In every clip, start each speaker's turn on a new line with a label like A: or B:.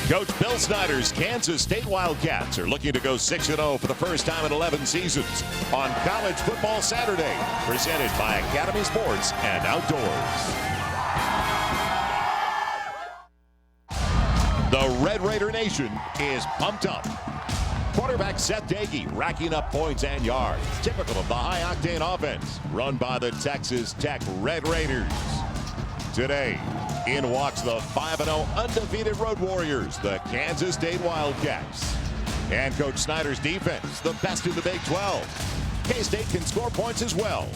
A: Coach Bill Snyder's Kansas State Wildcats are looking to go 6-0 for the first time in 11 seasons on College Football Saturday, presented by Academy Sports and Outdoors. The Red Raider Nation is pumped up. Quarterback Seth Doege racking up points and yards, typical of the high-octane offense run by the Texas Tech Red Raiders. Today, in walks the 5-0 undefeated Road Warriors, the Kansas State Wildcats. And Coach Snyder's defense, the best in the Big 12. K-State can score points as well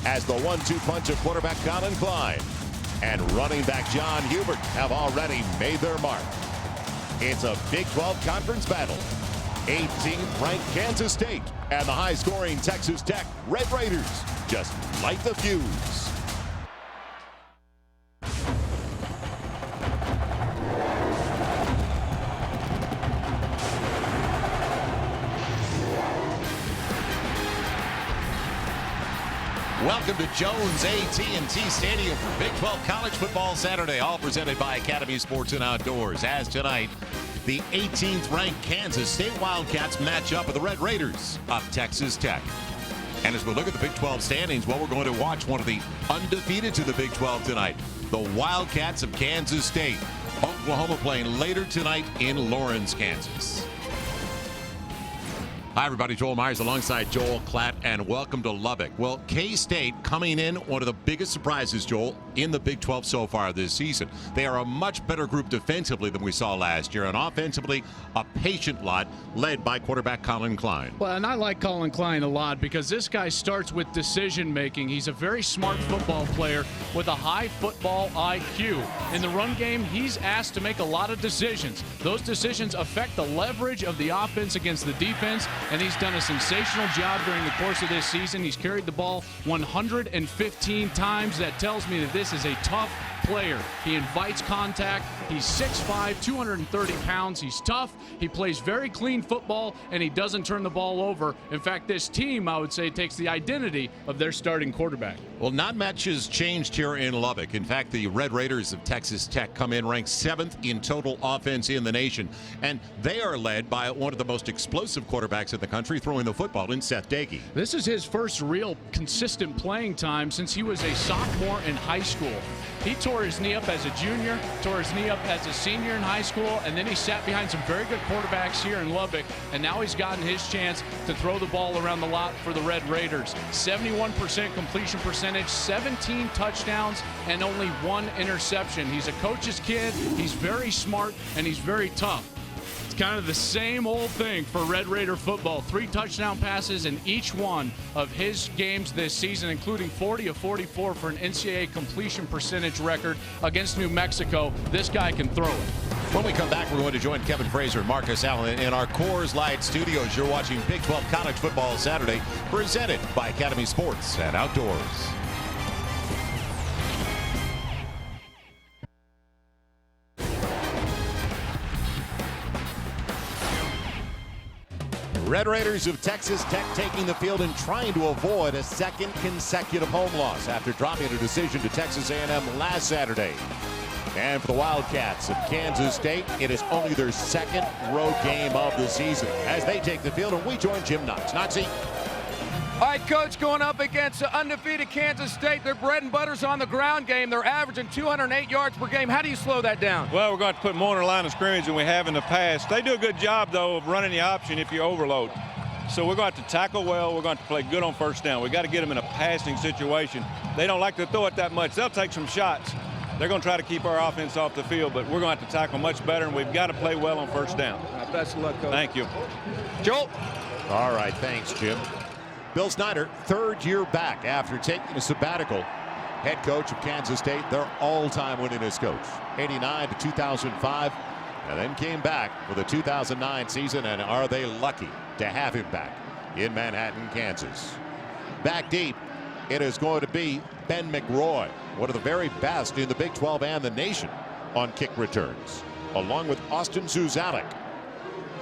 A: as the 1-2 punch of quarterback Collin Klein and running back John Hubert have already made their mark. It's a Big 12 conference battle. 18th ranked Kansas State and the high-scoring Texas Tech Red Raiders just light the fuse. Welcome to Jones AT&T Stadium for Big 12 College Football Saturday, all presented by Academy Sports and Outdoors. As tonight, the 18th ranked Kansas State Wildcats match up with the Red Raiders of Texas Tech. And as we look at the Big 12 standings, well, we're going to watch one of the undefeated to the Big 12 tonight, the Wildcats of Kansas State. Oklahoma playing later tonight in Lawrence, Kansas. Hi, everybody. Joel Myers alongside Joel Klatt, and welcome to Lubbock. Well, K-State coming in, one of the biggest surprises, Joel, in the Big 12 so far this season. They are a much better group defensively than we saw last year, and offensively, a patient lot led by quarterback Collin Klein.
B: Well, and I like Collin Klein a lot because this guy starts with decision-making. He's a very smart football player with a high football IQ. In the run game, he's asked to make a lot of decisions. Those decisions affect the leverage of the offense against the defense, and he's done a sensational job during the course of this season. He's carried the ball 115 times. That tells me that this is a tough player. He invites contact. He's 6'5", 230 pounds. He's tough. He plays very clean football, and he doesn't turn the ball over. In fact, this team, I would say, takes the identity of their starting quarterback.
A: Well, not much has changed here in Lubbock. In fact, the Red Raiders of Texas Tech come in ranked 7th in total offense in the nation, and they are led by one of the most explosive quarterbacks in the country throwing the football in Seth Doege.
B: This is his first real consistent playing time since he was a sophomore in high school. He tore his knee up as a junior, tore his knee up as a senior in high school, and then he sat behind some very good quarterbacks here in Lubbock, and now he's gotten his chance to throw the ball around the lot for the Red Raiders. 71% completion percentage, 17 touchdowns, and only 1 interception. He's a coach's kid, he's very smart, and he's very tough. Kind of the same old thing for Red Raider football. 3 touchdown passes in each one of his games this season, including 40 of 44 for an NCAA completion percentage record against New Mexico. This guy can throw it.
A: When we come back, we're going to join Kevin Frazier and Marcus Allen in our Coors Light studios. You're watching Big 12 College Football Saturday, presented by Academy Sports and Outdoors. Red Raiders of Texas Tech taking the field and trying to avoid a second consecutive home loss after dropping a decision to Texas A&M last Saturday. And for the Wildcats of Kansas State, it is only their second road game of the season as they take the field, and we join Jim Knox. Knoxy.
C: All right, Coach, going up against undefeated Kansas State. Their bread and butter's on the ground game. They're averaging 208 yards per game. How do you slow that down?
D: Well, we're going to put more on the line of scrimmage than we have in the past. They do a good job, though, of running the option if you overload. So we're going to have to tackle well. We're going to play good on first down. We've got to get them in a passing situation. They don't like to throw it that much. They'll take some shots. They're going to try to keep our offense off the field, but we're going to have to tackle much better, and we've got to play well on first down.
C: Best of luck, Coach.
D: Thank you.
C: Joel.
A: All right, thanks, Jim. Bill Snyder, 3rd year back after taking a sabbatical. Head coach of Kansas State, their all-time winningest coach. 89 to 2005, and then came back for the 2009 season, and are they lucky to have him back in Manhattan, Kansas. Back deep, it is going to be Ben McRoy, one of the very best in the Big 12 and the nation on kick returns, along with Austin Zuzalik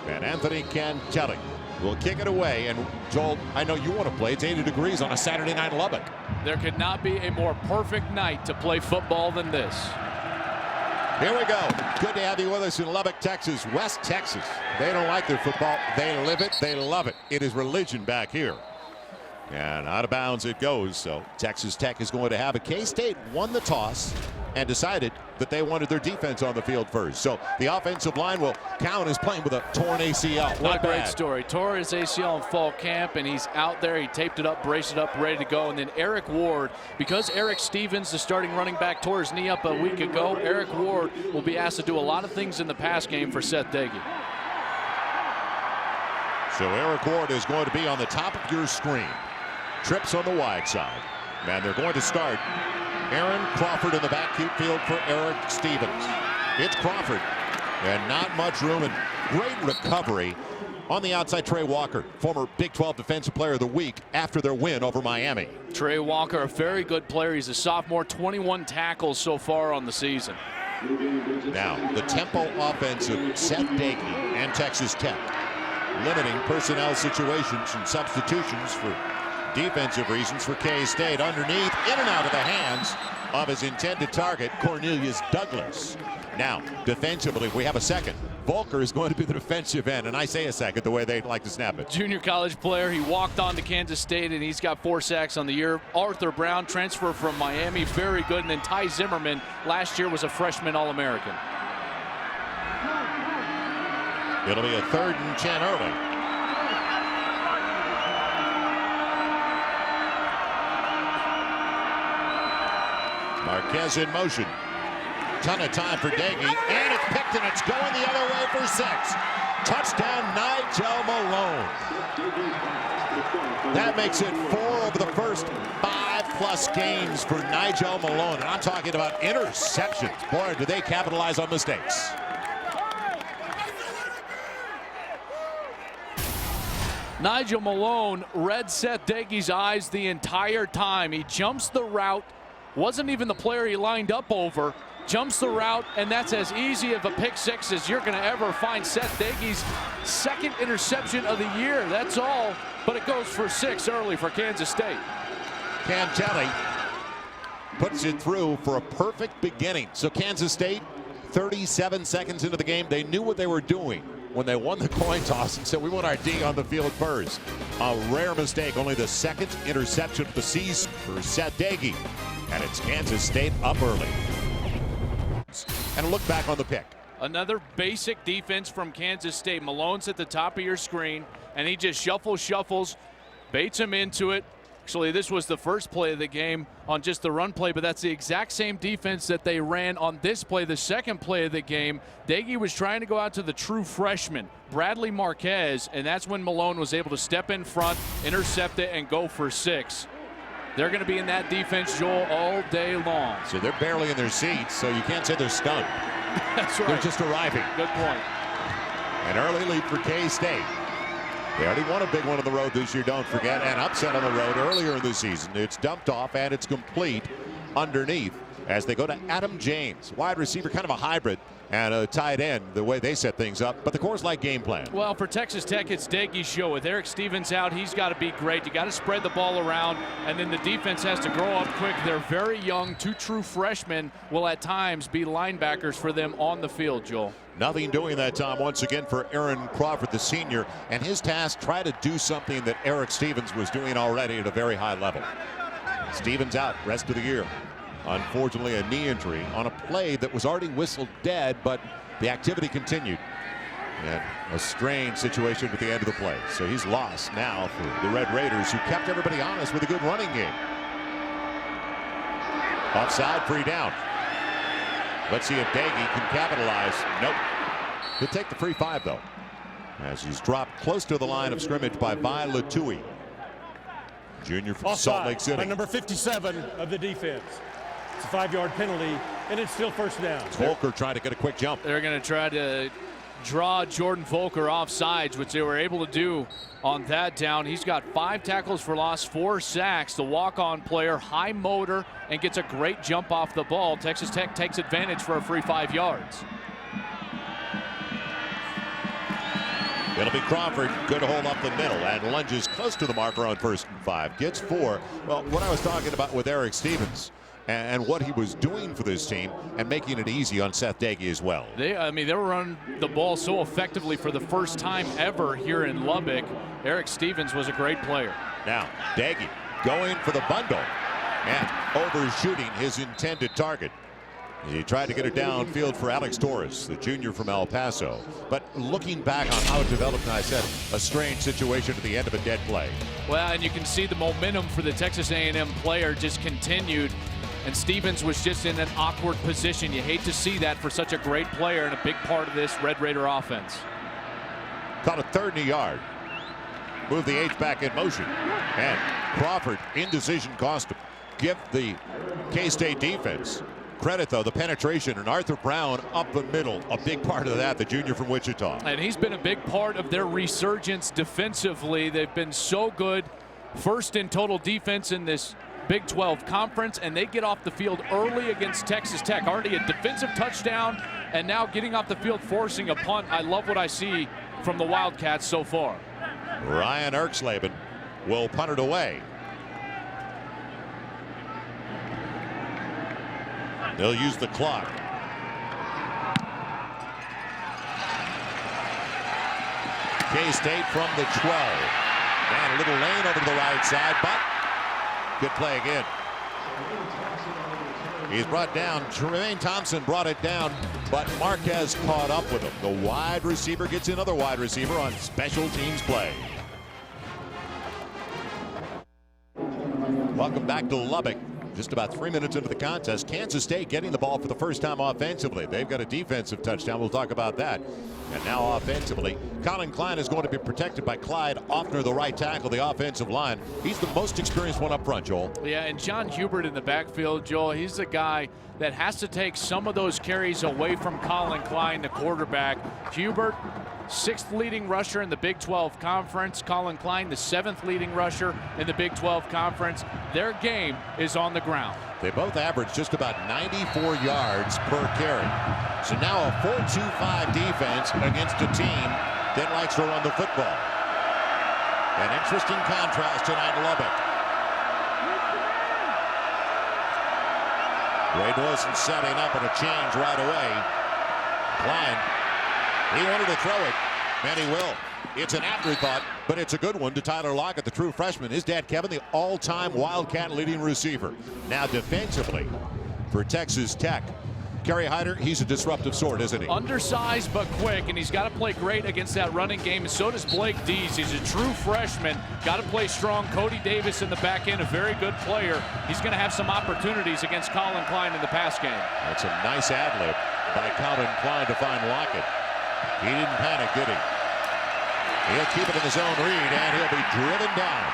A: and Anthony Cantelli. Will kick it away, and Joel, I know you want to play. It's 80 degrees on a Saturday night in Lubbock.
B: There could not be a more perfect night to play football than this.
A: Here we go. Good to have you with us in Lubbock, Texas. West Texas. They don't like their football. They live it. They love it. It is religion back here. And out of bounds it goes. So Texas Tech is going to have it. K-State won the toss and decided that they wanted their defense on the field first. So the offensive line will count as playing with a torn ACL.
B: What a great story. Tore his ACL in fall camp, and he's out there. He taped it up, braced it up, ready to go. And then Eric Ward, because Eric Stevens, the starting running back, tore his knee up a week ago, Eric Ward will be asked to do a lot of things in the pass game for Seth Doege.
A: So Eric Ward is going to be on the top of your screen. Trips on the wide side. And they're going to start Aaron Crawford in the backfield for Eric Stevens. It's Crawford, and not much room, and great recovery on the outside. Trey Walker, former Big 12 Defensive Player of the Week after their win over Miami.
B: Trey Walker, a very good player. He's a sophomore, 21 tackles so far on the season.
A: Now, the tempo offense of Seth Doege and Texas Tech, limiting personnel situations and substitutions for defensive reasons for K-State. Underneath, in and out of the hands of his intended target, Cornelius Douglas. Now, defensively, we have a second. Volker is going to be the defensive end, and I say a second the way they like to snap it.
B: Junior college player. He walked on to Kansas State, and he's got 4 sacks on the year. Arthur Brown, transfer from Miami, very good. And then Ty Zimmerman, last year was a freshman All-American.
A: It'll be a 3rd and 10 early. Marquez in motion. Ton of time for Doege, and it's picked, and it's going the other way for 6. Touchdown, Nigel Malone. That makes it 4 over the first 5+ games for Nigel Malone. And I'm talking about interceptions. Boy, do they capitalize on mistakes.
B: Nigel Malone read Seth Doege's eyes the entire time. He jumps the route. Wasn't even the player he lined up over. Jumps the route, and that's as easy of a pick 6 as you're going to ever find. Seth Doege's 2nd interception of the year. That's all, but it goes for 6 early for Kansas State.
A: Cantelli puts it through for a perfect beginning. So Kansas State, 37 seconds into the game, they knew what they were doing when they won the coin toss and said, we want our D on the field first. A rare mistake, only the 2nd interception of the season for Seth Doege. And it's Kansas State up early. And a look back on the pick.
B: Another basic defense from Kansas State. Malone's at the top of your screen, and he just shuffles, baits him into it. Actually, this was the first play of the game on just the run play, but that's the exact same defense that they ran on this play, the 2nd play of the game. Doege was trying to go out to the true freshman, Bradley Marquez, and that's when Malone was able to step in front, intercept it, and go for 6. They're going to be in that defense, Joel, all day long.
A: So they're barely in their seats, so you can't say they're stunned.
B: That's right.
A: They're just arriving.
B: Good point.
A: An early lead for K-State. They already won a big one on the road this year, don't forget, and upset on the road earlier in the season. It's dumped off, and it's complete underneath as they go to Adam James, wide receiver, kind of a hybrid, and a tight end, the way they set things up. But the Coors Light game plan.
B: Well, for Texas Tech, it's Doege's show. With Eric Stevens out, he's got to be great. You got to spread the ball around, and then the defense has to grow up quick. They're very young. 2 true freshmen will at times be linebackers for them on the field, Joel.
A: Nothing doing that time once again for Aaron Crawford, the senior, and his task, try to do something that Eric Stevens was doing already at a very high level. Stevens out rest of the year. Unfortunately, a knee injury on a play that was already whistled dead, but the activity continued. And a strange situation at the end of the play. So he's lost now for the Red Raiders, who kept everybody honest with a good running game. Offside, free down. Let's see if Doege can capitalize. Nope. He'll take the free 5, though, as he's dropped close to the line of scrimmage by Vi Latui, junior from Salt Lake City.
E: By number 57 of the defense. It's a 5-yard penalty, and it's still first down.
A: Volker trying to get a quick jump.
B: They're going to try to draw Jordan Volker off sides, which they were able to do on that down. He's got 5 tackles for loss, 4 sacks. The walk-on player, high motor, and gets a great jump off the ball. Texas Tech takes advantage for a free 5 yards.
A: It'll be Crawford, good hold up the middle, and lunges close to the marker on 1st and 5. Gets 4. Well, what I was talking about with Eric Stevens, and what he was doing for this team and making it easy on Seth Doege as well.
B: They were running the ball so effectively for the first time ever here in Lubbock. Eric Stevens was a great player.
A: Now, Doege going for the bundle and overshooting his intended target. He tried to get it downfield for Alex Torres, the junior from El Paso. But looking back on how it developed, and I said, a strange situation at the end of a dead play.
B: Well, and you can see the momentum for the Texas A&M player just continued. And Stevens was just in an awkward position. You hate to see that for such a great player and a big part of this Red Raider offense.
A: Caught a 3rd and a yard. Move the H back in motion. And Crawford, indecision cost him. Give the K-State defense credit, though, the penetration, and Arthur Brown up the middle, a big part of that, the junior from Wichita.
B: And he's been a big part of their resurgence defensively. They've been so good, first in total defense in this Big 12 conference, and they get off the field early against Texas Tech. Already a defensive touchdown, and now getting off the field, forcing a punt. I love what I see from the Wildcats so far.
A: Ryan Erksleben will punt it away. They'll use the clock. K-State from the 12. Man, a little lane over to the right side, but good play again. He's brought down. Tremaine Thompson brought it down, but Marquez caught up with him. The wide receiver gets another wide receiver on special teams play. Welcome back to Lubbock. Just about 3 minutes into the contest, Kansas State getting the ball for the first time offensively. They've got a defensive touchdown. We'll talk about that. And now offensively, Colin Klein is going to be protected by Clyde Offner, the right tackle, the offensive line. He's the most experienced one up front, Joel.
B: Yeah, and John Hubert in the backfield, Joel, he's the guy that has to take some of those carries away from Colin Klein, the quarterback. Hubert, 6th leading rusher in the Big 12 Conference. Colin Klein, the 7th leading rusher in the Big 12 Conference. Their game is on the ground.
A: They both average just about 94 yards per carry. So now a 4-2-5 defense against a team that likes to run the football. An interesting contrast tonight in Lubbock. Wade Wilson setting up and a change right away. Klein, he wanted to throw it, and he will. It's an afterthought, but it's a good one to Tyler Lockett, the true freshman. His dad, Kevin, the all-time Wildcat leading receiver. Now defensively for Texas Tech, Kerry Hyder, he's a disruptive sort, isn't he?
B: Undersized but quick, and he's got to play great against that running game, and so does Blake Dees. He's a true freshman. Got to play strong. Cody Davis in the back end, a very good player. He's going to have some opportunities against Colin Klein in the pass game.
A: That's a nice ad-lib by Colin Klein to find Lockett. He didn't panic, did he? He'll keep it in his own read, and he'll be driven down.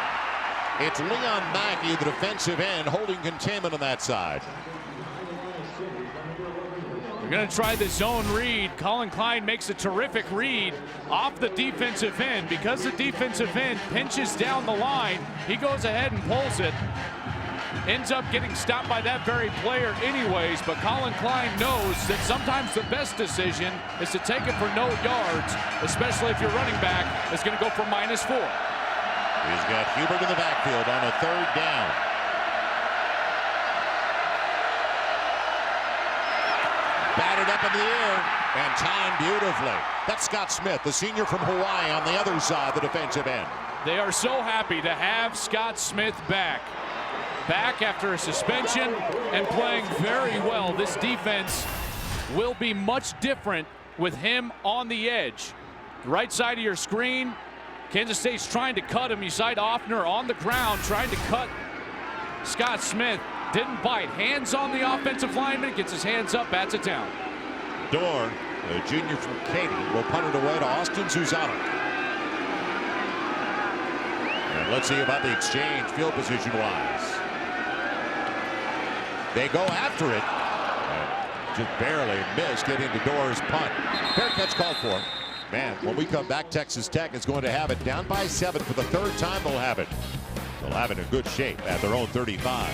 A: It's Leon Mackey, the defensive end, holding containment on that side.
B: We're going to try the zone read. Colin Klein makes a terrific read off the defensive end. Because the defensive end pinches down the line, he goes ahead and pulls it. Ends up getting stopped by that very player anyways, but Colin Klein knows that sometimes the best decision is to take it for no yards, especially if your running back is going to go for -4.
A: He's got Hubert in the backfield on a 3rd down. Batted up in the air and timed beautifully. That's Scott Smith, the senior from Hawaii, on the other side, the defensive end.
B: They are so happy to have Scott Smith back after a suspension and playing very well. This defense will be much different with him on the edge. Right side of your screen, Kansas State's trying to cut him. You sight Offner on the ground trying to cut Scott Smith. Didn't bite. Hands on the offensive lineman. Gets his hands up, bats it down.
A: Dorn, the junior from Katy, will punt it away to Austin Susano. And let's see about the exchange field position-wise. They go after it. Just barely missed getting to Dorn's punt. Fair catch called for. Man, when we come back, Texas Tech is going to have it down by 7 for the 3rd time. They'll have it. They'll have it in good shape at their own 35.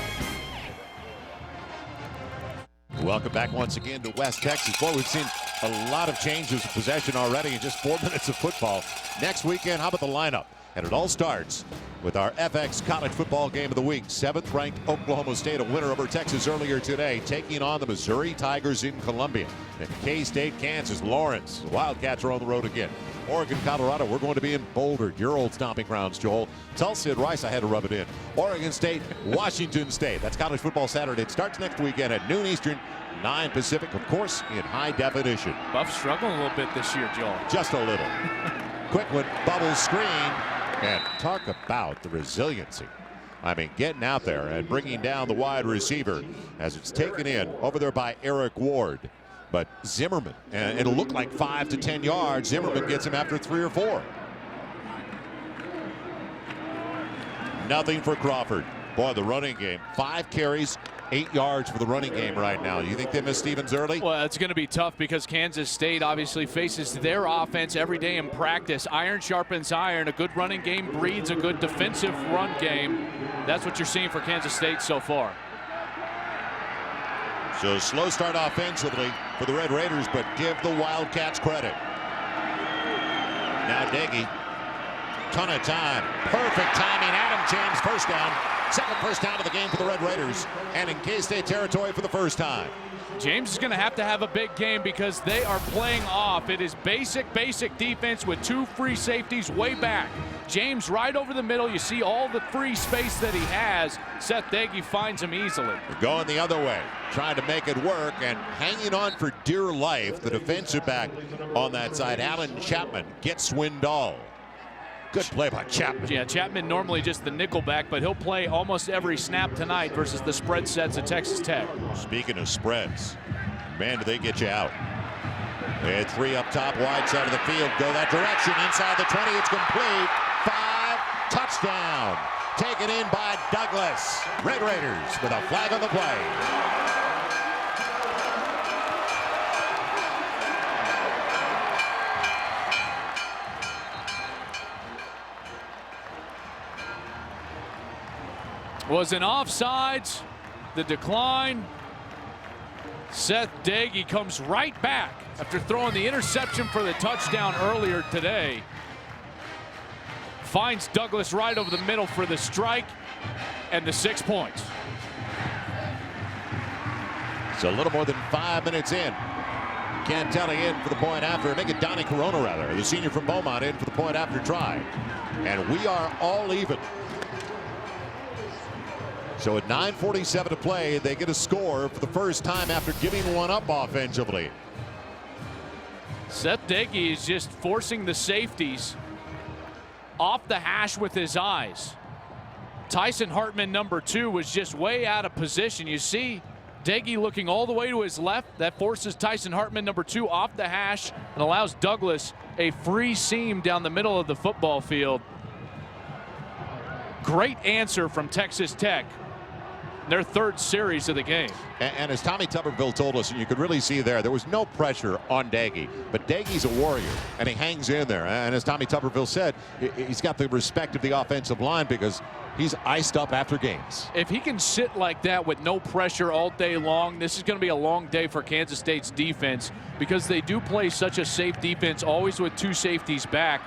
A: Welcome back once again to West Texas. Boy, we've seen a lot of changes of possession already in just 4 minutes of football. Next weekend, how about the lineup? And it all starts with our FX College Football Game of the Week. 7th-ranked Oklahoma State, a winner over Texas earlier today, taking on the Missouri Tigers in Columbia. And K-State, Kansas, Lawrence. The Wildcats are on the road again. Oregon, Colorado, we're going to be in Boulder, your old stomping grounds, Joel. Tulsa and Rice, I had to rub it in. Oregon State, Washington State. That's College Football Saturday. It starts next weekend at noon Eastern, 9 Pacific, of course, in high definition.
B: Buff struggling a little bit this year, Joel.
A: Just a little. Quick one, bubble screen. And talk about the resiliency. I mean, getting out there and bringing down the wide receiver as it's taken in over there by Eric Ward. But Zimmerman, and it'll look like 5 to 10 yards. Zimmerman gets him after 3 or 4. Nothing for Crawford. Boy, the running game. 5 carries, 8 yards for the running game right now. You think they miss Stevens early?
B: Well, it's going to be tough because Kansas State obviously faces their offense every day in practice. Iron sharpens iron. A good running game breeds a good defensive run game. That's what you're seeing for Kansas State so far.
A: So slow start offensively for the Red Raiders, but give the Wildcats credit. Now Doege, ton of time. Perfect timing. Adam James, first down. Second first down of the game for the Red Raiders, and in K-State territory for the first time.
B: James is going to have a big game because they are playing off. It is basic defense with 2 free safeties way back. James right over the middle. You see all the free space that he has. Seth Doege finds him easily.
A: Going the other way, trying to make it work and hanging on for dear life. The defensive back on that side, Alan Chapman, gets Swindoll. Good play by Chapman.
B: Yeah, Chapman normally just the nickel back, but he'll play almost every snap tonight versus the spread sets at Texas Tech.
A: Speaking of spreads, man, do they get you out. They had 3 up top, wide side of the field. Go that direction, inside the 20, it's complete. 5, touchdown. Taken in by Douglas. Red Raiders with a flag on the play.
B: Was an offsides, the decline. Seth Doege comes right back after throwing the interception for the touchdown earlier today. Finds Douglas right over the middle for the strike and the 6 points.
A: So a little more than 5 minutes in. Cantelli in for the point after. Make it Donnie Corona, rather. The senior from Beaumont in for the point after try. And we are all even. So at 9:47 to play, they get a score for the first time after giving one up offensively.
B: Seth Doege is just forcing the safeties off the hash with his eyes. Tyson Hartman, number 2, was just way out of position. You see Doege looking all the way to his left. That forces Tyson Hartman, number 2, off the hash and allows Douglas a free seam down the middle of the football field. Great answer from Texas Tech. Their 3rd series of the game.
A: And as Tommy Tuberville told us, and you could really see there was no pressure on Doege. But Dage's a warrior, and he hangs in there. And as Tommy Tuberville said, he's got the respect of the offensive line because he's iced up after games.
B: If he can sit like that with no pressure all day long, this is going to be a long day for Kansas State's defense because they do play such a safe defense, always with 2 safeties back.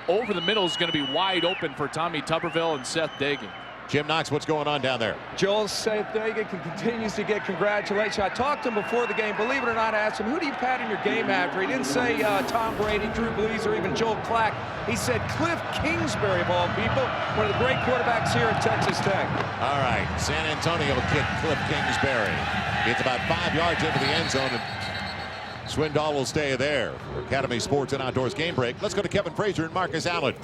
B: Over the middle is going to be wide open for Tommy Tuberville and Seth Doege.
A: Jim Knox, what's going on down there?
C: Joel, Seth Doege continues to get congratulations. I talked to him before the game. Believe it or not, I asked him, who do you pat in your game after? He didn't say Tom Brady, Drew Brees, or even Joel Klatt. He said Cliff Kingsbury, of all people, one of the great quarterbacks here at Texas Tech.
A: All right, San Antonio kick Cliff Kingsbury. It's about 5 yards into the end zone, and Swindoll will stay there. For Academy Sports and Outdoors Game Break. Let's go to Kevin Frazier and Marcus Allen.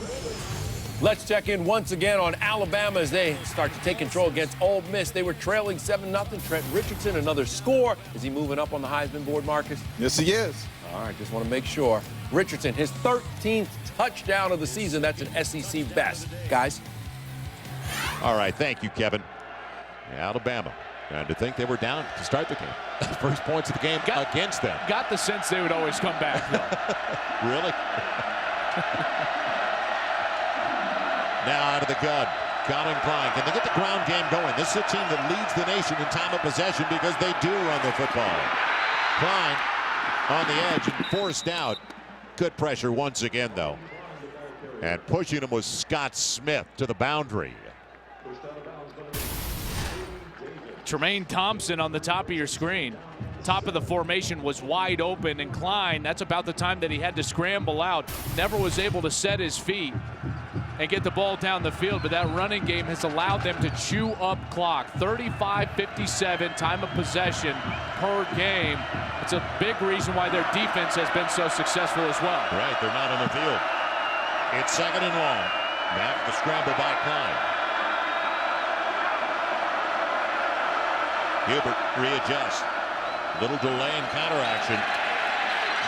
F: Let's check in once again on Alabama as they start to take control against Ole Miss. They were trailing 7-0. Trent Richardson, another score. Is he moving up on the Heisman board, Marcus?
G: Yes, he is.
F: All right, just want to make sure. Richardson, his 13th touchdown of the season. That's an SEC best. Guys.
A: All right, thank you, Kevin. Alabama. And to think they were down to start the game. First points of the game against them.
B: Got the sense they would always come back, though.
A: Really? Now out of the gun, Colin Klein. Can they get the ground game going? This is a team that leads the nation in time of possession because they do run the football. Klein on the edge and forced out. Good pressure once again, though. And pushing him was Scott Smith to the boundary.
B: Tremaine Thompson on the top of your screen. Top of the formation was wide open, and Klein, that's about the time that he had to scramble out. Never was able to set his feet and get the ball down the field, but that running game has allowed them to chew up clock. 35-57 time of possession per game. It's a big reason why their defense has been so successful as well.
A: Right, they're not on the field. It's second and long. Back the scramble by Klein. Hubert readjusts. Little delay in counter action.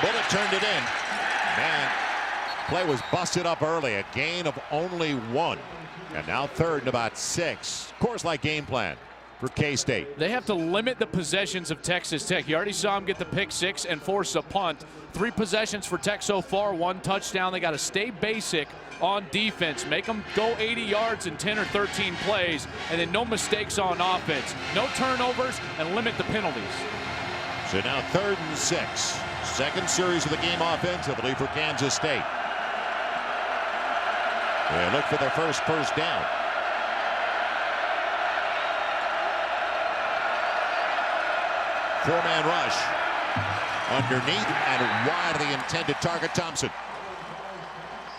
A: Bullet turned it in. Man, play was busted up early. A gain of only 1. And now third and about 6. Of course, like game plan for K-State.
B: They have to limit the possessions of Texas Tech. You already saw them get the pick 6 and force a punt. 3 possessions for Tech so far, 1 touchdown. They got to stay basic on defense. Make them go 80 yards in 10 or 13 plays, and then no mistakes on offense. No turnovers, and limit the penalties.
A: So now third and 6. Second series of the game offensively for Kansas State. They look for their first down. Four-man rush. Underneath and wide of the intended target, Thompson.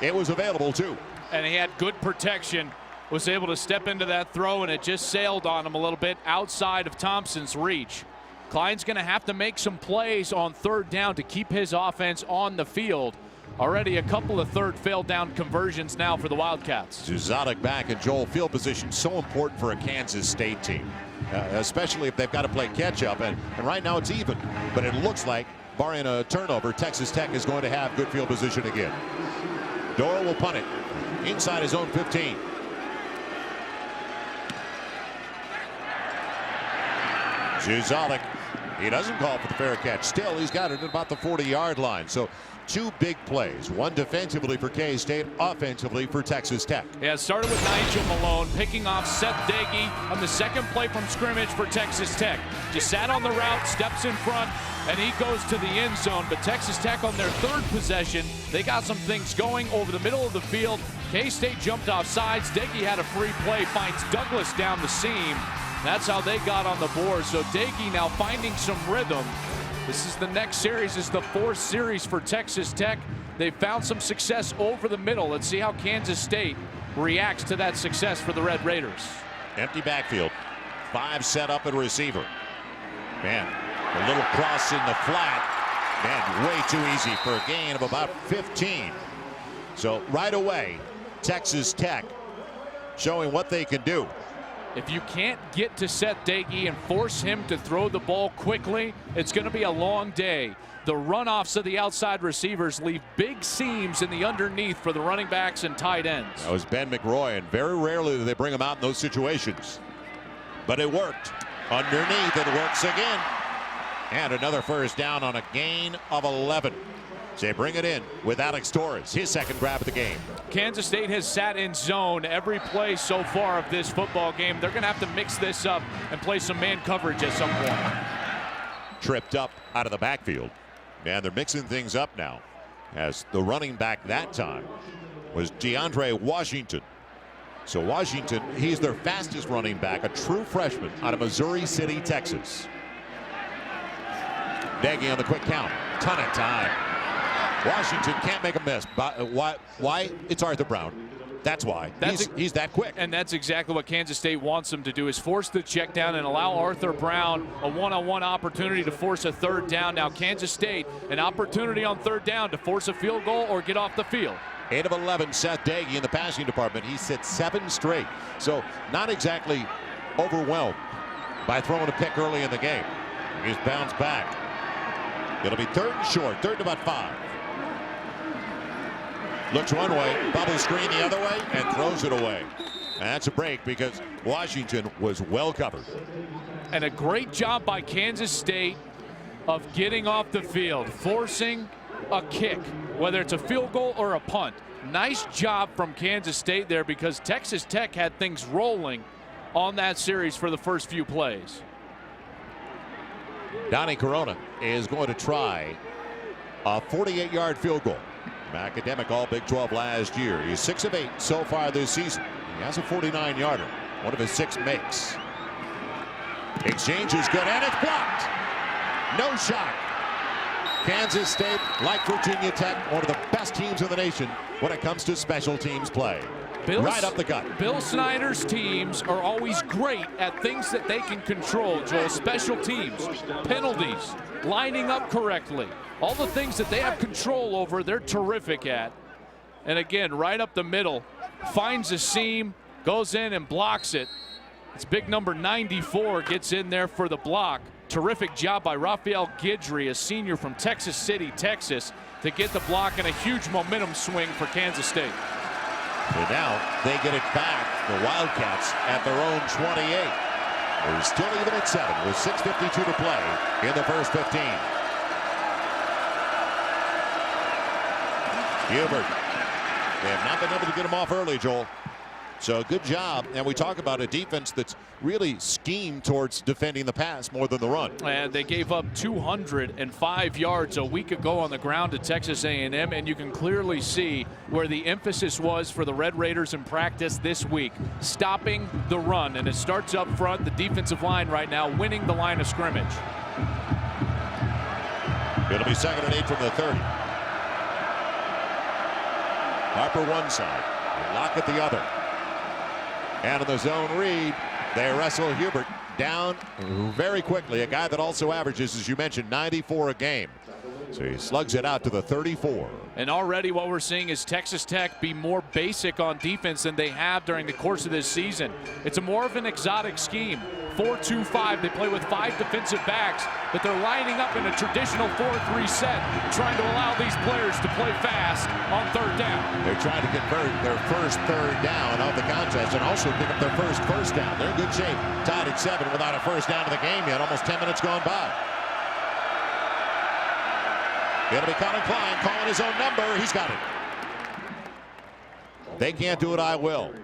A: It was available too.
B: And he had good protection. Was able to step into that throw, and it just sailed on him a little bit outside of Thompson's reach. Klein's going to have to make some plays on third down to keep his offense on the field. Already a couple of third failed down conversions now for the Wildcats.
A: Zuzotic back in Joel field position, so important for a Kansas State team, especially if they've got to play catch up. And right now it's even, but it looks like, barring a turnover, Texas Tech is going to have good field position again. Doyle will punt it inside his own 15. Zuzotic, he doesn't call for the fair catch. Still, he's got it at about the 40-yard line. So 2 big plays, one defensively for K-State, offensively for Texas Tech.
B: Yeah, it started with Nigel Malone picking off Seth Doege on the second play from scrimmage for Texas Tech. Just sat on the route, steps in front, and he goes to the end zone. But Texas Tech on their third possession, they got some things going over the middle of the field. K-State jumped off sides. Doege had a free play, finds Douglas down the seam. That's how they got on the board. So Doege now finding some rhythm. This is the next series, is the 4th series for Texas Tech. They found some success over the middle. Let's see how Kansas State reacts to that success for the Red Raiders.
A: Empty backfield. 5 set up at receiver. Man, a little cross in the flat. Man, way too easy for a gain of about 15. So right away, Texas Tech showing what they can do.
B: If you can't get to Seth Doege and force him to throw the ball quickly, it's going to be a long day. The runoffs of the outside receivers leave big seams in the underneath for the running backs and tight ends.
A: That was Ben McRoy, and very rarely do they bring him out in those situations. But it worked. Underneath, it works again. And another first down on a gain of 11. So they bring it in with Alex Torres, his second grab of the game.
B: Kansas State has sat in zone every play so far of this football game. They're going to have to mix this up and play some man coverage at some point.
A: Tripped up out of the backfield. And they're mixing things up now, as the running back that time was DeAndre Washington. So Washington, he's their fastest running back, a true freshman out of Missouri City, Texas. Doege on the quick count. Ton of time. Washington can't make a miss. Why? It's Arthur Brown. That's why. He's that quick.
B: And that's exactly what Kansas State wants them to do, is force the check down and allow Arthur Brown a one-on-one opportunity to force a third down. Now Kansas State, an opportunity on third down to force a field goal or get off the field.
A: 8 of 11, Seth Doege in the passing department. He sits 7 straight. So not exactly overwhelmed by throwing a pick early in the game. He's bounced back. It'll be third and short, third and about 5. Looks one way, bubble screen the other way, and throws it away. And that's a break because Washington was well covered.
B: And a great job by Kansas State of getting off the field, forcing a kick, whether it's a field goal or a punt. Nice job from Kansas State there, because Texas Tech had things rolling on that series for the first few plays.
A: Donnie Corona is going to try a 48-yard field goal. Academic All Big 12 last year. He's 6 of 8 so far this season. He has a 49-yarder. One of his 6 makes. Exchange is good, and it's blocked. No shot. Kansas State, like Virginia Tech, one of the best teams in the nation when it comes to special teams play. Right up the gut.
B: Bill Snyder's teams are always great at things that they can control, Joel. Special teams, penalties, lining up correctly. All the things that they have control over, they're terrific at. And again, right up the middle, finds a seam, goes in and blocks it. It's big number 94, gets in there for the block. Terrific job by Raphael Guidry, a senior from Texas City, Texas, to get the block and a huge momentum swing for Kansas State.
A: So now they get it back, the Wildcats, at their own 28. They're still even at 7 with 6:52 to play in the first 15. Hubert. They have not been able to get him off early, Joel. So good job. And we talk about a defense that's really schemed towards defending the pass more than the run.
B: And they gave up 205 yards a week ago on the ground to Texas A&M, and you can clearly see where the emphasis was for the Red Raiders in practice this week, stopping the run. And it starts up front, the defensive line right now winning the line of scrimmage.
A: It'll be 2nd and 8 from the 30. Harper one side, Lockett the other. And in the zone read, they wrestle Hubert down very quickly. A guy that also averages, as you mentioned, 94 a game. So he slugs it out to the 34.
B: And already what we're seeing is Texas Tech be more basic on defense than they have during the course of this season. It's a more of an exotic scheme. 4-2-5. They play with 5 defensive backs, but they're lining up in a traditional 4-3 set, trying to allow these players to play fast on 3rd down.
A: They're trying to convert their first 3rd down of the contest and also pick up their first down. They're in good shape. Tied at 7 without a first down of the game yet. Almost 10 minutes gone by. It'll be Colin Klein calling his own number. He's got it. They can't do it, I will.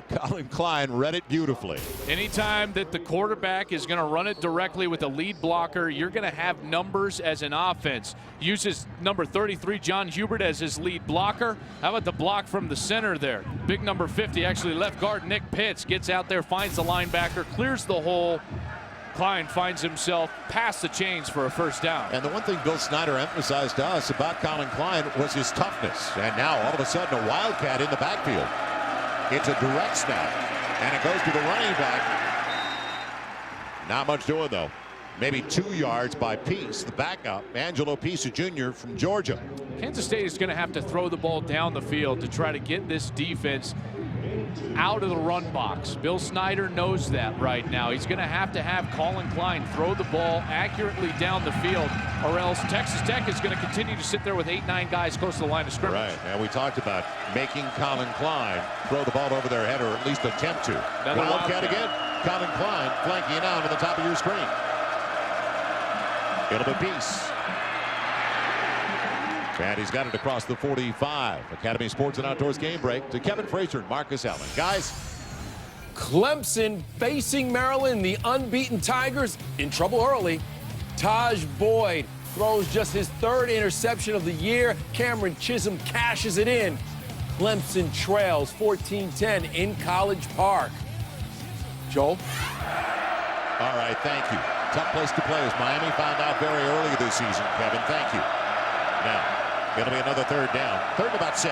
A: Colin Klein read it beautifully.
B: Anytime that the quarterback is going to run it directly with a lead blocker, you're going to have numbers as an offense. Uses number 33, John Hubert, as his lead blocker. How about the block from the center there? Big number 50, actually left guard Nick Pitts, gets out there, finds the linebacker, clears the hole. Klein finds himself past the chains for a first down.
A: And the one thing Bill Snyder emphasized to us about Colin Klein was his toughness. And now all of a sudden a Wildcat in the backfield. It's a direct snap, and it goes to the running back. Not much doing, though. Maybe 2 yards by Peace, the backup, Angelo Peace, a junior from Georgia.
B: Kansas State is going to have to throw the ball down the field to try to get this defense out of the run box. Bill Snyder knows that right now. He's going to have Colin Klein throw the ball accurately down the field, or else Texas Tech is going to continue to sit there with 8-9 guys close to the line of scrimmage.
A: Right, and we talked about making Colin Klein throw the ball over their head, or at least attempt to. Wildcat again. Colin Klein flanking out on the top of your screen. It'll be Peace. And he's got it across the 45. Academy Sports and Outdoors game break to Kevin Frazier and Marcus Allen. Guys.
F: Clemson facing Maryland. The unbeaten Tigers in trouble early. Taj Boyd throws just his 3rd interception of the year. Cameron Chisholm cashes it in. Clemson trails 14-10 in College Park. Joel?
A: All right, thank you. Tough place to play, as Miami found out very early this season, Kevin. Thank you. Now, it'll be another 3rd down. 3rd and about 6.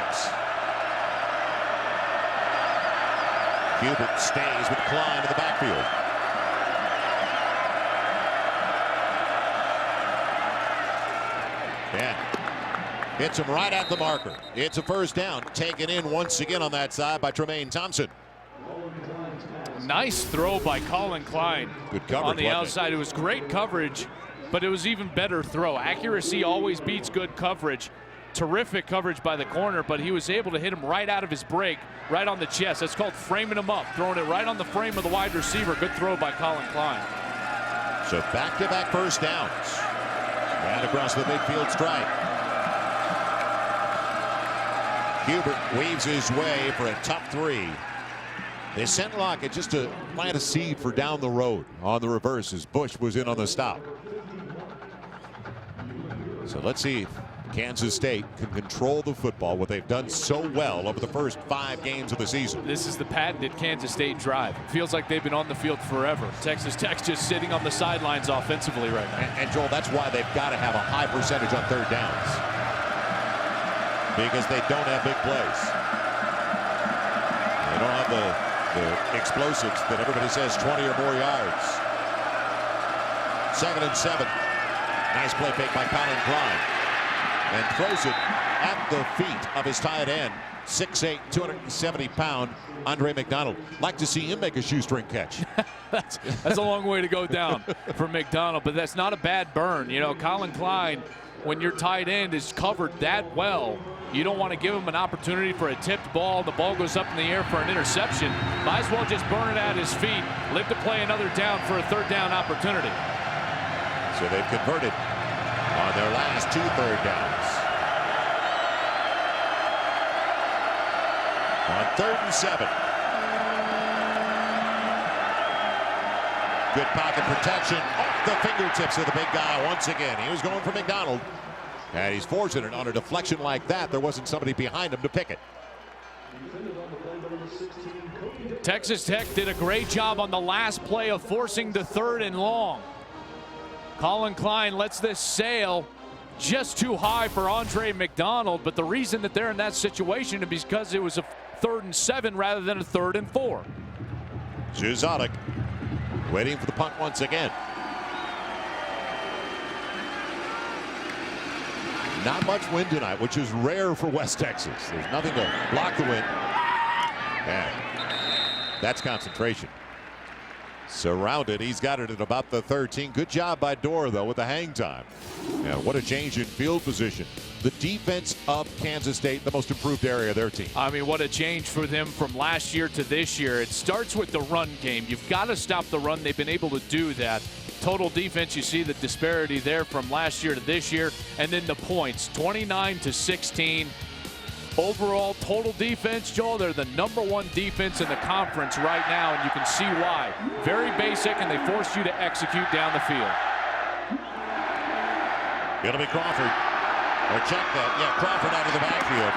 A: Hubert stays with Klein in the backfield. And hits him right at the marker. It's a first down. Taken in once again on that side by Tremaine Thompson.
B: Nice throw by Colin Klein.
A: Good coverage
B: on the outside. It was great coverage, but it was even better throw. Accuracy always beats good coverage. Terrific coverage by the corner, but he was able to hit him right out of his break, right on the chest. That's called framing him up, throwing it right on the frame of the wide receiver. Good throw by Colin Klein.
A: So back-to-back first downs. And across the midfield stripe. Hubert weaves his way for a tough 3. They sent Lockett just to plant a seed for down the road on the reverse as Bush was in on the stop. So let's see if Kansas State can control the football, what they've done so well over the first 5 games of the season.
B: This is the patented Kansas State drive. It feels like they've been on the field forever. Texas Tech's just sitting on the sidelines offensively right now.
A: And Joel, that's why they've got to have a high percentage on 3rd downs, because they don't have big plays. They don't have the explosives that everybody says 20 or more yards. 2nd and 7. Nice play fake by Colin Klein. And throws it at the feet of his tight end, 6'8", 270-pound Andre McDonald. Like to see him make a shoestring catch.
B: That's a long way to go down for McDonald, but that's not a bad burn. You know, Colin Klein, when your tight end is covered that well, you don't want to give him an opportunity for a tipped ball. The ball goes up in the air for an interception. Might as well just burn it at his feet. Live to play another down for a 3rd down opportunity.
A: So they've converted on their last 2 3rd downs. On 3rd and 7. Good pocket protection off the fingertips of the big guy once again. He was going for McDonald. And he's fortunate on a deflection like that, there wasn't somebody behind him to pick it.
B: Texas Tech did a great job on the last play of forcing the 3rd and long. Colin Klein lets this sail just too high for Andre McDonald, but the reason that they're in that situation is because it was a 3rd and 7 rather than a 3rd and 4.
A: Juzotic waiting for the punt once again. Not much wind tonight, which is rare for West Texas. There's nothing to block the wind. And that's concentration. Surrounded, he's got it at about the 13. Good job by Dorr, though, with the hang time. And what a change in field position. The defense of Kansas State, the most improved area of their team.
B: I mean, what a change for them from last year to this year. It starts with the run game. You've got to stop the run. They've been able to do that. Total defense, you see the disparity there from last year to this year. And then the points, 29-16. Overall total defense, Joel, they're the #1 defense in the conference right now, and you can see why. Very basic, and they force you to execute down the field.
A: It'll be Crawford. Or check that. Yeah, Crawford out of the backfield.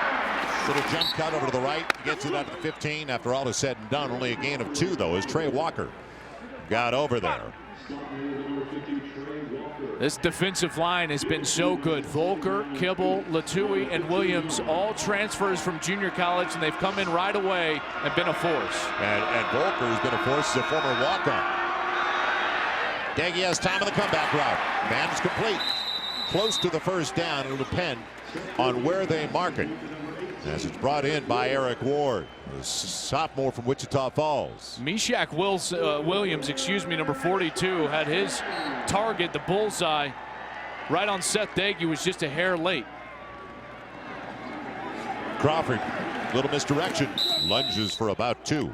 A: Little jump cut over to the right. Gets it out to the 15. After all is said and done, only a gain of 2, though, as Trey Walker got over there.
B: This defensive line has been so good. Volker, Kibble, Latui, and Williams, all transfers from junior college, and they've come in right away and been a force.
A: And Volker has been a force as a former walk-on. Doege has time on the comeback route. Man is complete. Close to the 1st down. It'll depend on where they mark it, as it's brought in by Eric Ward, the sophomore from Wichita Falls.
B: Meshach Williams, number 42, had his target, the bullseye, right on Seth Doege. Was just a hair late.
A: Crawford, little misdirection, lunges for about 2.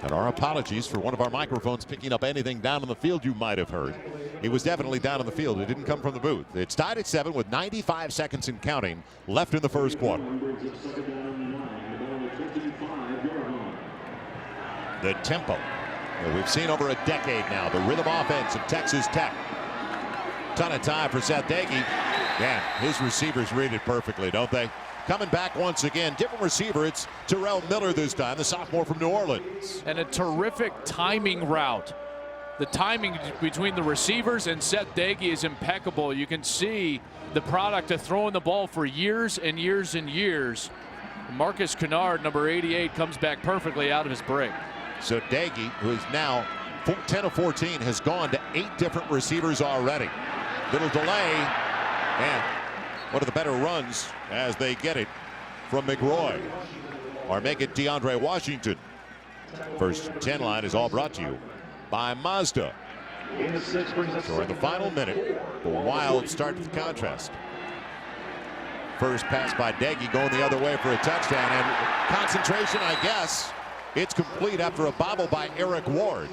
A: And our apologies for one of our microphones picking up anything down on the field you might have heard. He was definitely down on the field. It didn't come from the booth. It's tied at 7 with 95 seconds and counting left in the 1st quarter. The tempo that we've seen over a decade now, the rhythm offense of Texas Tech. Ton of time for Seth Doege. Man, his receivers read it perfectly, don't they? Coming back once again, different receiver. It's Terrell Miller this time, the sophomore from New Orleans.
B: And a terrific timing route. The timing between the receivers and Seth Doege is impeccable. You can see the product of throwing the ball for years and years and years. Marcus Kennard, number 88, comes back perfectly out of his break.
A: So Doege, who is now 10 of 14, has gone to 8 different receivers already. Little delay, and one of the better runs as they get it from McRoy, or make it DeAndre Washington. First 10 line is all brought to you by Mazda. So in the final minute, the wild start to the contest. First pass by Doege going the other way for a touchdown, and concentration, I guess. It's complete after a bobble by Eric Ward.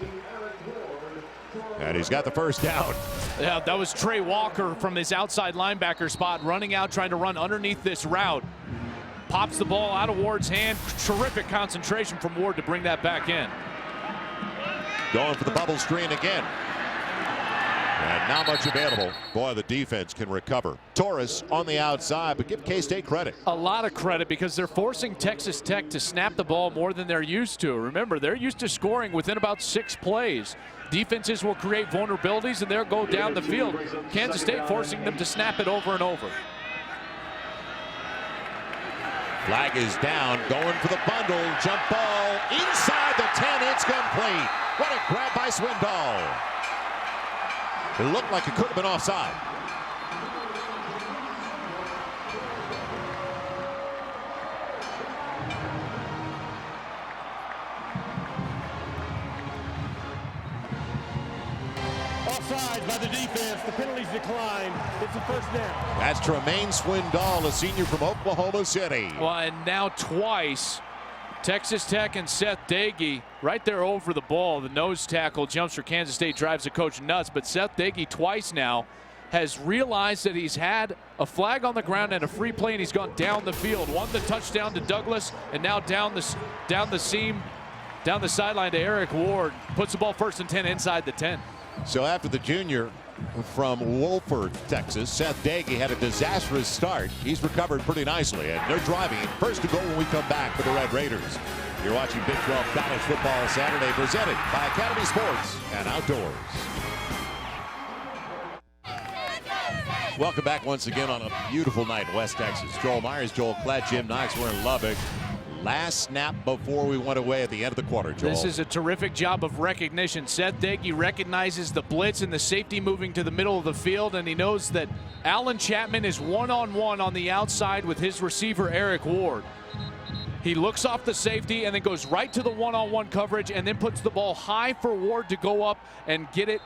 A: And he's got the 1st down.
B: Yeah, that was Trey Walker from his outside linebacker spot, running out, trying to run underneath this route. Pops the ball out of Ward's hand. Terrific concentration from Ward to bring that back in.
A: Going for the bubble screen again. And not much available. Boy, the defense can recover. Torres on the outside, but give K-State credit.
B: A lot of credit because they're forcing Texas Tech to snap the ball more than they're used to. Remember, they're used to scoring within about 6 plays. Defenses will create vulnerabilities and they'll go down the field. Kansas State forcing them to snap it over and over.
A: Flag is down, going for the bundle. Jump ball inside the 10. It's complete. What a grab by Swindoll. It looked like it could have been offside.
E: Offside by the defense. The penalties decline. It's a first down.
A: That's Tremaine Swindoll, a senior from Oklahoma City.
B: Well, and now twice, Texas Tech and Seth Doege right there over the ball. The nose tackle jumps for Kansas State, drives the coach nuts. But Seth Doege twice now has realized that he's had a flag on the ground and a free play, and he's gone down the field. Won the touchdown to Douglas, and now down the seam, down the sideline to Eric Ward. Puts the ball 1st and 10 inside the 10.
A: So after the junior from Wolford, Texas, Seth Doege had a disastrous start. He's recovered pretty nicely, and they're driving 1st to goal when we come back for the Red Raiders. You're watching Big 12 College Football Saturday, presented by Academy Sports and Outdoors. Welcome back once again on a beautiful night in West Texas. Joel Myers, Joel Klatt, Jim Knox. We're in Lubbock. Last snap before we went away at the end of the quarter, Joel.
B: This is a terrific job of recognition. Seth Doege recognizes the blitz and the safety moving to the middle of the field, and he knows that Alan Chapman is one-on-one on the outside with his receiver, Eric Ward. He looks off the safety and then goes right to the one-on-one coverage and then puts the ball high for Ward to go up and get it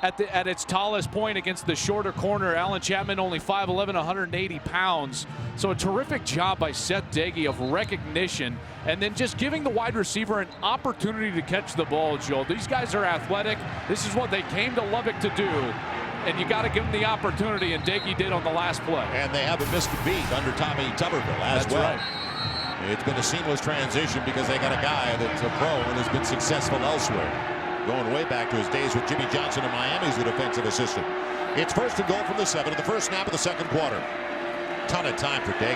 B: at its tallest point against the shorter corner. Alan Chapman, only 5'11", 180 pounds. So a terrific job by Seth Doege of recognition and then just giving the wide receiver an opportunity to catch the ball, Joel. These guys are athletic. This is what they came to Lubbock to do. And you got to give them the opportunity, and Doege did on the last play.
A: And they haven't missed a beat under Tommy Tuberville as
B: That's
A: well.
B: Right.
A: It's been a seamless transition because they got a guy that's a pro and has been successful elsewhere. Going way back to his days with Jimmy Johnson in Miami as the defensive assistant. It's 1st and goal from the 7 of the first snap of the 2nd quarter. Ton of time for Doege.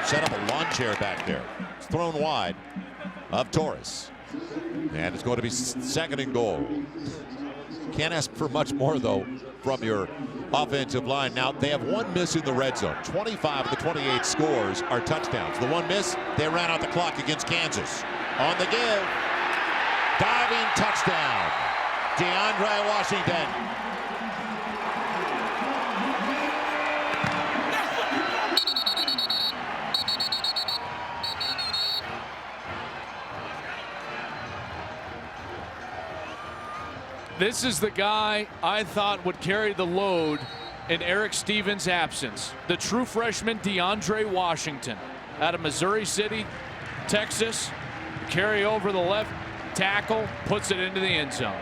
A: Set up a lawn chair back there. It's thrown wide of Torres. And it's going to be 2nd and goal. Can't ask for much more, though, from your offensive line. Now, they have 1 miss in the red zone. 25 of the 28 scores are touchdowns. The 1 miss, they ran out the clock against Kansas. On the give, diving touchdown, DeAndre Washington.
B: This is the guy I thought would carry the load in Eric Stevens' absence. The true freshman DeAndre Washington out of Missouri City, Texas. Carry over the left tackle, puts it into the end zone.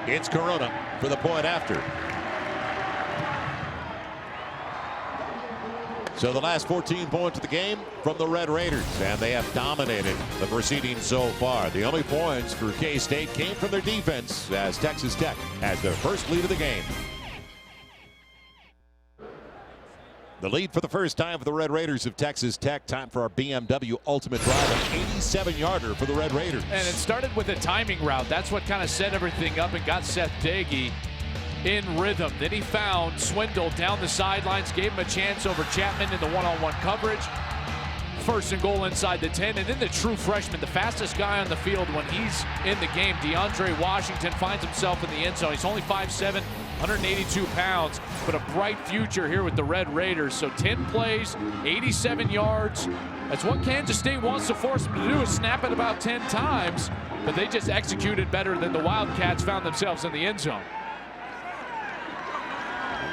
A: It's Corona for the point after. So the last 14 points of the game from the Red Raiders, and they have dominated the proceedings so far. The only points for K-State came from their defense as Texas Tech has their first lead of the game. The lead for the first time for the Red Raiders of Texas Tech. Time for our BMW Ultimate Drive, an 87-yarder for the Red Raiders.
B: And it started with a timing route. That's what kind of set everything up and got Seth Doege in rhythm. Then he found Swindoll down the sidelines, gave him a chance over Chapman in the one-on-one coverage. 1st and goal inside the 10, and then the true freshman, the fastest guy on the field when he's in the game, DeAndre Washington, finds himself in the end zone. He's only 5'7", 182 pounds, but a bright future here with the Red Raiders. So 10 plays, 87 yards. That's what Kansas State wants to force them to do, is snap it about 10 times, but they just executed better than the Wildcats found themselves in the end zone.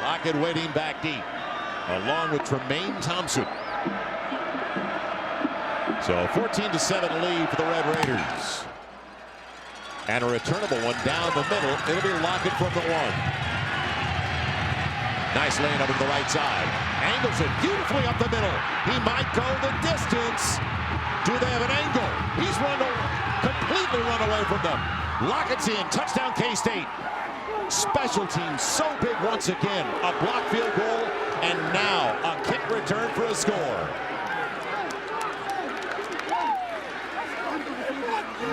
A: Lockett waiting back deep, along with Tremaine Thompson. So 14-7 lead for the Red Raiders. And a returnable one down the middle. It'll be Lockett from the 1. Nice lane over to the right side. Angles it beautifully up the middle. He might go the distance. Do they have an angle? He's completely run stolen away from them. Lockett's in. Touchdown, K-State. Special teams so big once again. A block field goal, and now a kick return for a score.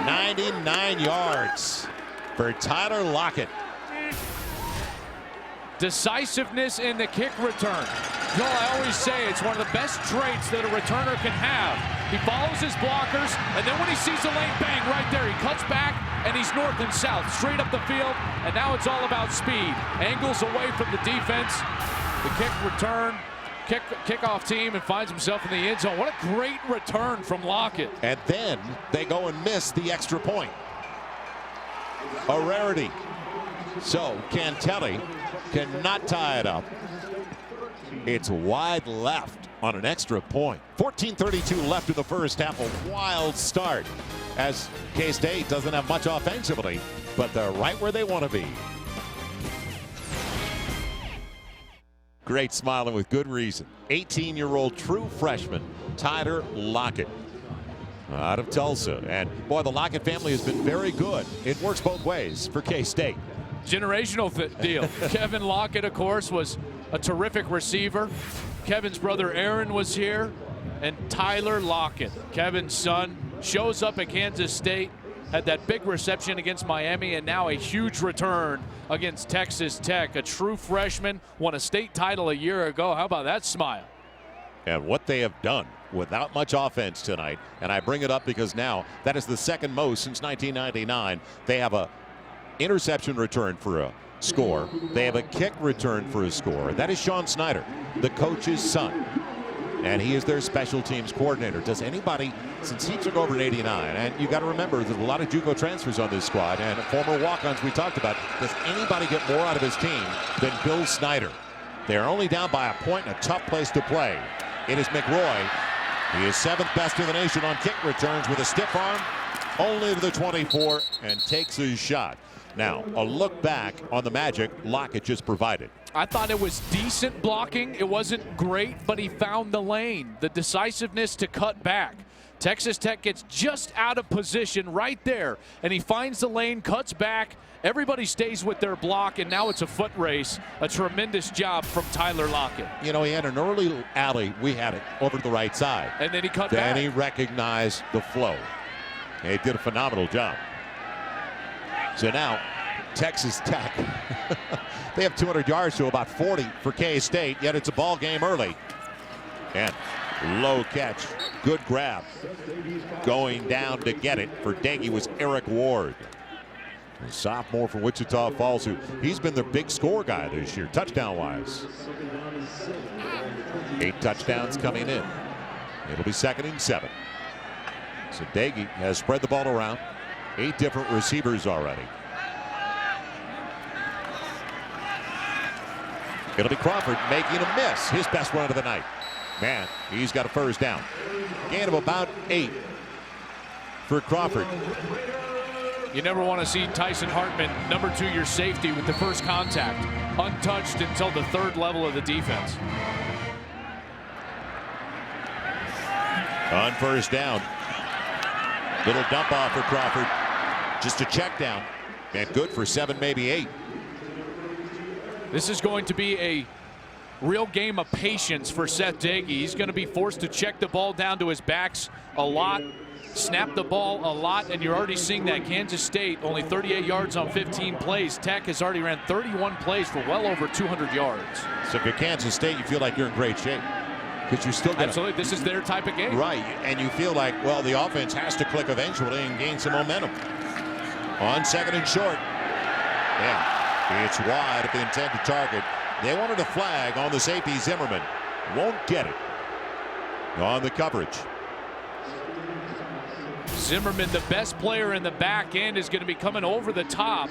A: 99 yards for Tyler Lockett.
B: Decisiveness in the kick return. Joel, I always say it's one of the best traits that a returner can have. He follows his blockers, and then when he sees the lane, bang, right there. He cuts back, and he's north and south, straight up the field, and now it's all about speed. Angles away from the defense. The kick return, kickoff team, and finds himself in the end zone. What a great return from Lockett.
A: And then they go and miss the extra point. A rarity. So Cantelli cannot tie it up. It's wide left on an extra point. 14:32 left in the first half. A wild start as K-State doesn't have much offensively, but they're right where they want to be. Great smiling with good reason. 18-year-old true freshman Tyler Lockett out of Tulsa. And boy, the Lockett family has been very good. It works both ways for K-State.
B: Generational deal. Kevin Lockett, of course, was a terrific receiver. Kevin's brother Aaron was here, and Tyler Lockett, Kevin's son, shows up at Kansas State, had that big reception against Miami, and now a huge return against Texas Tech. A true freshman, won a state title a year ago. How about that smile?
A: And what they have done without much offense tonight, and I bring it up because now that is the second most since 1999. They have a interception return for a score. They have a kick return for a score. That is Sean Snyder, the coach's son. And he is their special teams coordinator. Does anybody, since he took over in '89, and you got to remember there's a lot of JUCO transfers on this squad and former walk-ons we talked about, does anybody get more out of his team than Bill Snyder? They're only down by a point in a tough place to play. It is McRoy. He is 7th best in the nation on kick returns with a stiff arm, only to the 24, and takes his shot. Now, a look back on the magic Lockett just provided.
B: I thought it was decent blocking. It wasn't great, but he found the lane, the decisiveness to cut back. Texas Tech gets just out of position right there, and he finds the lane, cuts back. Everybody stays with their block, and now it's a foot race. A tremendous job from Tyler Lockett.
A: You know, he had an early alley. We had it over to the right side.
B: And then he cut back.
A: Then he recognized the flow. And he did a phenomenal job. So now, Texas Tech, they have 200 yards to about 40 for K-State, yet it's a ball game early. And low catch, good grab. Going down to get it for Doege was Eric Ward. A sophomore from Wichita Falls, he's been their big score guy this year, touchdown-wise. 8 touchdowns coming in. It'll be 2nd and 7. So Doege has spread the ball around. 8 different receivers already. It'll be Crawford making a miss. His best run of the night. Man, he's got a first down. Gain of about 8 for Crawford.
B: You never want to see Tyson Hartman, number 2, your safety, with the first contact, untouched until the 3rd level of the defense.
A: On first down. Little dump off for Crawford. Just a check down. And good for 7, maybe 8.
B: This is going to be a real game of patience for Seth Doege. He's going to be forced to check the ball down to his backs a lot, snap the ball a lot, and you're already seeing that. Kansas State only 38 yards on 15 plays. Tech has already ran 31 plays for well over 200 yards.
A: So if you're Kansas State, you feel like you're in great shape. Because you're still going
B: absolutely, this is their type of game.
A: Right, and you feel like, well, the offense has to click eventually and gain some momentum. On 2nd and short. Yeah, it's wide of the intended target. They wanted a flag on the safety, Zimmerman. Won't get it. On the coverage.
B: Zimmerman, the best player in the back end, is going to be coming over the top.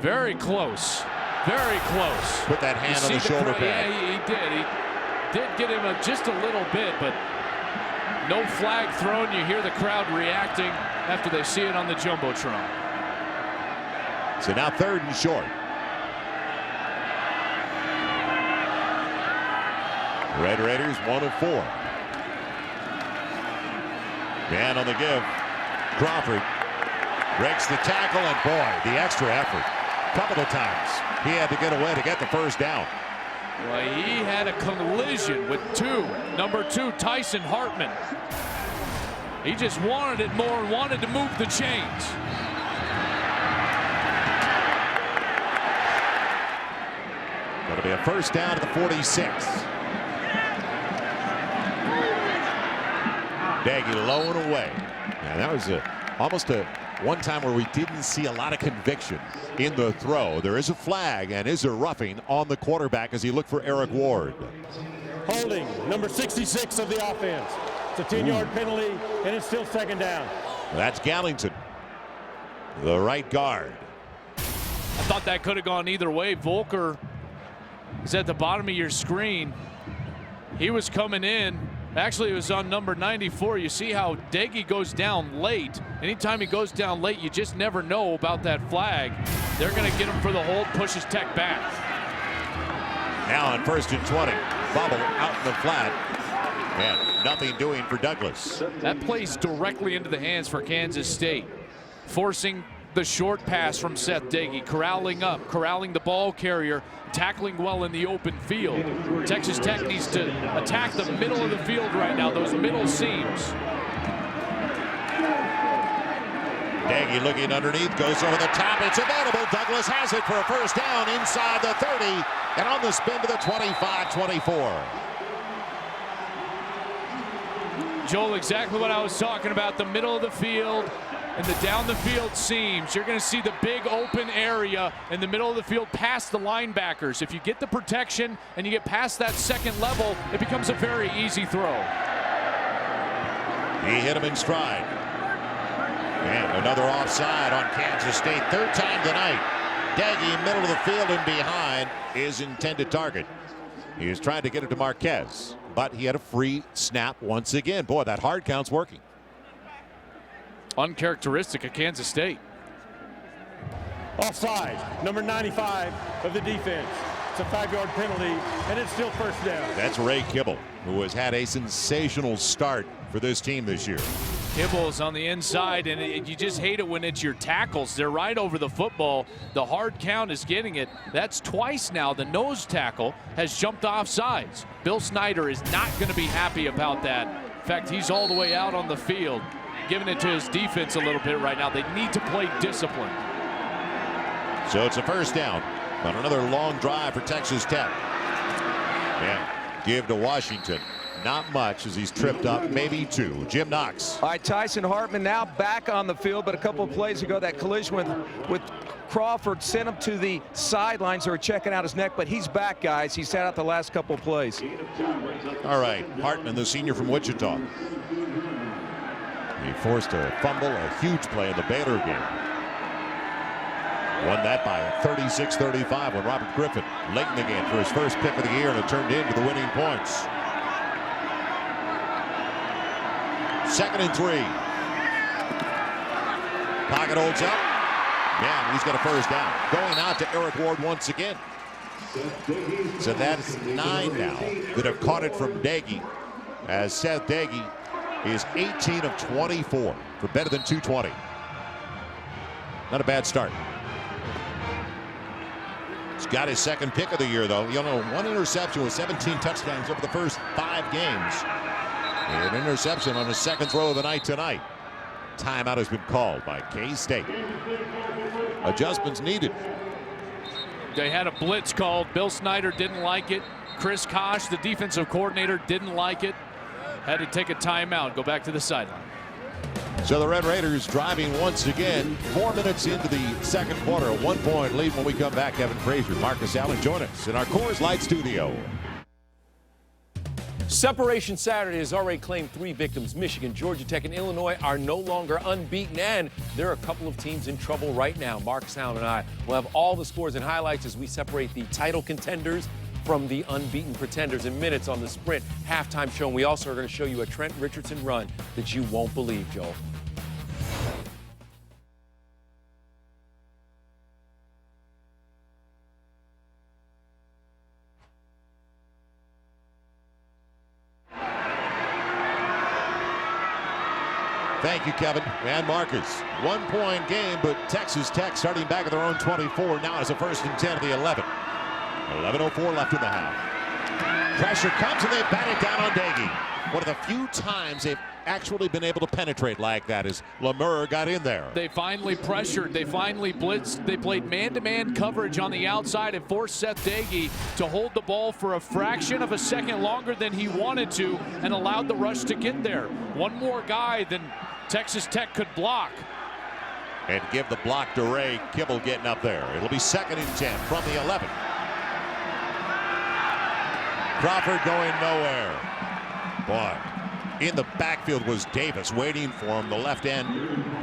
B: Very close. Very close.
A: Put that hand on the shoulder pad.
B: Yeah, he did. He did get him just a little bit, but no flag thrown. You hear the crowd reacting after they see it on the Jumbotron.
A: So now 3rd and short. Red Raiders 1 of 4. Man on the give. Crawford breaks the tackle, and boy, the extra effort. Couple of times he had to get away to get the first down.
B: Well, he had a collision with number two, Tyson Hartman. He just wanted it more and wanted to move the chains.
A: That'll be a first down to the 46. Doege low and away. And that was almost one time where we didn't see a lot of conviction in the throw. There is a flag and is a roughing on the quarterback as he looked for Eric Ward.
E: Holding number 66 of the offense. It's a 10-yard penalty, and it's still second down.
A: That's Gallington, the right guard.
B: I thought that could have gone either way. Volker is at the bottom of your screen. He was coming in. Actually, it was on number 94. You see how Doege goes down late. Anytime he goes down late, you just never know about that flag. They're going to get him for the hold, pushes Tech back.
A: Now on 1st and 20. Bubble out in the flat. And nothing doing for Douglas.
B: That plays directly into the hands for Kansas State. Forcing the short pass from Seth Doege, corralling the ball carrier, tackling well in the open field. Texas Tech needs to attack the middle of the field right now, those middle seams.
A: Doege looking underneath, goes over the top. It's available. Douglas has it for a first down inside the 30 and on the spin to the 25-24.
B: Joel, exactly what I was talking about, the middle of the field and the down the field seams. You're going to see the big open area in the middle of the field past the linebackers. If you get the protection and you get past that second level, it becomes a very easy throw.
A: He hit him in stride. And another offside on Kansas State. Third time tonight. Doege, middle of the field and behind his intended target. He was trying to get it to Marquez, but he had a free snap once again. Boy, that hard count's working.
B: Uncharacteristic of Kansas State.
E: Offside, number 95 of the defense. It's a 5-yard penalty, and it's still first down.
A: That's Ray Kibble, who has had a sensational start for this team this year.
B: Kibble's on the inside, and you just hate it when it's your tackles. They're right over the football. The hard count is getting it. That's twice now. The nose tackle has jumped off sides. Bill Snyder is not going to be happy about that. In fact, he's all the way out on the field, giving it to his defense a little bit right now. They need to play discipline.
A: So it's a first down on another long drive for Texas Tech. Yeah, give to Washington. Not much as he's tripped up, maybe two. Jim Knox.
C: All right, Tyson Hartman now back on the field, but a couple of plays ago, that collision with Crawford sent him to the sidelines. They were checking out his neck, but he's back, guys. He sat out the last couple of plays.
A: All right, Hartman, the senior from Wichita. He forced a fumble, a huge play in the Baylor game. Won that by 36-35 when Robert Griffin late in the game for his first pick of the year, and it turned into the winning points. 2nd and 3. Pocket holds up. Yeah, he's got a first down. Going out to Eric Ward once again. So that's 9 now that have caught it from Doege, as Seth Doege is 18 of 24 for better than 220. Not a bad start. He's got his 2nd pick of the year, though. You know, 1 interception with 17 touchdowns over the first 5 games. An interception on his 2nd throw of the night tonight. Timeout has been called by K-State. Adjustments needed.
B: They had a blitz called. Bill Snyder didn't like it. Chris Kosh, the defensive coordinator, didn't like it. Had to take a timeout, go back to the sideline.
A: So the Red Raiders driving once again. 4 minutes into the 2nd quarter. A 1-point lead. When we come back, Kevin Frazier, Marcus Allen join us in our Coors Light studio.
F: Separation Saturday has already claimed 3 victims. Michigan, Georgia Tech, and Illinois are no longer unbeaten, and there are a couple of teams in trouble right now. Marcus Allen and I will have all the scores and highlights as we separate the title contenders from the unbeaten pretenders in minutes on the Sprint halftime show. And we also are going to show you a Trent Richardson run that you won't believe, Joel.
A: Thank you, Kevin and Marcus. 1-point game, but Texas Tech starting back at their own 24 now as a 1st and 10 of the 11. 11:04 left in the half. Pressure comes and they bat it down on Doege. One of the few times they've actually been able to penetrate like that as Lemur got in there.
B: They finally pressured. They finally blitzed. They played man-to-man coverage on the outside and forced Seth Doege to hold the ball for a fraction of a second longer than he wanted to and allowed the rush to get there. One more guy than Texas Tech could block.
A: And give the block to Ray Kibble getting up there. It'll be 2nd and 10 from the 11. Crawford going nowhere. Boy, in the backfield was Davis waiting for him, the left end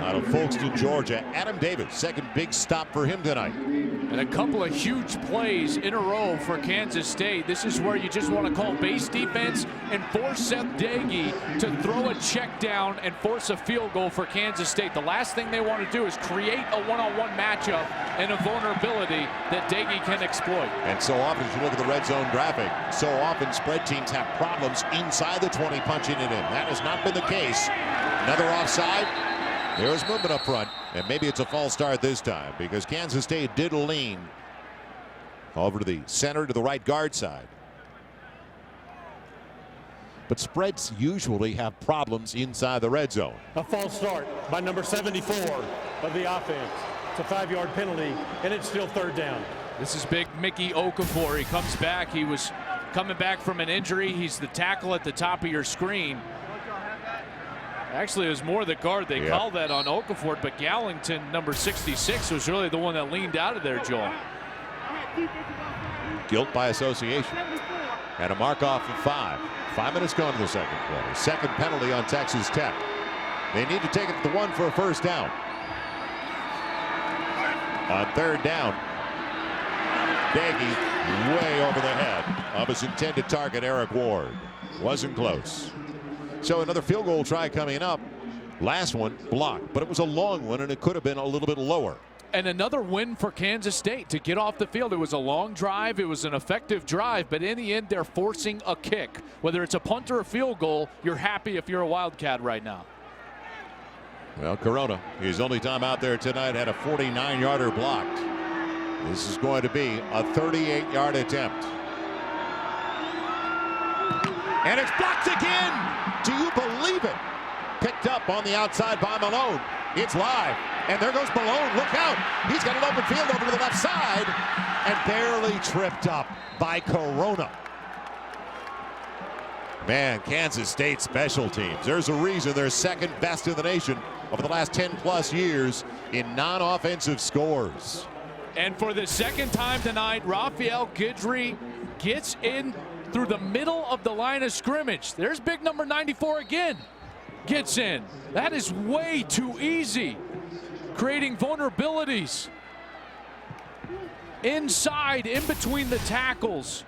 A: out of Folkston, Georgia. Adam Davis, second big stop for him tonight.
B: And a couple of huge plays in a row for Kansas State. This is where you just want to call base defense and force Seth Doege to throw a check down and force a field goal for Kansas State. The last thing they want to do is create a one-on-one matchup and a vulnerability that Doege can exploit.
A: And so often, as you look at the red zone graphic, so often spread teams have problems inside the 20 punching it in. That has not been the case. Another offside. There's movement up front, and maybe it's a false start this time because Kansas State did lean over to the center to the right guard side. But spreads usually have problems inside the red zone.
E: A false start by number 74 of the offense. It's a 5-yard penalty, and it's still 3rd down.
B: This is big Mickey Okafor. He comes back. He was coming back from an injury. He's the tackle at the top of your screen. Actually, it was more the guard. They called that on Okafor, but Gallington, number 66, was really the one that leaned out of there, Joel.
A: Guilt by association. And a mark-off of 5. 5 minutes gone in the second quarter. Second penalty on Texas Tech. They need to take it to the 1 for a 1st down. On 3rd down, Doege way over the head of his intended target, Eric Ward. Wasn't close. So another field goal try coming up. Last one blocked, but it was a long one, and it could have been a little bit lower.
B: And another win for Kansas State to get off the field. It was a long drive. It was an effective drive, but in the end, they're forcing a kick. Whether it's a punt or a field goal, you're happy if you're a Wildcat right now.
A: Well, Corona, his only time out there tonight, had a 49-yarder blocked. This is going to be a 38-yard attempt. And it's blocked again. Do you believe it? Picked up on the outside by Malone. It's live. And there goes Malone. Look out. He's got an open field over to the left side. And barely tripped up by Corona. Man, Kansas State special teams. There's a reason they're second best in the nation over the last 10+ years in non-offensive scores.
B: And for the second time tonight, Rafael Guidry gets in through the middle of the line of scrimmage. There's big number 94 again. Gets in. That is way too easy. Creating vulnerabilities. Inside, in between the tackles.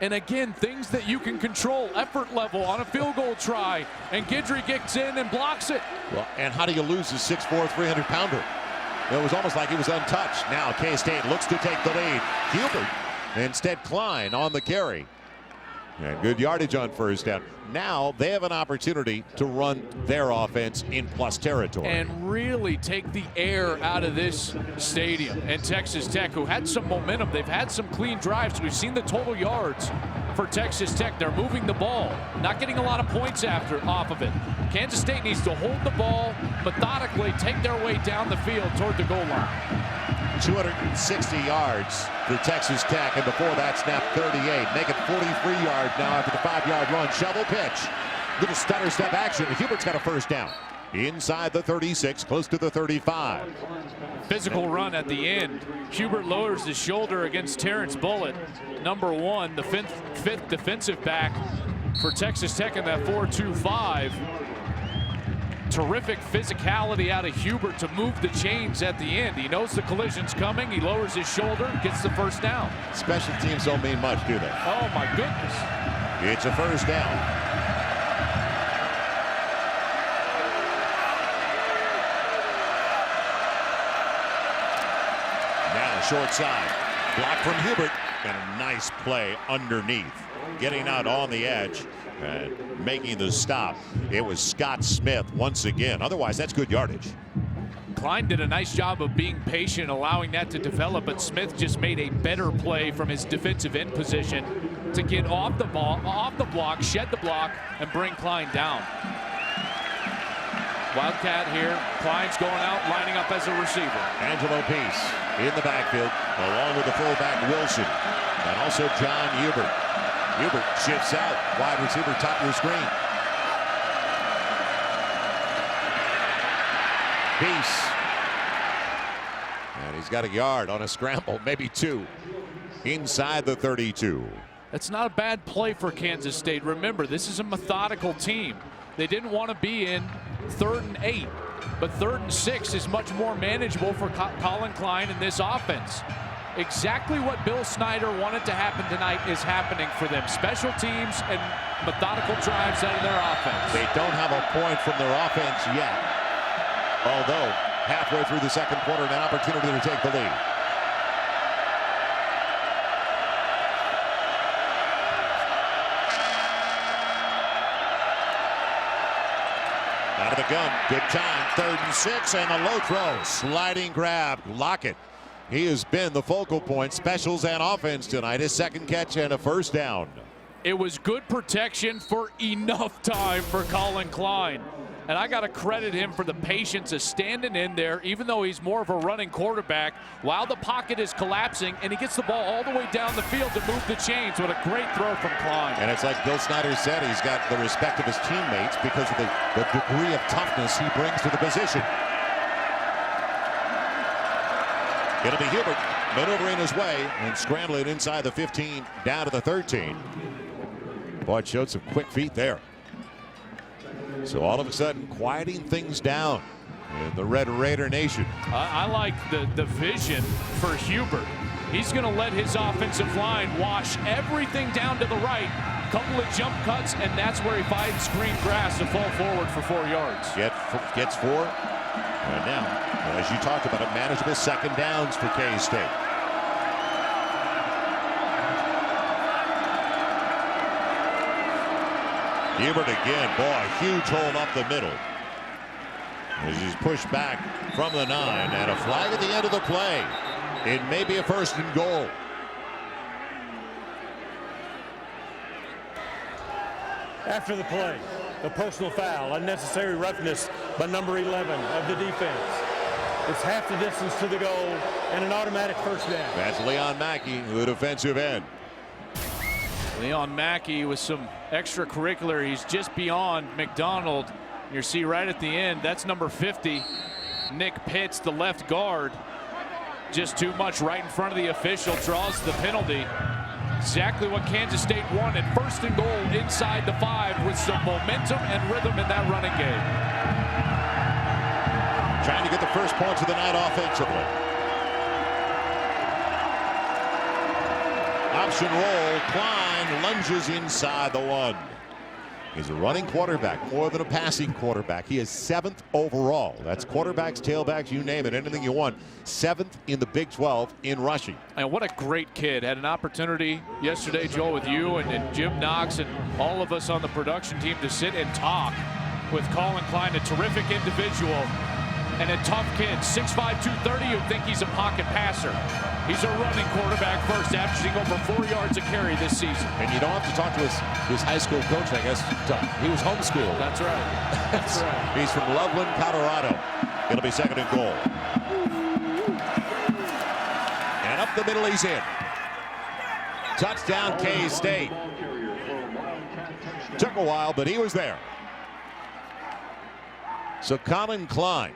B: And again, things that you can control. Effort level on a field goal try. And Guidry gets in and blocks it.
A: Well, and how do you lose a 6'4", 300-pounder? It was almost like he was untouched. Now K-State looks to take the lead. Hubert, instead Klein on the carry. And good yardage on 1st down. Now they have an opportunity to run their offense in plus territory.
B: And really take the air out of this stadium. And Texas Tech, who had some momentum, they've had some clean drives. We've seen the total yards for Texas Tech. They're moving the ball, not getting a lot of points off of it. Kansas State needs to hold the ball, methodically take their way down the field toward the goal line.
A: 260 yards for Texas Tech, and before that snap 38. Make it 43 yards now after the 5-yard run. Shovel pitch. Little stutter step action. Hubert's got a 1st down. Inside the 36, close to the 35.
B: Physical run at the end. Hubert lowers his shoulder against Terrence Bullitt. Number 1, the fifth defensive back for Texas Tech in that 4-2-5. Terrific physicality out of Hubert to move the chains at the end. He knows the collision's coming. He lowers his shoulder, gets the 1st down.
A: Special teams don't mean much, do they?
B: Oh, my goodness.
A: It's a 1st down. Now short side. Block from Hubert. And a nice play underneath. Getting out on the edge and making the stop. It was Scott Smith once again. Otherwise, that's good yardage.
B: Klein did a nice job of being patient, allowing that to develop, but Smith just made a better play from his defensive end position to get off the ball, off the block, shed the block, and bring Klein down. Wildcat here. Klein's going out, lining up as a receiver.
A: Angelo Peace in the backfield, along with the fullback Wilson, and also John Hubert. Hubert shifts out, wide receiver, top of your screen. Peace. And he's got a yard on a scramble, maybe 2, inside the 32.
B: That's not a bad play for Kansas State. Remember, this is a methodical team. They didn't want to be in 3rd and 8, but 3rd and 6 is much more manageable for Collin Klein in this offense. Exactly what Bill Snyder wanted to happen tonight is happening for them. Special teams and methodical drives out of their offense.
A: They don't have a point from their offense yet, although halfway through the second quarter, an opportunity to take the lead. Out of the gun, good time, 3rd and 6, and a low throw, sliding grab, Lockett. He has been the focal point, specials and offense tonight. His second catch and a first down.
B: It was good protection for enough time for Collin Klein. And I got to credit him for the patience of standing in there, even though he's more of a running quarterback, while the pocket is collapsing, and he gets the ball all the way down the field to move the chains. What a great throw from Klein.
A: And it's like Bill Snyder said, he's got the respect of his teammates because of the degree of toughness he brings to the position. It'll be Hubert maneuvering his way and scrambling inside the 15 down to the 13. Boy, it showed some quick feet there. So all of a sudden, quieting things down in the Red Raider Nation.
B: I like the vision for Hubert. He's going to let his offensive line wash everything down to the right. Couple of jump cuts, and that's where he finds green grass to fall forward for 4 yards.
A: Gets 4. And now, as you talked about it, manageable second downs for K-State. Hubert again, boy, huge hole up the middle. As he's pushed back from the 9, and a flag at the end of the play. It may be a 1st and goal.
E: After the play, the personal foul, unnecessary roughness by number 11 of the defense. It's half the distance to the goal and an automatic first down.
A: That's Leon Mackey, the defensive end.
B: Leon Mackey with some extracurricular. He's just beyond McDonald. You see right at the end, that's number 50, Nick Pitts, the left guard. Just too much right in front of the official, draws the penalty. Exactly what Kansas State wanted. 1st and goal inside the 5 with some momentum and rhythm in that running game.
A: Trying to get the first points of the night offensively. Option roll, Klein lunges inside the 1. He's a running quarterback more than a passing quarterback. He is 7th overall. That's quarterbacks, tailbacks, you name it, anything you want. 7th in the Big 12 in rushing.
B: And what a great kid. Had an opportunity yesterday, Joel, with you and Jim Knox and all of us on the production team to sit and talk with Collin Klein, a terrific individual and a tough kid. 6'5", 230, you'd think he's a pocket passer. He's a running quarterback first, averaging over 4 yards a carry this season.
A: And you don't have to talk to his high school coach, I guess. He was homeschooled.
B: That's right. That's right.
A: He's from Loveland, Colorado. It'll be 2nd and goal. And up the middle, he's in. Touchdown, K-State. Took a while, but he was there. So Collin Klein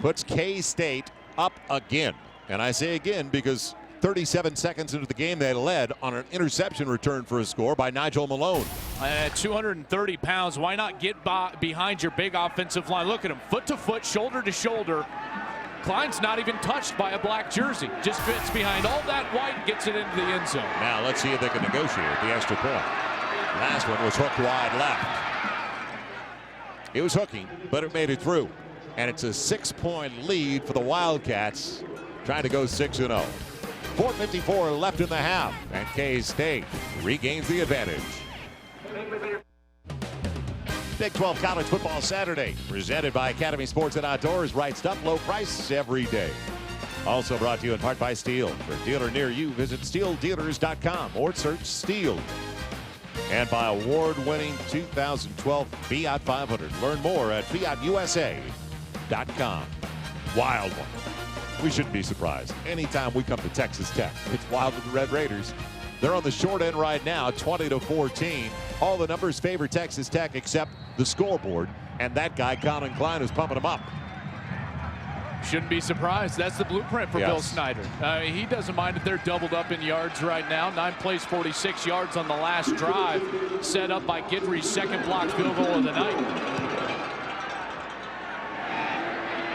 A: puts K-State up again. And I say again because 37 seconds into the game, they led on an interception return for a score by Nigel Malone.
B: At 230 pounds, why not get behind your big offensive line? Look at him, foot to foot, shoulder to shoulder. Klein's not even touched by a black jersey. Just fits behind all that white, gets it into the end zone.
A: Now let's see if they can negotiate the extra point. Last one was hooked wide left. It was hooking, but it made it through. And it's a 6-point lead for the Wildcats. trying to go 6-0. 4:54 left in the half, and K-State regains the advantage. Big 12 College Football Saturday, presented by Academy Sports and Outdoors. Right stuff, low price every day. Also brought to you in part by Steel. For a dealer near you, visit SteelDealers.com or search Steel. And by award-winning 2012 Fiat 500. Learn more at FiatUSA.com. Wild one. We shouldn't be surprised. Anytime we come to Texas Tech, it's wild with the Red Raiders. They're on the short end right now, 20-14. All the numbers favor Texas Tech except the scoreboard. And that guy, Colin Klein, is pumping them up.
B: Shouldn't be surprised. That's the blueprint for Bill Snyder. He doesn't mind if they're doubled up in yards right now. 9 plays, 46 yards on the last drive, set up by Guidry's second block field goal of the night.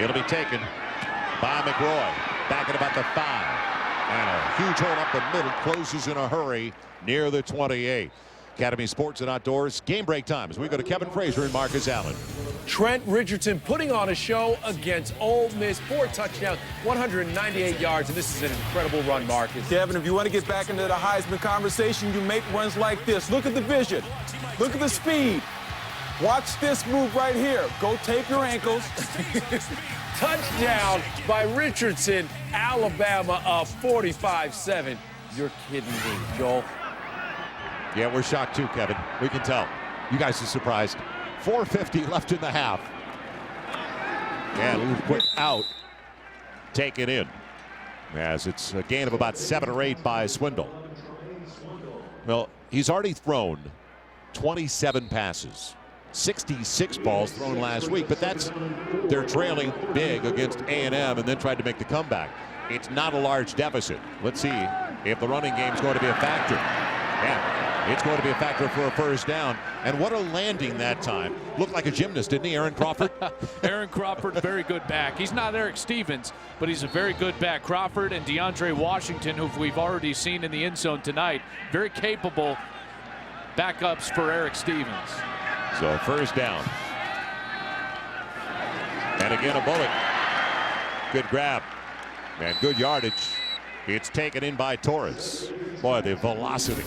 A: It'll be taken by McRoy. Back at about the 5. And a huge hole up the middle, closes in a hurry near the 28. Academy Sports and Outdoors, game break time as we go to Kevin Frazier and Marcus Allen.
F: Trent Richardson putting on a show against Ole Miss. 4 touchdowns, 198 yards, and this is an incredible run, Marcus.
G: Kevin, if you want to get back into the Heisman conversation, you make runs like this. Look at the vision. Look at the speed. Watch this move right here. Go tape your ankles.
F: Touchdown by Richardson. Alabama up 45-7. You're kidding me, Joel.
A: Yeah, we're shocked too, Kevin. We can tell. You guys are surprised. 4:50 left in the half. And a little quick out. Taken in. As it's a gain of about 7 or 8 by Swindle. Well, he's already thrown 27 passes. 66 balls thrown last week, but they're trailing big against A&M and then tried to make the comeback. It's not a large deficit. Let's see if the running game is going to be a factor. Yeah, it's going to be a factor for a first down. And what a landing that time. Looked like a gymnast, didn't he, Aaron Crawford?
B: Aaron Crawford, very good back. He's not Eric Stevens, but he's a very good back. Crawford and DeAndre Washington, who we've already seen in the end zone tonight, very capable backups for Eric Stevens.
A: So first down. And again, a bullet. Good grab. And good yardage. It's taken in by Torres. Boy, the velocity.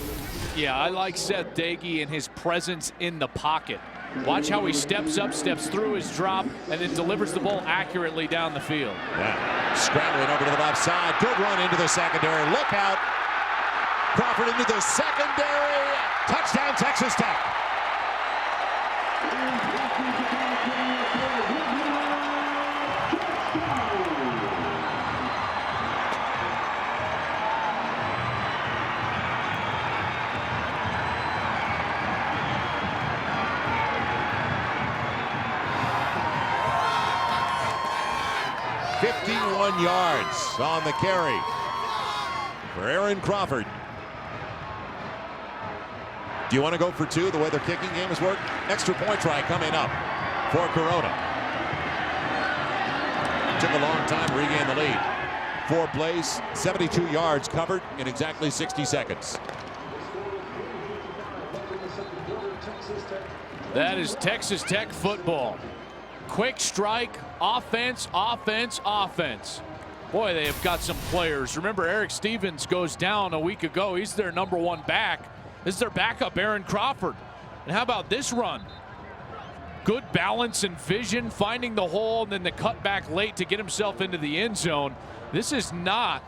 B: Yeah, I like Seth Doege and his presence in the pocket. Watch how he steps up, steps through his drop, and then delivers the ball accurately down the field.
A: Yeah. Scrambling over to the left side. Good run into the secondary. Look out. Crawford into the secondary. Touchdown, Texas Tech. .51 yards on the carry for Aaron Crawford. Do you want to go for 2 the way their kicking game has worked? Extra point try coming up for Corona. Took a long time to regain the lead. 4 plays, 72 yards covered in exactly 60 seconds.
B: That is Texas Tech football. Quick strike, offense, offense, offense. Boy, they have got some players. Remember, Eric Stevens goes down a week ago. He's their #1 back. This is their backup, Aaron Crawford. And how about this run? Good balance and vision, finding the hole, and then the cutback late to get himself into the end zone. This is not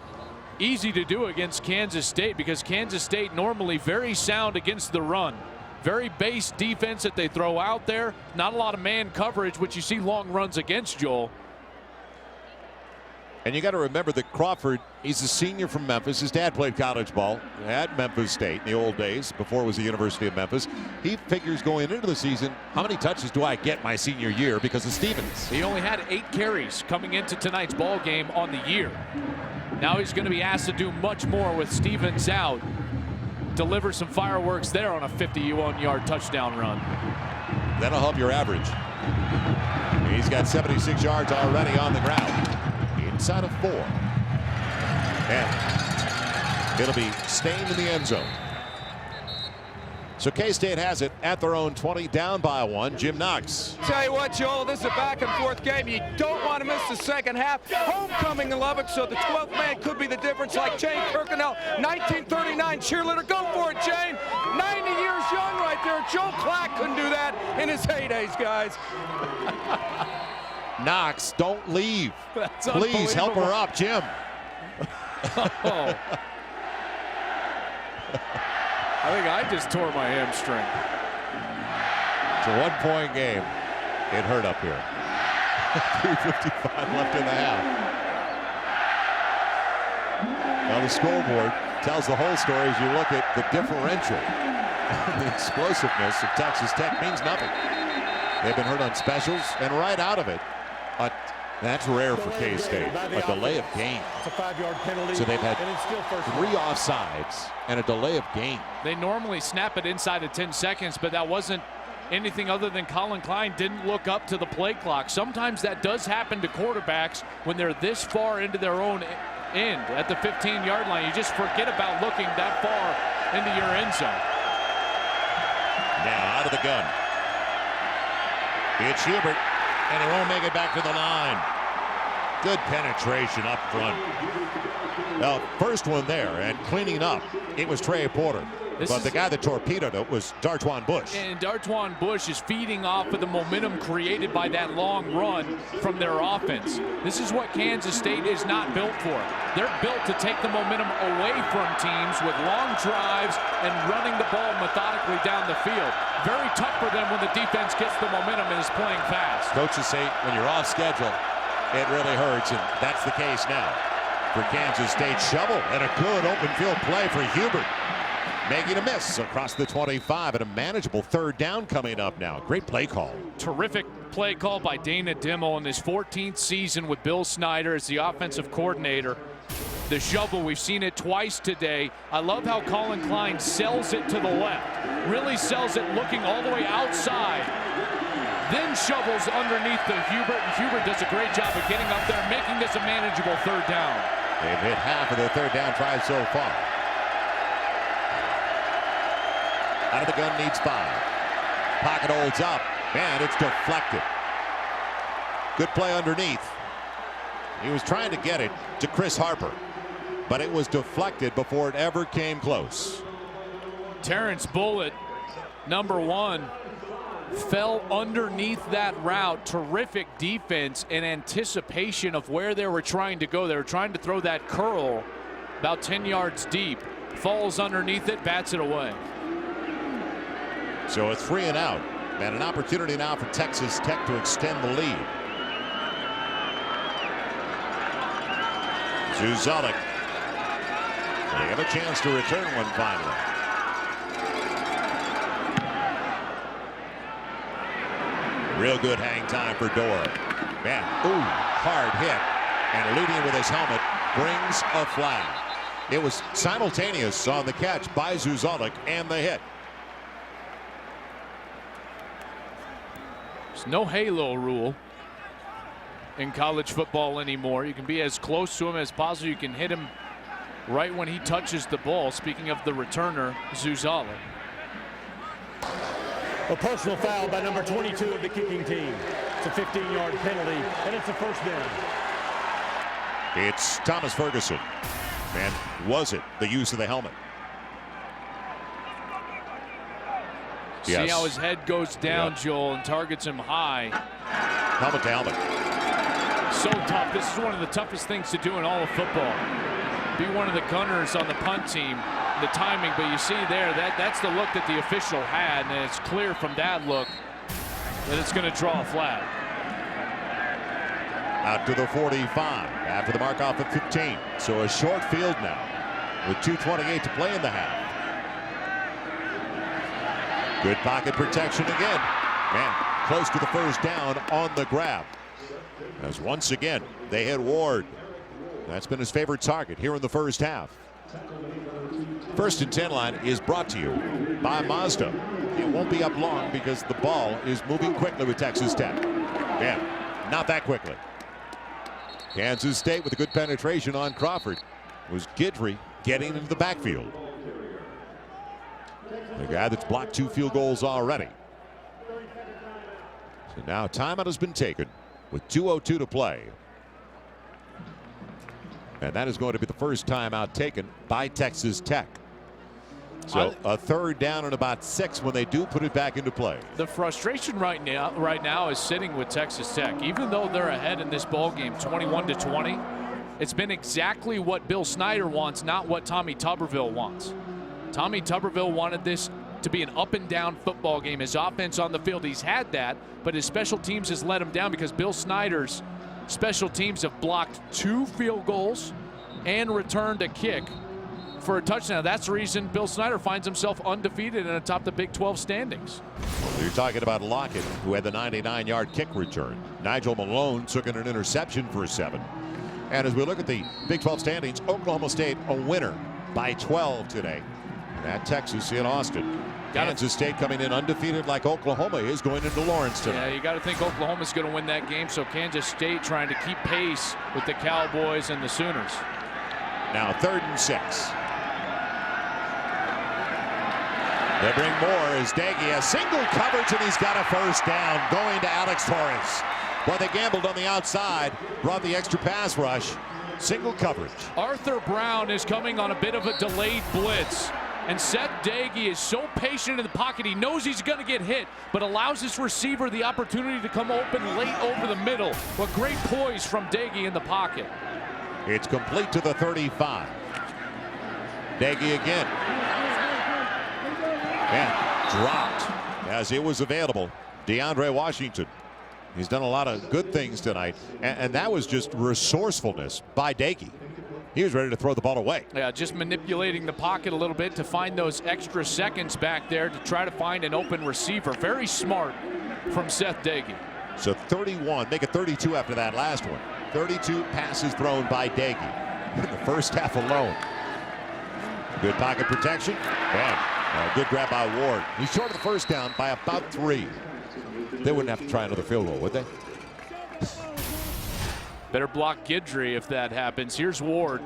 B: easy to do against Kansas State because Kansas State normally very sound against the run. Very base defense that they throw out there. Not a lot of man coverage, which you see long runs against, Joel.
A: And you got to remember that Crawford, he's a senior from Memphis. His dad played college ball at Memphis State in the old days before it was the University of Memphis. He figures going into the season, how many touches do I get my senior year because of Stevens?
B: He only had 8 carries coming into tonight's ball game on the year. Now he's going to be asked to do much more with Stevens out. Deliver some fireworks there on a 51-yard touchdown run.
A: That'll help your average. He's got 76 yards already on the ground. Inside of 4. And it'll be staying in the end zone. So K-State has it at their own 20, down by 1. Jim Knox.
C: Tell you what, Joel, this is a back-and-forth game. You don't want to miss the second half. Homecoming in Lubbock, so the 12th man could be the difference, like Jane Kirkendall, 1939 cheerleader. Go for it, Jane. 90 years young right there. Joe Clack couldn't do that in his heydays, guys.
A: Knox, don't leave.
B: That's
A: Please help her up, Jim.
B: Oh. I think I just tore my hamstring.
A: It's a 1-point game. It hurt up here. 3:55 left in the half. Now the scoreboard tells the whole story as you look at the differential. The explosiveness of Texas Tech means nothing. They've been hurt on specials, and right out of it, that's rare for K-State, a delay of game.
E: It's a 5-yard penalty.
A: So they've had
E: and it's still first
A: 3 offsides and a delay of game.
B: They normally snap it inside of 10 seconds, but that wasn't anything other than Colin Klein didn't look up to the play clock. Sometimes that does happen to quarterbacks when they're this far into their own end at the 15-yard line. You just forget about looking that far into your end zone.
A: Now out of the gun. It's Hubert, and he won't make it back to the line. Good penetration up front. Now, first one there, and cleaning up, it was Trey Porter. But the guy that torpedoed it was Dartwan Bush.
B: And Dartwan Bush is feeding off of the momentum created by that long run from their offense. This is what Kansas State is not built for. They're built to take the momentum away from teams with long drives and running the ball methodically down the field. Very tough for them when the defense gets the momentum and is playing fast.
A: Coaches say when you're off schedule, it really hurts, and that's the case now for Kansas State. Shovel and a good open field play for Hubert. Making a miss across the 25 and a manageable 3rd down coming up now. Great play call.
B: Terrific play call by Dana Dimel in his 14th season with Bill Snyder as the offensive coordinator. The shovel, we've seen it twice today. I love how Colin Klein sells it to the left. Really sells it looking all the way outside. Then shovels underneath to Hubert, and Hubert does a great job of getting up there, making this a manageable 3rd down.
A: They've hit half of their 3rd down tries so far. Out of the gun, needs 5. Pocket holds up, and it's deflected. Good play underneath. He was trying to get it to Chris Harper, but it was deflected before it ever came close.
B: Terrence Bullitt, number 1, fell underneath that route. Terrific defense and anticipation of where they were trying to go. They were trying to throw that curl about 10 yards deep. Falls underneath it, bats it away.
A: So it's 3 and out, and an opportunity now for Texas Tech to extend the lead. Zuzelik. They have a chance to return one finally. Real good hang time for Dorr. Man, ooh, hard hit. And leading with his helmet brings a flag. It was simultaneous on the catch by Zuzelik and the hit.
B: There's no halo rule in college football anymore. You can be as close to him as possible. You can hit him right when he touches the ball. Speaking of the returner, Zuzelik.
E: A personal foul by number 22 of the kicking team. It's a 15-yard penalty, and it's a 1st down.
A: It's Thomas Ferguson. And was it the use of the helmet?
B: See how his head goes down, Joel, and targets him high.
A: Helmet to helmet.
B: So tough. This is one of the toughest things to do in all of football. Be one of the gunners on the punt team. The timing, but you see there, that's the look that the official had, and it's clear from that look that it's going to draw a flag.
A: Out to the 45 after the mark off of 15. So a short field now with 2:28 to play in the half. Good pocket protection again. Man, close to the 1st down on the grab. As once again, they hit Ward. That's been his favorite target here in the 1st half. 1st and 10 line is brought to you by Mazda. It won't be up long because the ball is moving quickly with Texas Tech. Yeah, not that quickly. Kansas State with a good penetration on Crawford. It was Guidry getting into the backfield. The guy that's blocked 2 field goals already. So now timeout has been taken with 2:02 to play. And that is going to be the first timeout taken by Texas Tech. So a third down and about 6 when they do put it back into play.
B: The frustration right now is sitting with Texas Tech. Even though they're ahead in this ball game 21-20, it's been exactly what Bill Snyder wants, not what Tommy Tuberville wants. Tommy Tuberville wanted this to be an up and down football game. His offense on the field, he's had that, but his special teams has let him down because Bill Snyder's special teams have blocked 2 field goals and returned a kick for a touchdown. That's the reason Bill Snyder finds himself undefeated and atop the Big 12 standings.
A: You're talking about Lockett, who had the 99-yard kick return. Nigel Malone took an interception for a 7. And as we look at the Big 12 standings, Oklahoma State a winner by 12 today. And at Texas in Austin. Kansas State coming in undefeated like Oklahoma is going into Lawrence tonight.
B: Yeah, you got to think Oklahoma's going to win that game, so Kansas State trying to keep pace with the Cowboys and the Sooners.
A: Now 3rd and 6. They bring more as Daggy has single coverage and he's got a first down going to Alex Torres. Boy, they gambled on the outside, brought the extra pass rush. Single coverage.
B: Arthur Brown is coming on a bit of a delayed blitz. And Seth Daggy is so patient in the pocket. He knows he's going to get hit, but allows his receiver the opportunity to come open late over the middle. What great poise from Daggy in the pocket.
A: It's complete to the 35. Daggy again. And dropped as it was available. DeAndre Washington. He's done a lot of good things tonight. And that was just resourcefulness by Daggy. He was ready to throw the ball away.
B: Yeah, just manipulating the pocket a little bit to find those extra seconds back there to try to find an open receiver. Very smart from Seth Daggy.
A: So 31, make it 32 after that last one. 32 passes thrown by Daggy in the first half alone. Good pocket protection. And a good grab by Ward. He's short of the first down by about 3. They wouldn't have to try another field goal, would they?
B: Better block Guidry if that happens. Here's Ward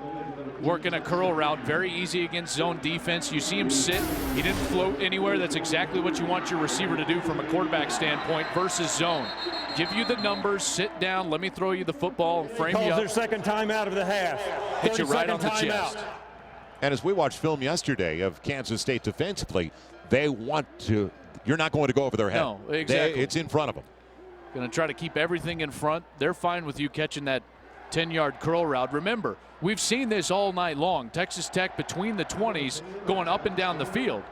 B: working a curl route. Very easy against zone defense. You see him sit. He didn't float anywhere. That's exactly what you want your receiver to do from a quarterback standpoint versus zone. Give you the numbers, sit down, let me throw you the football, frame you up.
E: Calls their second timeout of the half.
B: Hit you right on the chest.
A: And as we watched film yesterday of Kansas State defensively, they want to, you're not going to go over their head.
B: No, exactly.
A: It's in front of them.
B: Going to try to keep everything in front. They're fine with you catching that 10-yard curl route. Remember, we've seen this all night long. Texas Tech between the 20s going up and down the field.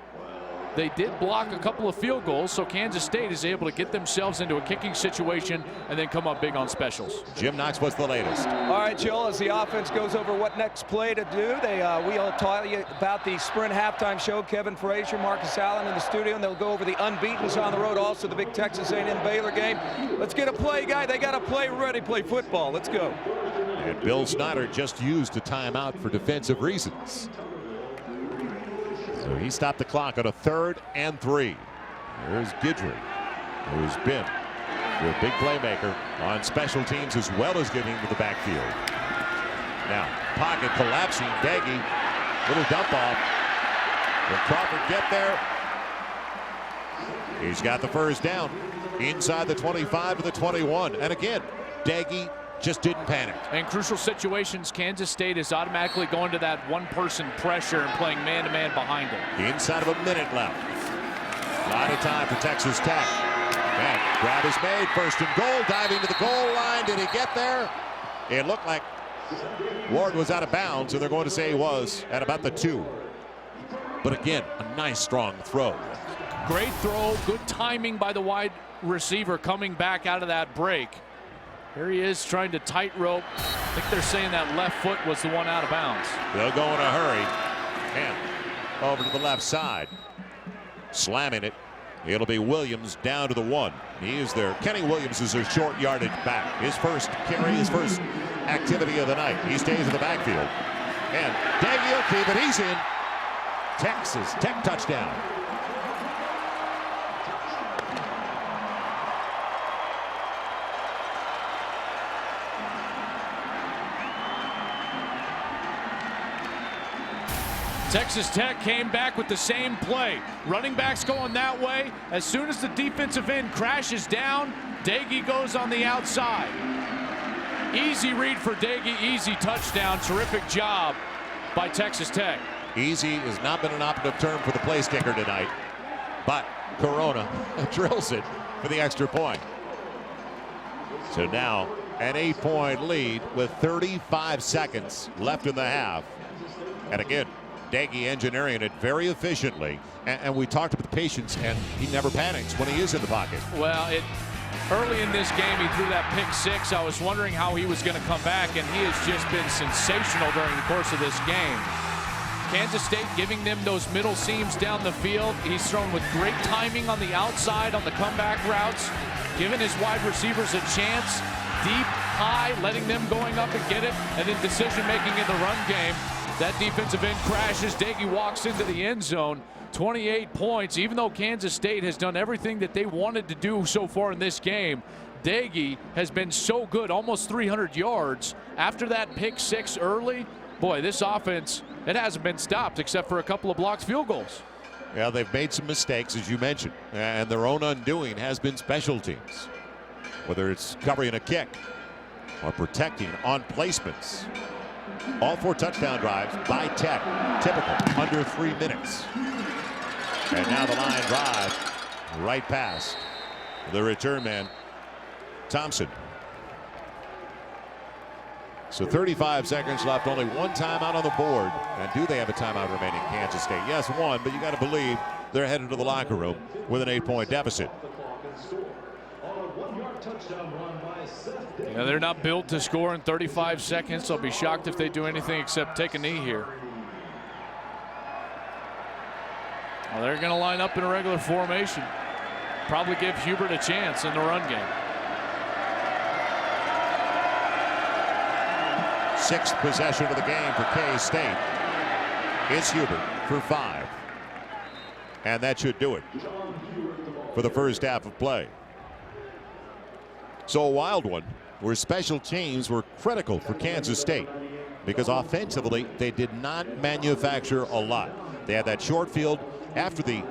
B: They did block a couple of field goals, so Kansas State is able to get themselves into a kicking situation and then come up big on specials.
A: Jim Knox, what's the latest?
C: All right, Joel, as the offense goes over what next play to do, we'll tell you about the Sprint halftime show. Kevin Frazier, Marcus Allen in the studio, and they'll go over the unbeatens on the road, also the big Texas A&M Baylor game. Let's get a play, guy. They got to play ready, play football. Let's go.
A: And Bill Snyder just used a timeout for defensive reasons. So he stopped the clock on a 3rd and 3. There's Guidry, who's been a big playmaker on special teams as well as getting into the backfield. Now, pocket collapsing. Daggy, little dump off. Will Crawford get there? He's got the first down inside the 25 to the 21. And again, Daggy just didn't panic.
B: In crucial situations, Kansas State is automatically going to that one-person pressure and playing man-to-man behind it.
A: Inside of a minute left. A lot of time for Texas Tech. And grab is made. 1st and goal. Diving to the goal line. Did he get there? It looked like Ward was out of bounds, and they're going to say he was at about the 2. But again, a nice, strong throw.
B: Great throw. Good timing by the wide receiver coming back out of that break. Here he is trying to tightrope. I think they're saying that left foot was the one out of bounds.
A: They'll go in a hurry. And over to the left side. Slamming it. It'll be Williams down to the 1. He is there. Kenny Williams is their short yardage back. His first carry, his first activity of the night. He stays in the backfield. And Daggy will keep it. He's in. Texas Tech touchdown.
B: Texas Tech came back with the same play. Running backs going that way. As soon as the defensive end crashes down, Doege goes on the outside. Easy read for Doege, easy touchdown. Terrific job by Texas Tech.
A: Easy has not been an operative term for the place kicker tonight, but Corona drills it for the extra point. So now an 8-point lead with 35 seconds left in the half. And again, Doege engineering it very efficiently. And we talked about the patience, and he never panics when he is in the pocket.
B: Well, early in this game, he threw that pick six. I was wondering how he was going to come back, and he has just been sensational during the course of this game. Kansas State giving them those middle seams down the field. He's thrown with great timing on the outside on the comeback routes, giving his wide receivers a chance, deep, high, letting them going up and get it, and then decision-making in the run game. That defensive end crashes. Doege walks into the end zone. 28 points. Even though Kansas State has done everything that they wanted to do so far in this game, Doege has been so good, almost 300 yards. After that pick six early, boy, this offense, it hasn't been stopped except for a couple of blocked field goals.
A: Yeah, they've made some mistakes, as you mentioned, and their own undoing has been special teams. Whether it's covering a kick or protecting on placements. All 4 touchdown drives by Tech, typical, under 3 minutes. And now the line drive, right past the return man, Thompson. So 35 seconds left, only 1 timeout on the board. And do they have a timeout remaining, Kansas State? Yes, 1, but you got to believe they're headed to the locker room with an 8-point deficit.
B: Yeah, they're not built to score in 35 seconds. I'll be shocked if they do anything except take a knee here. Well, they're going to line up in a regular formation. Probably give Hubert a chance in the run game.
A: 6th possession of the game for K-State. It's Hubert for 5. And that should do it for the first half of play. So a wild one where special teams were critical for Kansas State because offensively they did not manufacture a lot. They had that short field after the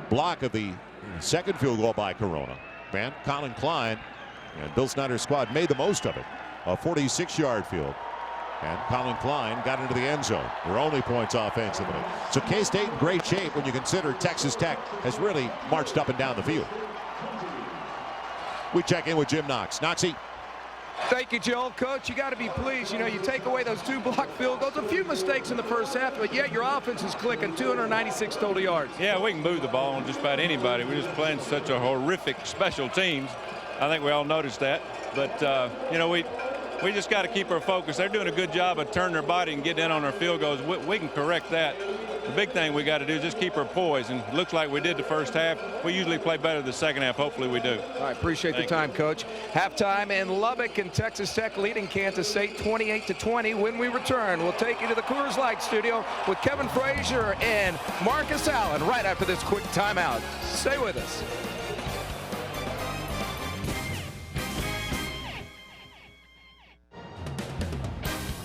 A: block of the second field goal by Corona. Man, Colin Klein and Bill Snyder's squad made the most of it. A 46-yard field. And Colin Klein got into the end zone. Their only points offensively. So K-State in great shape when you consider Texas Tech has really marched up and down the field. We check in with Jim Knox. Knoxy.
C: Thank you, Joel. Coach, you got to be pleased. You know, you take away those 2 blocked field goals, a few mistakes in the first half, but yet your offense is clicking. 296 total yards.
D: Yeah, we can move the ball on just about anybody. We're just playing such a horrific special teams. I think we all noticed that. But, you know, we just got to keep our focus. They're doing a good job of turning their body and getting in on our field goals. We can correct that. The big thing we got to do is just keep our poise, and it looks like we did the first half. We usually play better the second half. Hopefully we do.
C: All right, appreciate the time, Coach. Halftime in Lubbock, and Texas Tech leading Kansas State 28-20. When we return, we'll take you to the Coors Light studio with Kevin Frazier and Marcus Allen right after this quick timeout. Stay with us.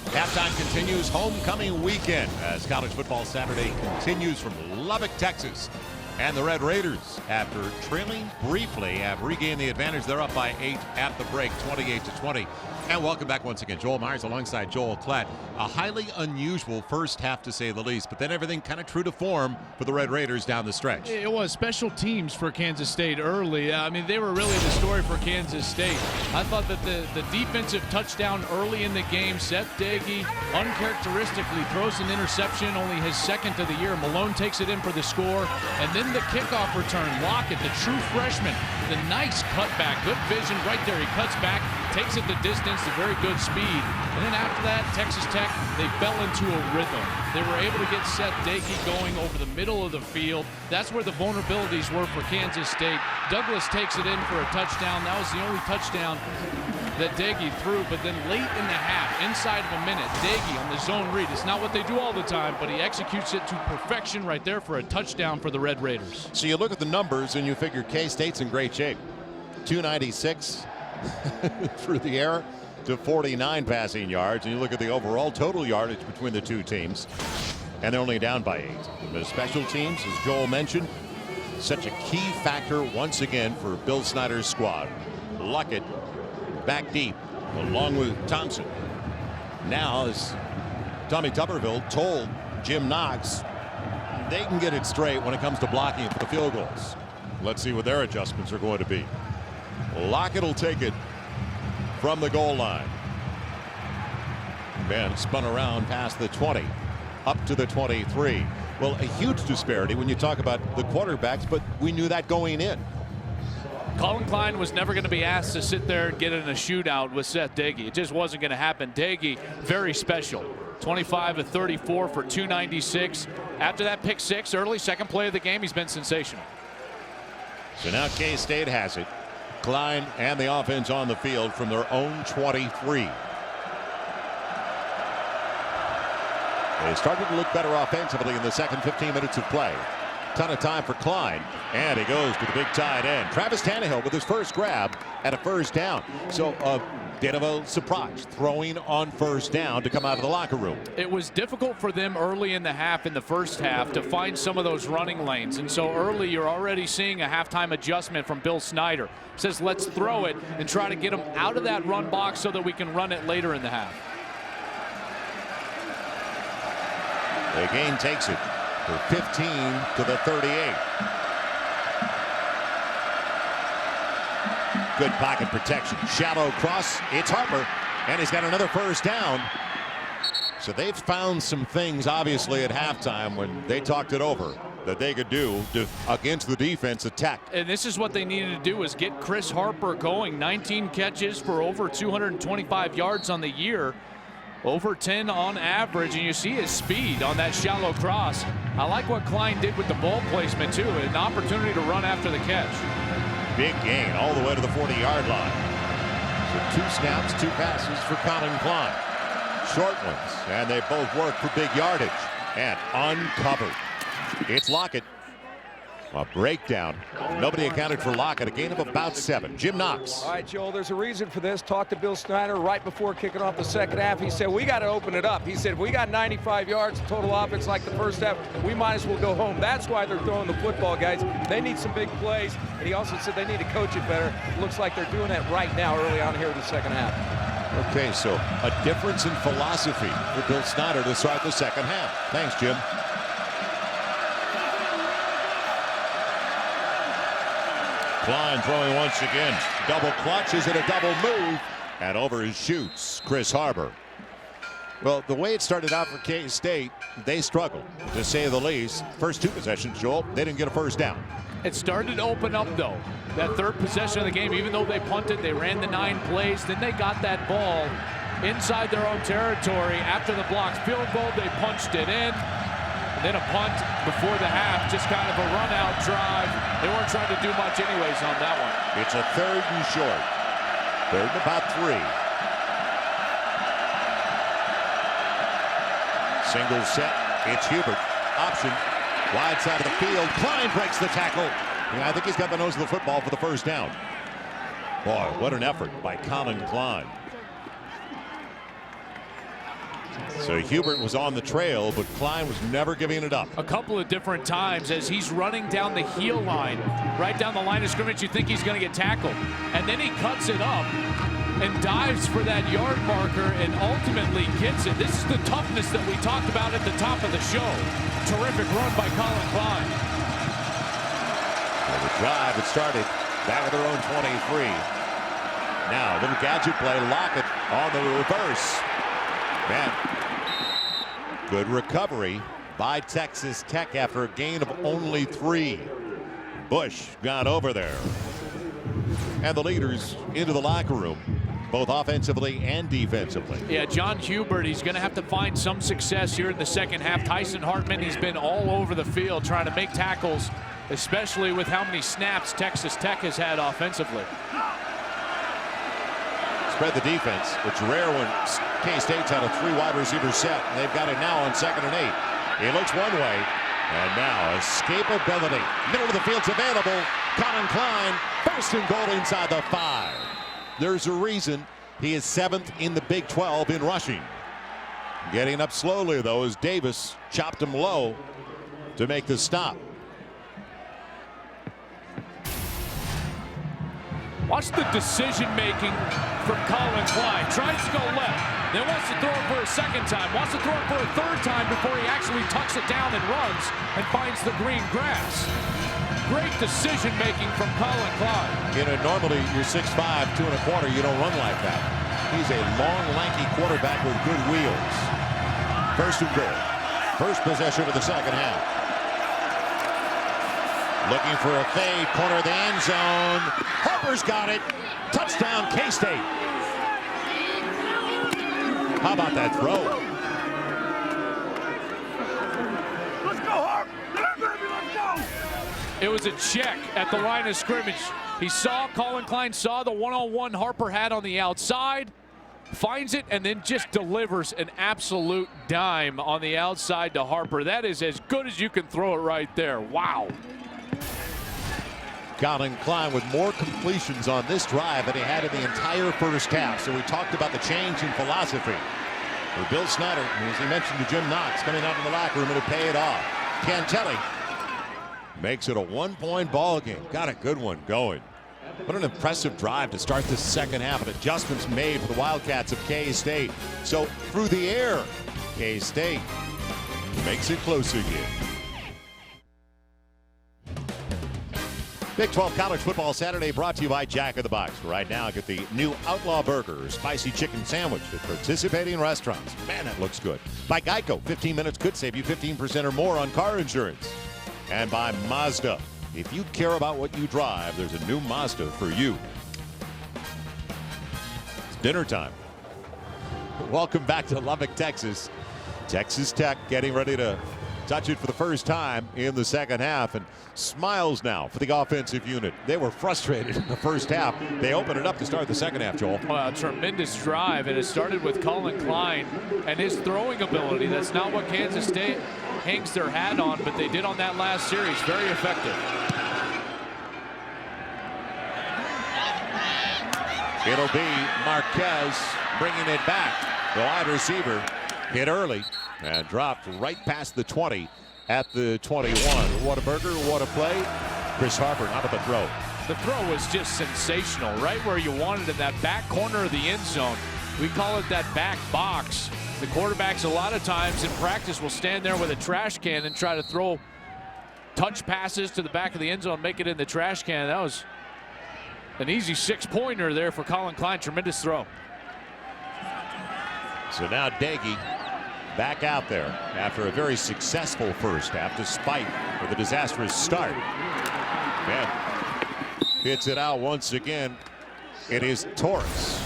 A: Halftime continues homecoming weekend as college football Saturday continues from Lubbock, Texas. And the Red Raiders, after trailing briefly, have regained the advantage. They're up by 8 at the break, 28-20. And welcome back once again. Joel Myers alongside Joel Klatt. A highly unusual first half, to say the least, but then everything kind of true to form for the Red Raiders down the stretch.
B: It was special teams for Kansas State early. I mean, they were really the story for Kansas State. I thought that the defensive touchdown early in the game, Seth Doege uncharacteristically throws an interception, only his 2nd of the year. Malone takes it in for the score. And then the kickoff return, Lockett, the true freshman, the nice cutback, good vision right there. He cuts back, takes it the distance, a very good speed. And then after that, Texas Tech, they fell into a rhythm. They were able to get Seth Doege going over the middle of the field. That's where the vulnerabilities were for Kansas State. Douglas takes it in for a touchdown. That was the only touchdown that Doege threw, but then late in the half, inside of a minute, Doege on the zone read. It's not what they do all the time, but he executes it to perfection right there for a touchdown for the Red Raiders.
A: So you look at the numbers and you figure K-State's in great shape. 296 through the air to 49 passing yards, and you look at the overall total yardage between the two teams. and they're only down by 8. The special teams, as Joel mentioned, such a key factor once again for Bill Snyder's squad. Luckett back deep along with Thompson. Now, as Tommy Tuberville told Jim Knox, they can get it straight when it comes to blocking for the field goals. Let's see what their adjustments are going to be. Lockett will take it from the goal line. Ben spun around past the 20, up to the 23. Well, a huge disparity when you talk about the quarterbacks, but we knew that going in.
B: Colin Klein was never going to be asked to sit there and get in a shootout with Seth Doege. It just wasn't going to happen. Doege, very special. 25 of 34 for 296. After that pick 6, early second play of the game, he's been sensational.
A: So now K-State has it. Klein and the offense on the field from their own 23. They started to look better offensively in the second 15 minutes of play. Ton of time for Klein, and he goes to the big tight end. Travis Tannehill with his first grab at a first down. So a bit of a surprise throwing on first down to come out of the locker room.
B: It was difficult for them early in the half, in the first half, to find some of those running lanes. And so early, you're already seeing a halftime adjustment from Bill Snyder. Says, let's throw it and try to get them out of that run box so that we can run it later in the half.
A: The game takes it for 15 to the 38. Good pocket protection. Shallow cross. It's Harper, and he's got another first down. So they've found some things, obviously, at halftime when they talked it over that they could do against the defense attack.
B: And this is what they needed to do, is get Chris Harper going. 19 catches for over 225 yards on the year. Over 10 on average, and you see his speed on that shallow cross. I like what Klein did with the ball placement, too. An opportunity to run after the catch.
A: Big gain all the way to the 40-yard line. So 2 snaps, 2 passes for Colin Klein. Short ones, and they both work for big yardage. And uncovered. It's Lockett. A breakdown. Nobody accounted for Lockett. A gain of about 7. Jim Knox.
C: All right, Joel, there's a reason for this. Talked to Bill Snyder right before kicking off the second half. He said, we got to open it up. He said, if we got 95 yards total offense like the first half, we might as well go home. That's why they're throwing the football, guys. They need some big plays. And he also said they need to coach it better. Looks like they're doing that right now early on here in the second half.
A: Okay, so a difference in philosophy for Bill Snyder to start the second half. Thanks, Jim. Klein throwing once again. Double clutch. Is it a double move? And over his shoots, Chris Harper. Well, the way it started out for K-State, they struggled, to say the least. First 2 possessions, Joel, they didn't get a first down.
B: It started to open up, though. That third possession of the game, even though they punted, they ran the 9 plays. Then they got that ball inside their own territory. After the blocked field goal, they punched it in. And then a punt before the half, just kind of a run-out drive. They weren't trying to do much anyways on that one.
A: It's a 3rd and short. 3rd and about 3. Single set. It's Hubert. Option. Wide side of the field. Klein breaks the tackle. Yeah, I think he's got the nose of the football for the first down. Boy, what an effort by Colin Klein. So Hubert was on the trail, but Klein was never giving it up.
B: A couple of different times as he's running down the heel line, right down the line of scrimmage, you think he's going to get tackled. And then he cuts it up and dives for that yard marker and ultimately gets it. This is the toughness that we talked about at the top of the show. Terrific run by Colin Klein.
A: Well, the drive had started back at their own 23. Now, little gadget play. Lockett on the reverse. Man, good recovery by Texas Tech after a gain of only 3. Bush got over there. And the leaders into the locker room, both offensively and defensively.
B: Yeah, John Hubert, he's going to have to find some success here in the second half. Tyson Hartman, he's been all over the field trying to make tackles, especially with how many snaps Texas Tech has had offensively.
A: Spread the defense. It's rare when K-State's on a 3 wide receiver set. And they've got it now on 2nd and 8. He looks one way. And now escapability. Middle of the field's available. Colin Klein, 1st and goal inside the 5. There's a reason he is 7th in the Big 12 in rushing. Getting up slowly, though, as Davis chopped him low to make the stop.
B: Watch the decision-making from Colin Klein. Tries to go left, then wants to throw it for a second time, wants to throw it for a third time before he actually tucks it down and runs and finds the green grass. Great decision-making from Colin Klein.
A: You know, normally you're 6'5", 2 1/4. You don't run like that. He's a long, lanky quarterback with good wheels. First and goal. First possession of the second half. Looking for a fade, corner of the end zone. Harper's got it. Touchdown, K-State. How about that throw?
H: Let's go, Harp. Let's go.
B: It was a check at the line of scrimmage. He saw, Colin Klein saw the one-on-one Harper had on the outside, finds it, and then just delivers an absolute dime on the outside to Harper. That is as good as you can throw it right there. Wow.
A: Colin Klein with more completions on this drive than he had in the entire first half. So we talked about the change in philosophy. For Bill Snyder, as he mentioned to Jim Knox, coming out of the locker room to pay it off. Cantelli makes it a one-point ball game. Got a good one going. What an impressive drive to start this second half, and adjustments made for the Wildcats of K-State. So through the air, K-State makes it close again. Big 12 College Football Saturday brought to you by Jack in the Box. Right now, get the new Outlaw Burger Spicy Chicken Sandwich at participating restaurants. Man, that looks good. By Geico, 15 minutes could save you 15% or more on car insurance. And by Mazda. If you care about what you drive, there's a new Mazda for you. It's dinner time. Welcome back to Lubbock, Texas. Texas Tech getting ready to touch it for the first time in the second half, and smiles now for the offensive unit. They were frustrated in the first half. They opened it up to start the second half, Joel.
B: Well, a tremendous drive, and it started with Colin Klein and his throwing ability. That's not what Kansas State hangs their hat on, but they did on that last series. Very effective.
A: It'll be Marquez bringing it back. The wide receiver hit early and dropped right past the 20 at the 21. What a burger, what a play. Chris Harper, how about the throw?
B: The throw was just sensational, right where you wanted it, that back corner of the end zone. We call it that back box. The quarterbacks a lot of times in practice will stand there with a trash can and try to throw touch passes to the back of the end zone, make it in the trash can. That was an easy 6-pointer there for Colin Klein. Tremendous throw.
A: So now Daggy back out there after a very successful first half, despite the disastrous start. And hits it out once again. It is Torres.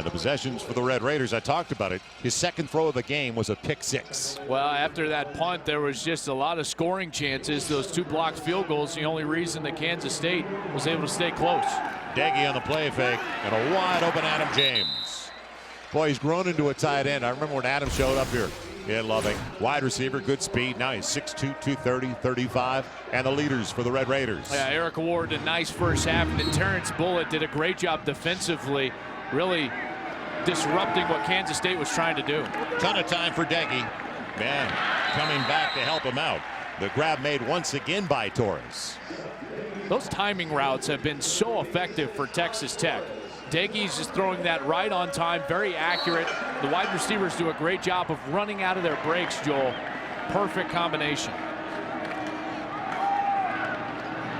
A: The possessions for the Red Raiders, I talked about it. His second throw of the game was a pick six.
B: Well, after that punt, there was just a lot of scoring chances. Those 2 blocked field goals, the only reason that Kansas State was able to stay close.
A: Daggy on the play fake, and a wide open Adam James. Boy, he's grown into a tight end. I remember when Adam showed up here in Lubbock. Wide receiver, good speed. Now he's 6'2", 230, 35. And the leaders for the Red Raiders.
B: Yeah, Eric Ward, a nice first half. And then Terrence Bullitt did a great job defensively, really disrupting what Kansas State was trying to do.
A: Ton of time for Daggy. Man, coming back to help him out. The grab made once again by Torres.
B: Those timing routes have been so effective for Texas Tech. Daggy's just throwing that right on time, very accurate. The wide receivers do a great job of running out of their breaks, Joel. Perfect combination.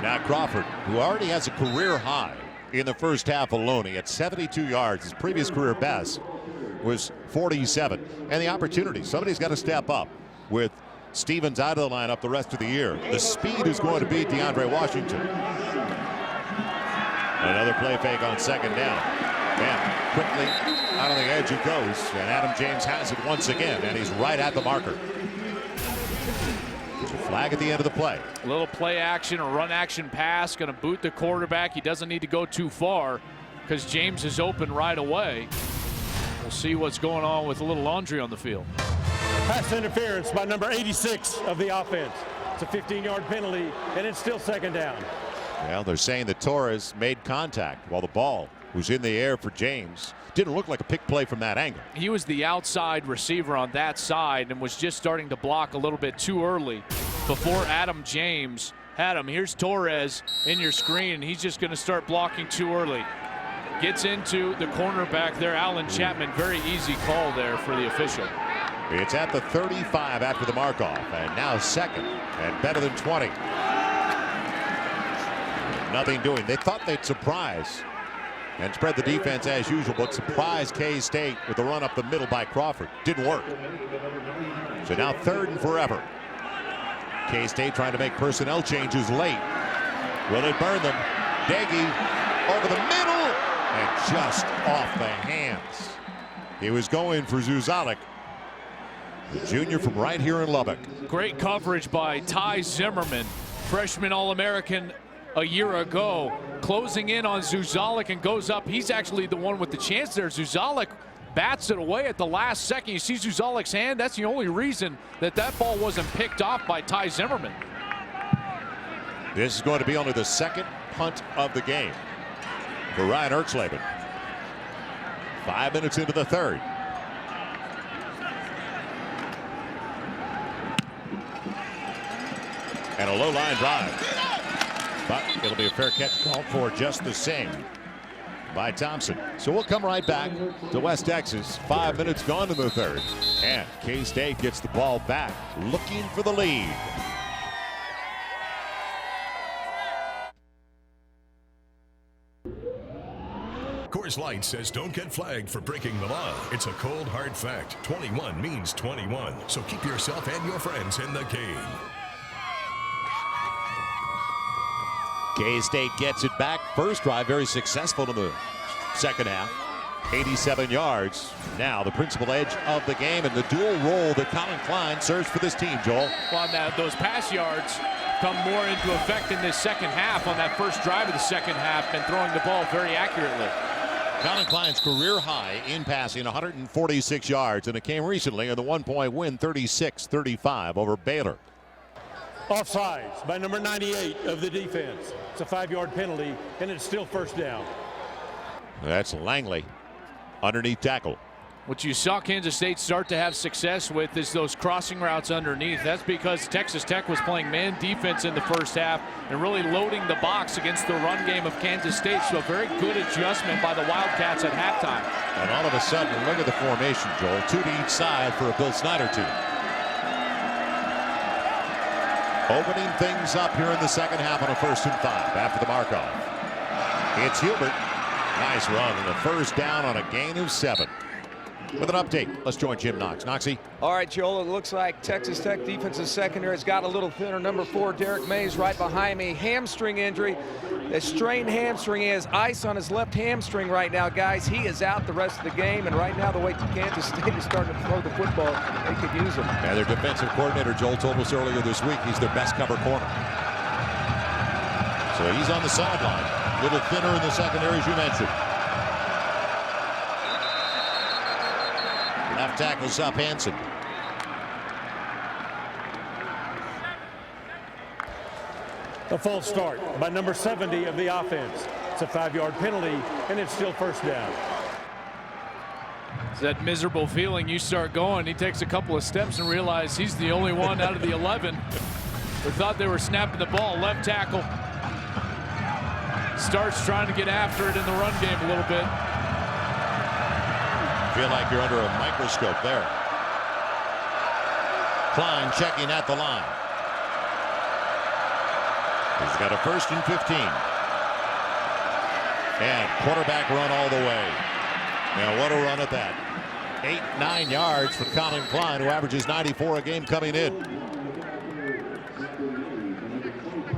A: Now Crawford, who already has a career high in the first half alone. He had 72 yards. His previous career best was 47. And the opportunity, somebody's got to step up with Stevens out of the lineup the rest of the year. The speed is going to be DeAndre Washington. Another play fake on second down. Man, quickly out on the edge it goes, and Adam James has it once again, and he's right at the marker. There's a flag at the end of the play.
B: A little play action, a run action pass, going to boot the quarterback. He doesn't need to go too far because James is open right away. We'll see what's going on with a little laundry on the field.
E: Pass interference by number 86 of the offense. It's a 15-yard penalty, and it's still second down.
A: Well, they're saying that Torres made contact while the ball was in the air for James. Didn't look like a pick play from that angle.
B: He was the outside receiver on that side and was just starting to block a little bit too early before Adam James had him. Here's Torres in your screen, and he's just going to start blocking too early. Gets into the cornerback there, Alan Chapman. Very easy call there for the official.
A: It's at the 35 after the mark-off, and now second and better than 20. Nothing doing. They thought they'd surprise and spread the defense as usual, but surprise K-State with the run up the middle by Crawford. Didn't work. So now third and forever. K-State trying to make personnel changes late. Will it burn them? Doege over the middle and just off the hands. He was going for Zuzalik, the junior from right here in Lubbock.
B: Great coverage by Ty Zimmerman, freshman All-American a year ago, closing in on Zuzalik and goes up. He's actually the one with the chance there. Zuzalik bats it away at the last second. You see Zuzalik's hand. That's the only reason that ball wasn't picked off by Ty Zimmerman.
A: This is going to be only the second punt of the game for Ryan Erxleben. 5 minutes into the third. And a low line drive. But it'll be a fair catch called for just the same by Thompson. So we'll come right back to West Texas. 5 minutes gone in the third. And K-State gets the ball back, looking for the lead.
I: Coors Light says don't get flagged for breaking the law. It's a cold, hard fact. 21 means 21. So keep yourself and your friends in the game.
A: K-State gets it back. First drive very successful in the second half. 87 yards. Now the principal edge of the game and the dual role that Colin Klein serves for this team, Joel.
B: Well, now those pass yards come more into effect in this second half. On that first drive of the second half, and throwing the ball very accurately.
A: Colin Klein's career high in passing, 146 yards, and it came recently in the 1-point win, 36-35 over Baylor.
E: Offsides by number 98 of the defense. It's a 5-yard penalty, and it's still first down.
A: That's Langley underneath tackle.
B: What you saw Kansas State start to have success with is those crossing routes underneath. That's because Texas Tech was playing man defense in the first half and really loading the box against the run game of Kansas State. So a very good adjustment by the Wildcats at halftime.
A: And all of a sudden, look at the formation, Joel. 2 to each side for a Bill Snyder team. Opening things up here in the second half on a 1st and 5 after the mark-off. It's Hubert. Nice run and a first down on a gain of 7. With an update, let's join Jim Knox. Knoxy.
C: All right, Joel, it looks like Texas Tech defensive secondary has got a little thinner. Number 4, Derek Mays, right behind me. Hamstring injury. A strained hamstring. He has ice on his left hamstring right now, guys. He is out the rest of the game, and right now the way Kansas State is starting to throw the football, they could use him.
A: Yeah, their defensive coordinator, Joel, told us earlier this week he's their best cover corner. So he's on the sideline. A little thinner in the secondary, as you mentioned. Left tackle's up Hansen.
E: A false start by number 70 of the offense. It's a 5-yard penalty, and it's still first down.
B: It's that miserable feeling. You start going. He takes a couple of steps and realizes he's the only one out of the 11. They thought they were snapping the ball. Left tackle starts trying to get after it in the run game a little bit.
A: Feel like you're under a microscope there. Klein checking at the line. He's got a 1st and 15. And quarterback run all the way. Now what a run at that. 8-9 yards for Colin Klein, who averages 94 a game coming in.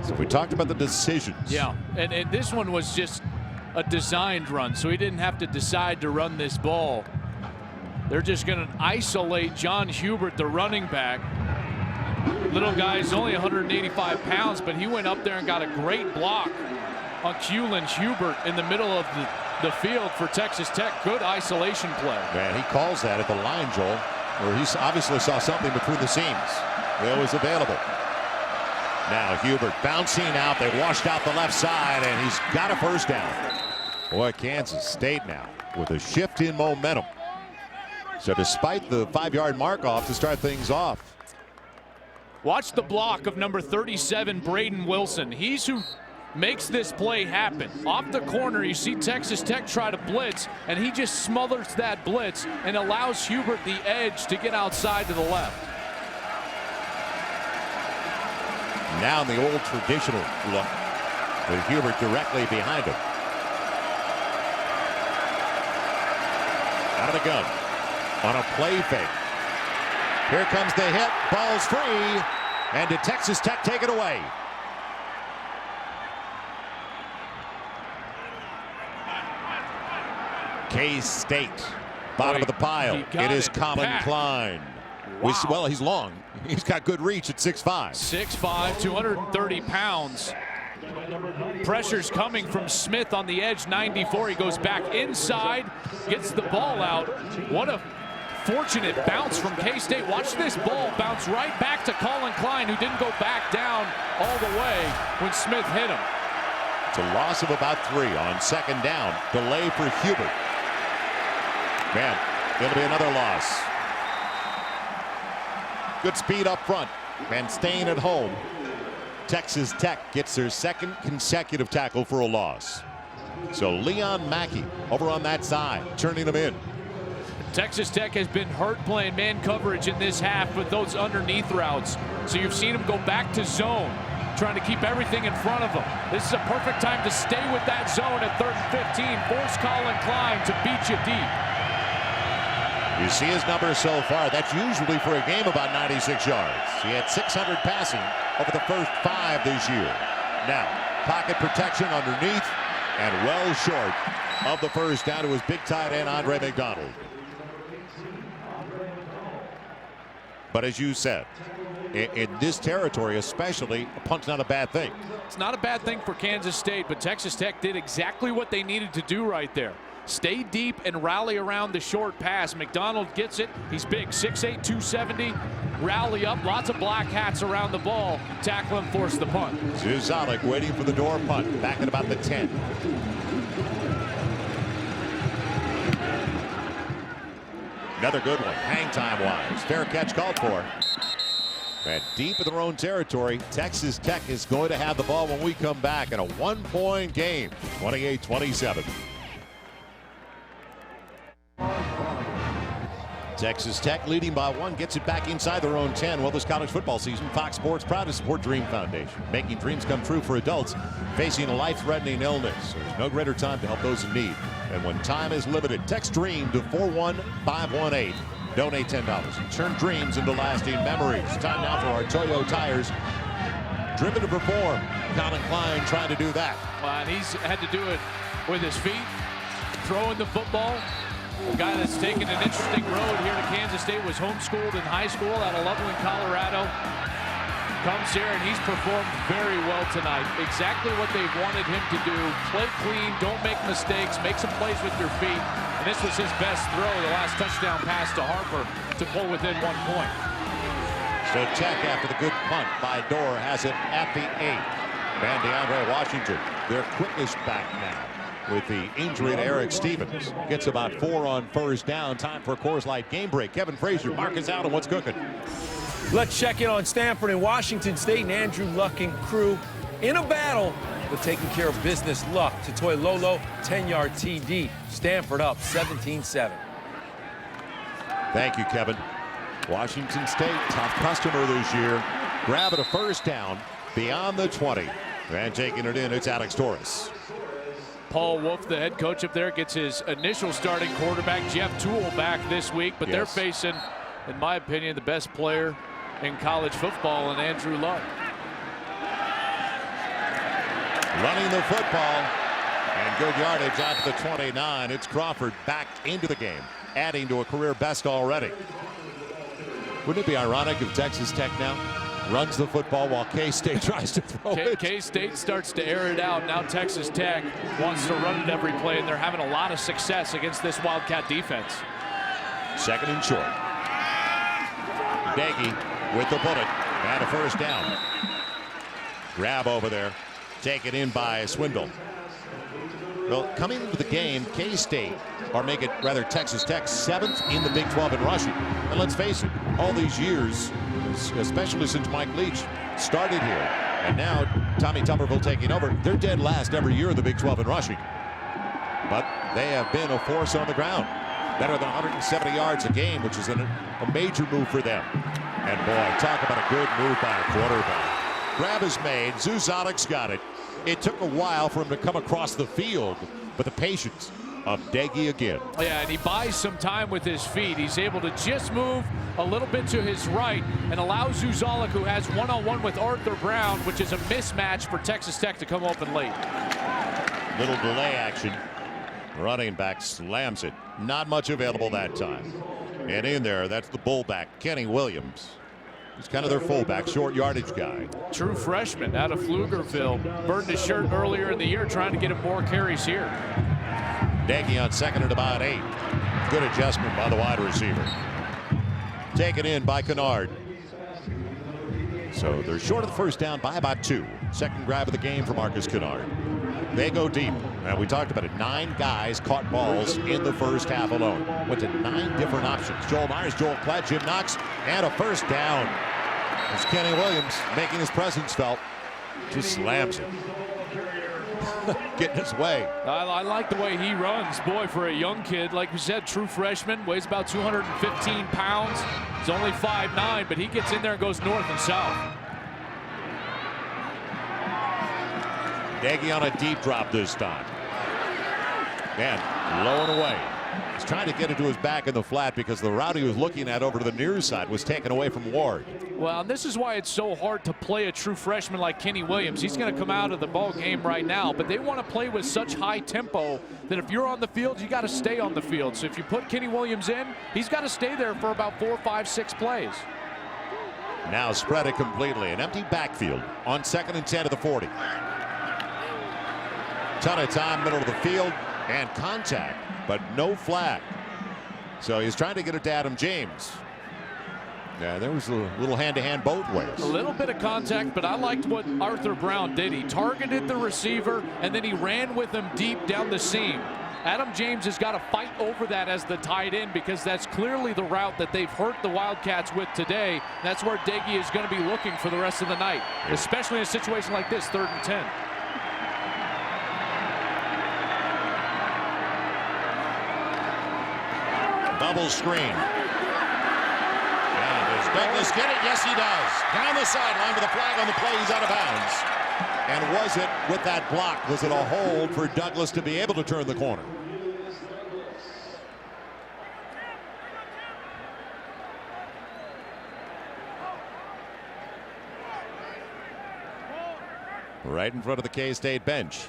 A: So we talked about the decisions.
B: Yeah, and this one was just a designed run, so he didn't have to decide to run this ball. They're just going to isolate John Hubert, the running back. Little guy's only 185 pounds, but he went up there and got a great block on Keelan Hubert in the middle of the field for Texas Tech. Good isolation play.
A: Man, he calls that at the line, Joel, where he obviously saw something between the seams. It was available. Now Hubert bouncing out. They washed out the left side, and he's got a first down. Boy, Kansas State now with a shift in momentum. So despite the 5-yard mark off to start things off.
B: Watch the block of number 37, Braden Wilson. He's who makes this play happen. Off the corner, you see Texas Tech try to blitz, and he just smothers that blitz and allows Hubert the edge to get outside to the left.
A: Now in the old traditional look with Hubert directly behind him. Out of the gun on a play fake. Here comes the hit. Ball's free. And did Texas Tech take it away? K-State, bottom of the pile. It is Colin Klein.
B: Wow.
A: Well, he's long. He's got good reach at 6'5".
B: 6'5", 230 pounds. Pressure's coming from Smith on the edge, 94. He goes back inside, gets the ball out. What a fortunate bounce from K-State. Watch this ball bounce right back to Colin Klein, who didn't go back down all the way when Smith hit him.
A: It's a loss of about 3 on second down. Delay for Hubert. Man, it'll be another loss. Good speed up front and staying at home. Texas Tech gets their second consecutive tackle for a loss. So Leon Mackey over on that side, turning them in.
B: Texas Tech has been hurt playing man coverage in this half with those underneath routes. So you've seen them go back to zone, trying to keep everything in front of them. This is a perfect time to stay with that zone at 3rd and 15. Force Colin Klein to beat you deep.
A: You see his numbers so far. That's usually for a game about 96 yards. He had 600 passing over the first 5 this year. Now, pocket protection underneath and well short of the first down to his big tight end, Andre McDonald. But as you said, in this territory especially, a punt's not a bad thing.
B: It's not a bad thing for Kansas State, but Texas Tech did exactly what they needed to do right there. Stay deep and rally around the short pass. McDonald gets it. He's big, 6'8", 270. Rally up, lots of black hats around the ball. Tackle him, force the punt.
A: Zuzolik waiting for the door punt, back at about the 10. Another good one, hang time wise. Fair catch called for. And deep in their own territory, Texas Tech is going to have the ball when we come back in a 1-point game, 28-27. Texas Tech leading by 1, gets it back inside their own 10. Well, this college football season, Fox Sports proud to support Dream Foundation, making dreams come true for adults facing a life-threatening illness. There's no greater time to help those in need. And when time is limited, text DREAM to 41518. Donate $10 and turn dreams into lasting memories. Time now for our Toyo tires. Driven to perform. Colin Klein trying to do that.
B: And he's had to do it with his feet, throwing the football. A guy that's taken an interesting road here to Kansas State, was homeschooled in high school out of Loveland, Colorado. Comes here and he's performed very well tonight. Exactly what they wanted him to do. Play clean, don't make mistakes, make some plays with your feet. And this was his best throw, the last touchdown pass to Harper to pull within 1 point.
A: So Tech, after the good punt by Dorr, has it at the 8. And DeAndre Washington, their quickest back now. With the injury to Eric Stevens. Gets about 4 on first down. Time for a Coors Light game break. Kevin Frazier, Marcus out on what's cooking.
F: Let's check in on Stanford and Washington State, and Andrew Luck and crew in a battle with taking care of business. Luck to Toilolo, 10-yard TD. Stanford up 17-7.
A: Thank you, Kevin. Washington State, tough customer this year. Grabbing a first down beyond the 20. And taking it in, it's Alex Torres.
B: Paul Wolf, the head coach up there, gets his initial starting quarterback, Jeff Toole, back this week. But they're facing, in my opinion, the best player in college football in Andrew Luck.
A: Running the football. And good yardage out to the 29. It's Crawford back into the game, adding to a career best already. Wouldn't it be ironic if Texas Tech now runs the football while K-State tries to throw it?
B: K-State starts to air it out. Now Texas Tech wants to run it every play, and they're having a lot of success against this Wildcat defense.
A: Second and short. Daggy with the bullet and a first down. Grab over there. Taken in by Swindle. Well, coming into the game, K-State, or make it rather Texas Tech, 7th in the Big 12 in rushing. And let's face it, all these years, especially since Mike Leach started here, and now Tommy Tuberville taking over, they're dead last every year in the Big 12 in rushing. But they have been a force on the ground. Better than 170 yards a game, which is a major move for them. And boy, talk about a good move by a quarterback. Grab is made. Zuzadek's got it. It took a while for him to come across the field, but the patience of Doege again.
B: Yeah, and he buys some time with his feet. He's able to just move a little bit to his right and allow Zuzalek, who has one-on-one with Arthur Brown, which is a mismatch for Texas Tech, to come open late.
A: Little delay action. Running back slams it. Not much available that time. And in there, that's the bullback, Kenny Williams. He's kind of their fullback, short yardage guy.
B: True freshman out of Pflugerville. Burned his shirt earlier in the year trying to get him more carries here.
A: Doege on 2nd and about 8. Good adjustment by the wide receiver. Taken in by Kennard. So they're short of the first down by about 2. Second grab of the game for Marcus Kennard. They go deep. And we talked about it. 9 guys caught balls in the first half alone. Went to 9 different options. Joel Myers, Joel Klatt, Jim Knox, and a first down. It's Kenny Williams making his presence felt. Just slams it. Getting his way.
B: I like the way he runs. Boy, for a young kid, like we said, true freshman, weighs about 215 pounds. He's only 5'9", but he gets in there and goes north and south.
A: Doege on a deep drop this time. And low and away. He's trying to get it to his back in the flat because the route he was looking at over to the near side was taken away from Ward.
B: Well, and this is why it's so hard to play a true freshman like Kenny Williams. He's going to come out of the ball game right now, but they want to play with such high tempo that if you're on the field, you got to stay on the field. So if you put Kenny Williams in, he's got to stay there for about 4, 5, 6 plays.
A: Now spread it completely. An empty backfield on 2nd and 10 to the 40. Ton of time, middle of the field, and contact, but no flag. So he's trying to get it to Adam James. Yeah, there was a little hand-to-hand both ways.
B: A little bit of contact, but I liked what Arthur Brown did. He targeted the receiver, and then he ran with him deep down the seam. Adam James has got to fight over that as the tight end because that's clearly the route that they've hurt the Wildcats with today. That's where Doege is going to be looking for the rest of the night, especially in a situation like this, 3rd and 10.
A: Double screen. And does Douglas get it? Yes, he does. Down the sideline with a flag on the play. He's out of bounds. And was it, with that block, was it a hold for Douglas to be able to turn the corner? Right in front of the K-State bench.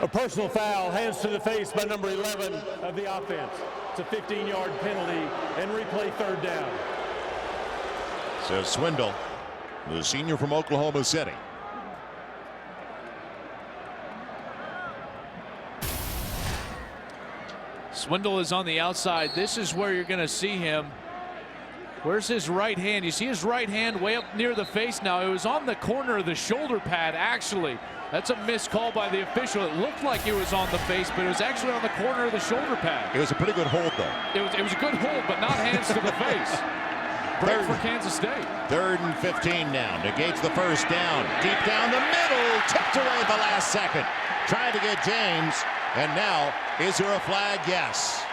E: A personal foul, hands to the face by number 11 of the offense. It's a 15-yard penalty and replay 3rd down.
A: So Swindle, the senior from Oklahoma City.
B: Swindle is on the outside. This is where you're going to see him. Where's his right hand? You see his right hand way up near the face now. It was on the corner of the shoulder pad, actually. That's a missed call by the official. It looked like it was on the face, but it was actually on the corner of the shoulder pad.
A: It was a pretty good hold, though.
B: It was a good hold, but not hands to the face. Break for Kansas State.
A: 3rd and 15 now. Negates the first down. Deep down the middle. Tipped away at the last second. Trying to get James. And now, is there a flag? Yes.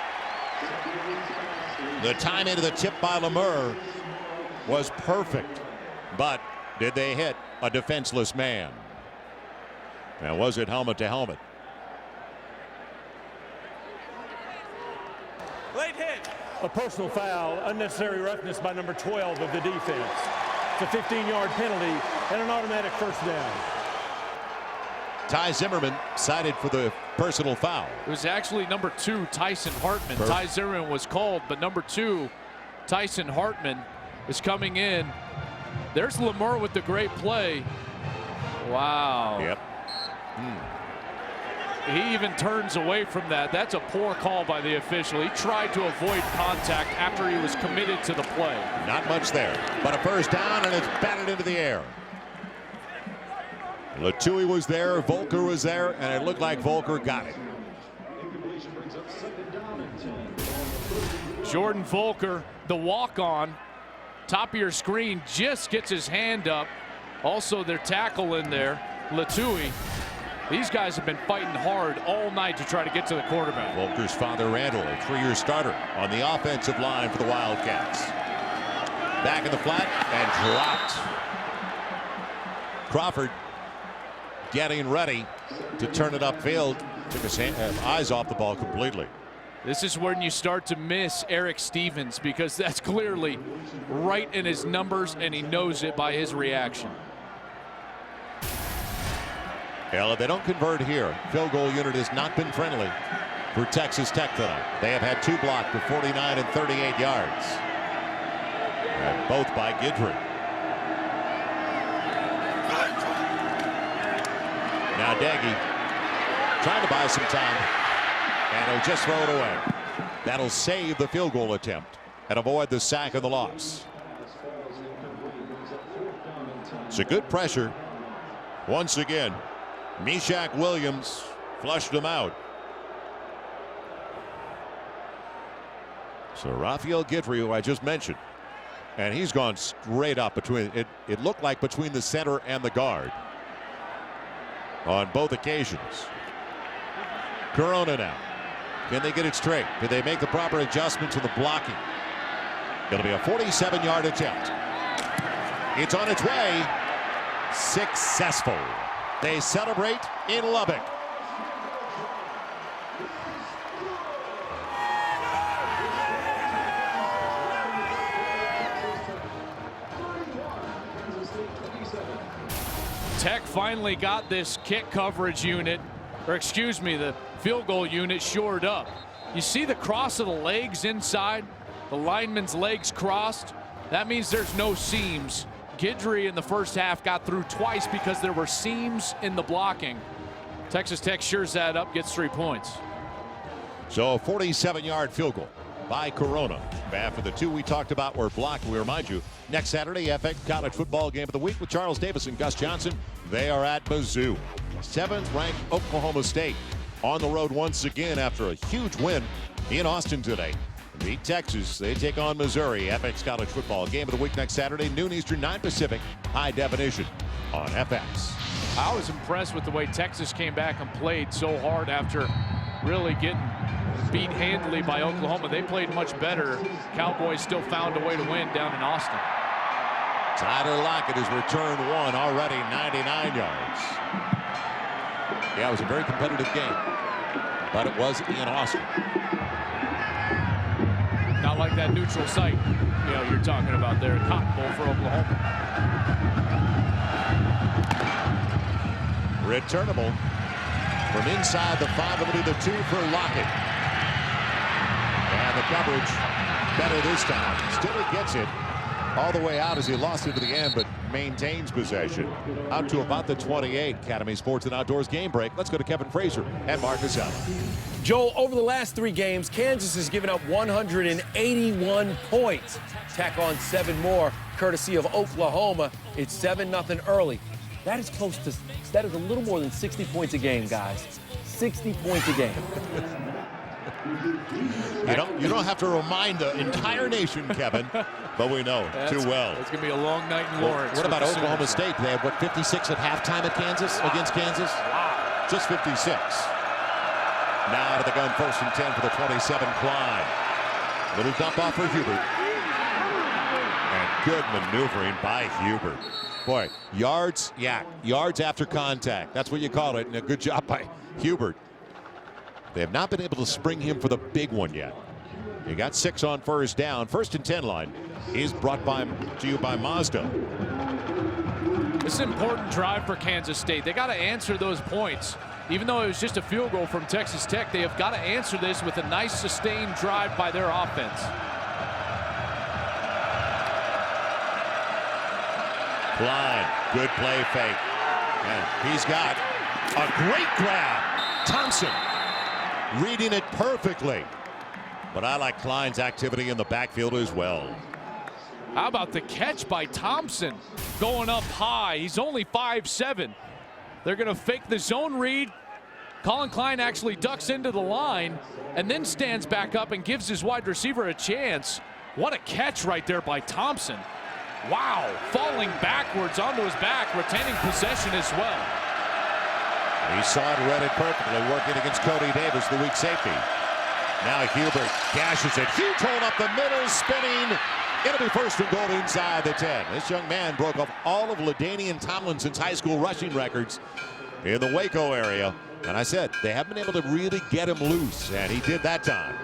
A: The time into the tip by Lemur was perfect. But did they hit a defenseless man? Now, was it helmet to helmet?
E: Late hit. A personal foul, unnecessary roughness by number 12 of the defense. It's a 15-yard penalty and an automatic first down.
A: Ty Zimmerman cited for the personal foul.
B: It was actually number 2, Tyson Hartman. Ty Zimmerman was called, but number 2, Tyson Hartman, is coming in. There's Lemur with the great play. Wow.
A: Yep.
B: He even turns away from that. That's a poor call by the official. He tried to avoid contact after he was committed to the play.
A: Not much there, but a first down, and it's batted into the air. Latui was there, Volker was there, and it looked like Volker got it.
B: Jordan Volker, the walk-on, top of your screen, just gets his hand up. Also their tackle in there, Latui. These guys have been fighting hard all night to try to get to the quarterback.
A: Volker's father, Randall, a 3-year starter on the offensive line for the Wildcats. Back in the flat and dropped. Crawford getting ready to turn it upfield. Took his eyes off the ball completely.
B: This is when you start to miss Eric Stevens, because that's clearly right in his numbers, and he knows it by his reaction.
A: Well, if they don't convert here, field goal unit has not been friendly for Texas Tech tonight. They have had 2 blocked for 49 and 38 yards. And both by Guidry. Now Daggy trying to buy some time, and he'll just throw it away. That'll save the field goal attempt and avoid the sack and the loss. It's a good pressure. Once again, Meshach Williams flushed him out. So Raphael Guidry, who I just mentioned, and he's gone straight up between it looked like between the center and the guard on both occasions. Corona now. Can they get it straight? Can they make the proper adjustments to the blocking? It'll be a 47-yard attempt. It's on its way. Successful. They celebrate in Lubbock.
B: Tech finally got this kick coverage unit, or excuse me, the field goal unit shored up. You see the cross of the legs inside, the lineman's legs crossed. That means there's no seams. Guidry in the first half got through twice because there were seams in the blocking. Texas Tech shores that up, gets 3 points.
A: So a 47-yard field goal by Corona. After the 2 we talked about were blocked. We remind you, next Saturday, FX College Football Game of the Week with Charles Davis and Gus Johnson. They are at Mizzou. 7th-ranked Oklahoma State on the road once again after a huge win in Austin today. Beat Texas. They take on Missouri. FX College Football Game of the Week next Saturday, noon Eastern, 9 Pacific, high definition on FX.
B: I was impressed with the way Texas came back and played so hard after really getting beat handily by Oklahoma. They played much better. Cowboys still found a way to win down in Austin.
A: Tyler Lockett has returned 1 already, 99 yards. Yeah, it was a very competitive game, but it was in Austin.
B: Not like that neutral site, you're talking about there, Cotton Bowl for Oklahoma.
A: Returnable from inside the 5. It'll be the 2 for Lockett. And the coverage better this time. Still he gets it all the way out as he lost it to the end, but maintains possession out to about the 28. Academy Sports and Outdoors game break. Let's go to Kevin Frazier and Marcus Allen.
F: Joel, over the last 3 games, Kansas has given up 181 points. Tack on 7 more, courtesy of Oklahoma. It's 7-0 early. That is that is a little more than 60 points a game, guys. 60 points a game.
A: You don't have to remind the entire nation, Kevin, but we know too well.
B: It's going to be a long night in Lawrence.
A: What about Oklahoma State? They had, 56 at halftime at Kansas, against Kansas?
B: Wow.
A: Just 56. Now to the gun, 1st and 10 for the 27 Klein. Little dump off for Hubert. And good maneuvering by Hubert. Boy, yards after contact. That's what you call it. And a good job by Hubert. They have not been able to spring him for the big one yet. He got 6 on 1st down. 1st and 10 line is brought to you by Mazda.
B: This is an important drive for Kansas State. They got to answer those points. Even though it was just a field goal from Texas Tech, they have got to answer this with a nice sustained drive by their offense.
A: Klein, good play fake. And he's got a great grab. Thompson reading it perfectly. But I like Klein's activity in the backfield as well.
B: How about the catch by Thompson going up high? He's only 5'7". They're going to fake the zone read. Colin Klein actually ducks into the line and then stands back up and gives his wide receiver a chance. What a catch right there by Thompson. Wow, falling backwards onto his back, retaining possession as well.
A: He saw it, read it perfectly, working against Cody Davis, the weak safety. Now Hubert gashes it. Huge hole up the middle, spinning. It'll be first and goal inside the 10. This young man broke off all of LaDainian Tomlinson's high school rushing records in the Waco area. And I said, they haven't been able to really get him loose, and he did that time.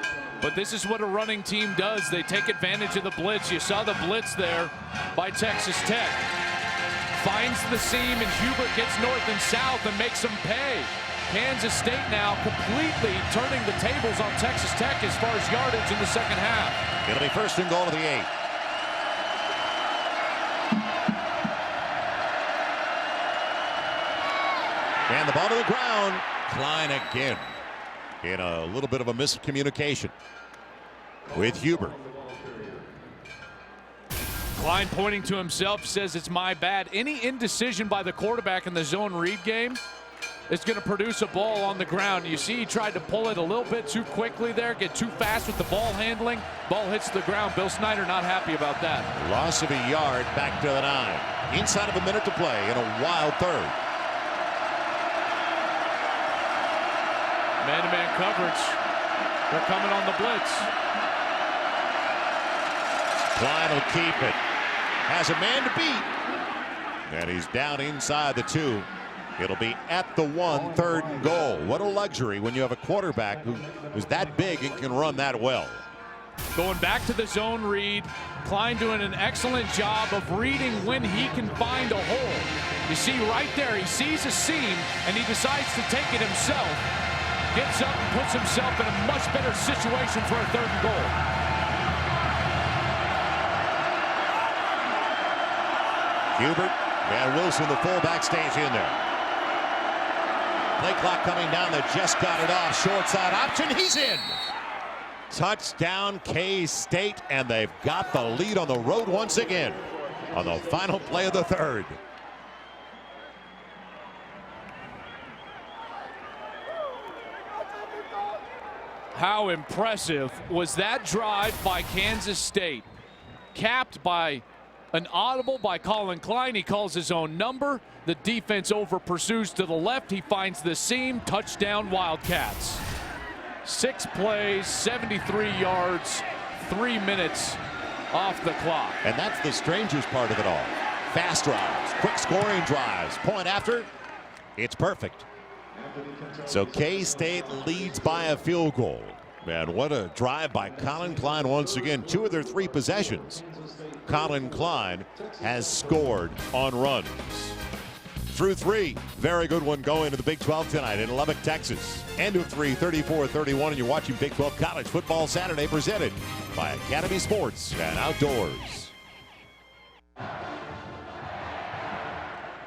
B: But this is what a running team does. They take advantage of the blitz. You saw the blitz there by Texas Tech. Finds the seam, and Hubert gets north and south and makes them pay. Kansas State now completely turning the tables on Texas Tech as far as yardage in the second half.
A: It'll be first and goal to the 8. And the ball to the ground. Klein again in a little bit of a miscommunication with Hubert.
B: Klein pointing to himself says it's my bad. Any indecision by the quarterback in the zone read game is going to produce a ball on the ground. You see he tried to pull it a little bit too quickly there, get too fast with the ball handling. Ball hits the ground. Bill Snyder not happy about that.
A: Loss of a yard back to the 9. Inside of a minute to play in a wild third.
B: Man-to-man coverage. They're coming on the blitz.
A: Klein will keep it. Has a man to beat. And he's down inside the 2. It'll be at the 1, third and goal. What a luxury when you have a quarterback who's that big and can run that well.
B: Going back to the zone read. Klein doing an excellent job of reading when he can find a hole. You see right there, he sees a seam and he decides to take it himself. Gets up and puts himself in a much better situation for a third and goal.
A: Hubert and Wilson, the fullback, stays in there. Play clock coming down. They just got it off. Short side option. He's in. Touchdown K-State, and they've got the lead on the road once again on the final play of the third.
B: How impressive was that drive by Kansas State? Capped by an audible by Colin Klein. He calls his own number. The defense over pursues to the left. He finds the seam. Touchdown Wildcats. 6 plays, 73 yards, 3 minutes off the clock.
A: And that's the strangest part of it all. Fast drives, quick scoring drives. Point after, it's perfect. So K-State leads by a field goal. Man, what a drive by Colin Klein once again. 2 of their 3 possessions, Colin Klein has scored on runs. Through 3, very good one going to the Big 12 tonight in Lubbock, Texas. End of 3, 34-31, and you're watching Big 12 College Football Saturday presented by Academy Sports and Outdoors.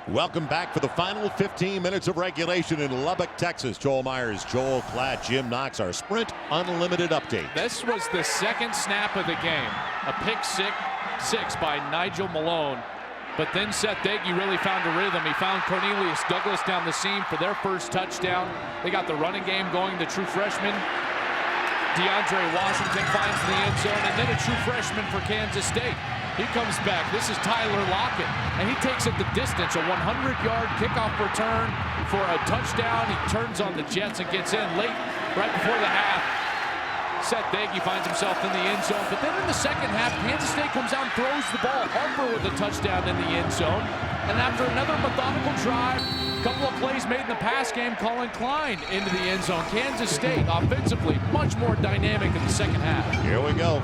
A: Welcome back for the final 15 minutes of regulation in Lubbock, Texas. Joel Myers, Joel Klatt, Jim Knox, our Sprint Unlimited update.
B: This was the second snap of the game. A pick six by Nigel Malone. But then Seth Doege really found a rhythm. He found Cornelius Douglas down the seam for their first touchdown. They got the running game going. The true freshman, DeAndre Washington, finds the end zone. And then a true freshman for Kansas State. He comes back. This is Tyler Lockett. And he takes it the distance. A 100-yard kickoff return for a touchdown. He turns on the Jets and gets in late, right before the half. Seth Doege finds himself in the end zone. But then in the second half, Kansas State comes out and throws the ball. Harper with a touchdown in the end zone. And after another methodical drive, a couple of plays made in the pass game, Colin Klein into the end zone. Kansas State offensively much more dynamic in the second half.
A: Here we go.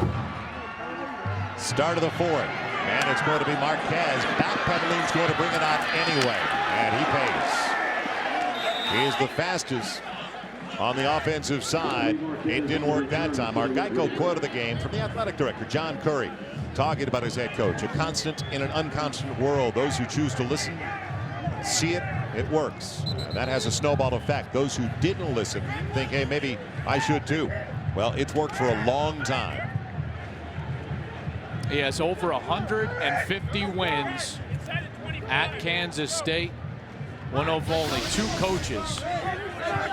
A: Start of the 4th. And it's going to be Marquez. Backpedaling's going to bring it out anyway. And he pays. He is the fastest on the offensive side. It didn't work that time. Our Geico quote of the game from the athletic director, John Curry, talking about his head coach. A constant in an unconstant world. Those who choose to listen, see it, it works. And that has a snowball effect. Those who didn't listen think, hey, maybe I should too. Well, it's worked for a long time.
B: He has over 150 wins at Kansas State. One of only 2 coaches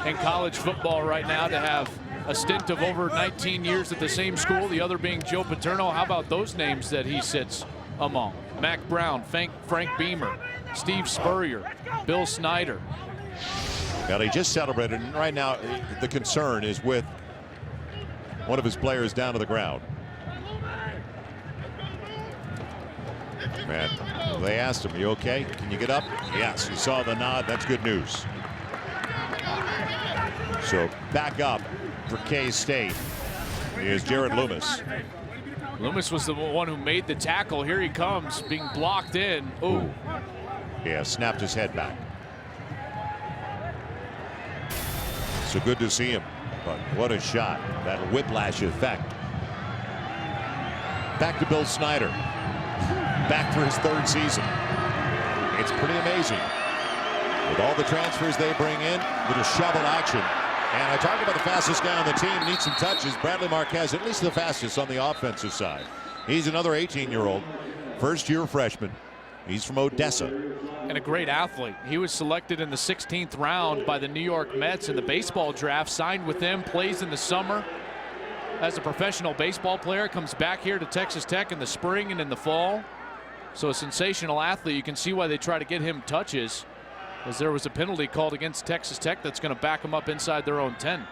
B: in college football right now to have a stint of over 19 years at the same school, the other being Joe Paterno. How about those names that he sits among? Mack Brown, Frank Beamer, Steve Spurrier, Bill Snyder.
A: Well, he just celebrated, and right now the concern is with one of his players down to the ground. Man, they asked him, "You okay? Can you get up?" Yes, you saw the nod. That's good news. So back up for K-State is Jared Loomis.
B: Loomis was the one who made the tackle. Here he comes, being blocked in. Ooh.
A: Yeah, snapped his head back. So good to see him, but what a shot. That whiplash effect. Back to Bill Snyder. Back for his 3rd season. It's pretty amazing. With all the transfers they bring in, little shovel action. And I talked about the fastest guy on the team, needs some touches. Bradley Marquez, at least the fastest on the offensive side. He's another 18-year-old, first-year freshman. He's from Odessa.
B: And a great athlete. He was selected in the 16th round by the New York Mets in the baseball draft, signed with them, plays in the summer as a professional baseball player, comes back here to Texas Tech in the spring and in the fall. So a sensational athlete. You can see why they try to get him touches, as there was a penalty called against Texas Tech that's going to back them up inside their own 10.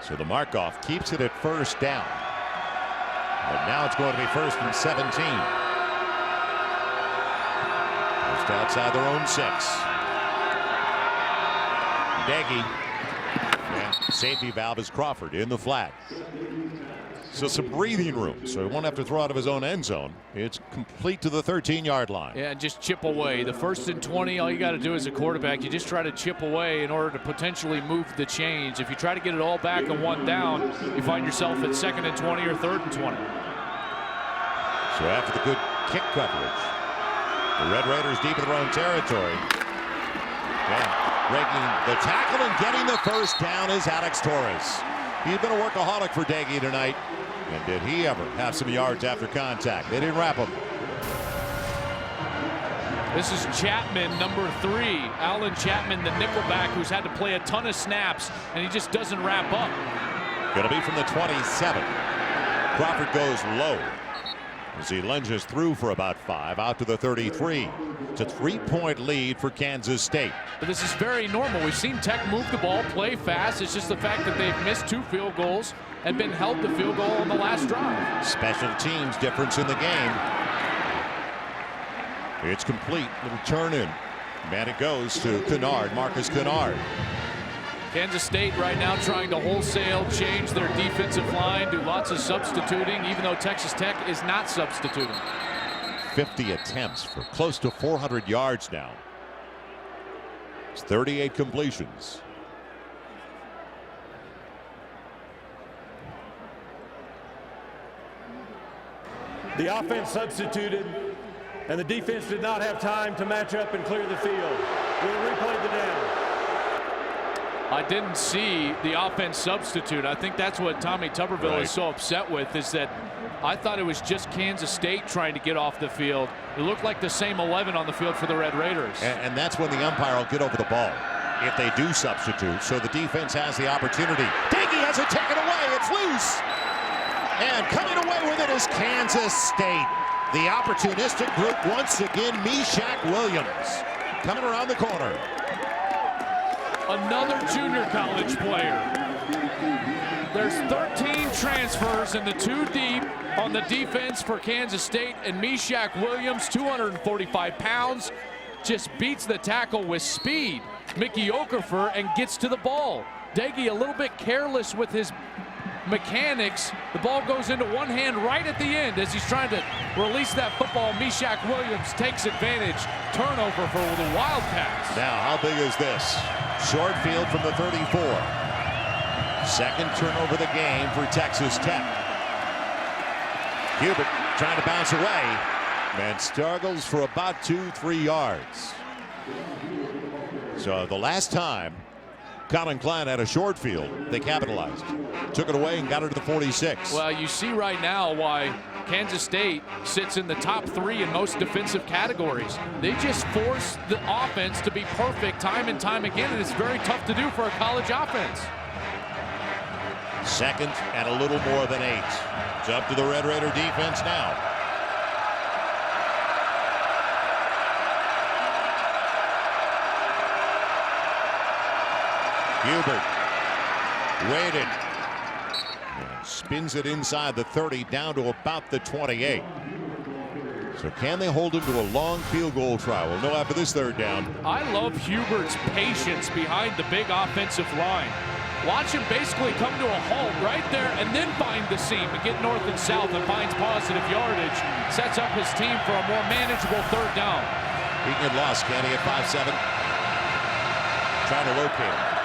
A: So the Markov keeps it at 1st down. But now it's going to be 1st and 17. Just outside their own 6. Deggy. And safety valve is Crawford in the flat. So some breathing room, so he won't have to throw out of his own end zone. It's complete to the 13-yard line.
B: Yeah, and just chip away. The 1st and 20, all you got to do as a quarterback, you just try to chip away in order to potentially move the chains. If you try to get it all back and 1 down, you find yourself at 2nd and 20 or 3rd and 20.
A: So after the good kick coverage, the Red Raiders deep in their own territory. Yeah, breaking the tackle and getting the 1st down is Alex Torres. He's been a workaholic for Deggy tonight. And did he ever have some yards after contact? They didn't wrap him.
B: This is Chapman, number 3. Alan Chapman, the nickelback, who's had to play a ton of snaps, and he just doesn't wrap up.
A: Going to be from the 27. Crawford goes low as he lunges through for about 5 out to the 33. It's a 3-point lead for Kansas State.
B: But this is very normal. We've seen Tech move the ball, play fast. It's just the fact that they've missed 2 field goals and been held to field goal on the last drive.
A: Special teams difference in the game. It's complete. Little turn in. And it goes to Kennard, Marcus Kennard.
B: Kansas State right now trying to wholesale change their defensive line, do lots of substituting, even though Texas Tech is not substituting.
A: 50 attempts for close to 400 yards now. It's 38 completions.
E: The offense substituted, and the defense did not have time to match up and clear the field. We'll replay the down.
B: I didn't see the offense substitute. I think that's what Tommy Tuberville is so upset with, is that I thought it was just Kansas State trying to get off the field. It looked like the same 11 on the field for the Red Raiders.
A: And that's when the umpire will get over the ball if they do substitute. So the defense has the opportunity. Deggy has it taken away. It's loose. And coming away with it is Kansas State. The opportunistic group once again. Meshach Williams coming around the corner.
B: Another junior college player. There's 13 transfers in the 2 deep on the defense for Kansas State, and Meshach Williams, 245 pounds, just beats the tackle with speed. Mickey Okafor, and gets to the ball. Deggy a little bit careless with his mechanics. The ball goes into one hand right at the end as he's trying to release that football. Meshach Williams takes advantage. Turnover for the Wildcats.
A: Now, how big is this? Short field from the 34. Second turnover of the game for Texas Tech. Hubert trying to bounce away and struggles for about 2-3 yards. So the last time Colin Klein had a short field. They capitalized. Took it away and got it to the 46.
B: Well, you see right now why Kansas State sits in the top 3 in most defensive categories. They just force the offense to be perfect time and time again, and it's very tough to do for a college offense.
A: Second and a little more than 8. It's up to the Red Raider defense now. Hubert waited. And spins it inside the 30 down to about the 28. So can they hold him to a long field goal try? We'll know after this third down.
B: I love Hubert's patience behind the big offensive line. Watch him basically come to a halt right there and then find the seam and get north and south and finds positive yardage. Sets up his team for a more manageable third down.
A: He can get lost, can he, at 5'7"? Trying to locate him.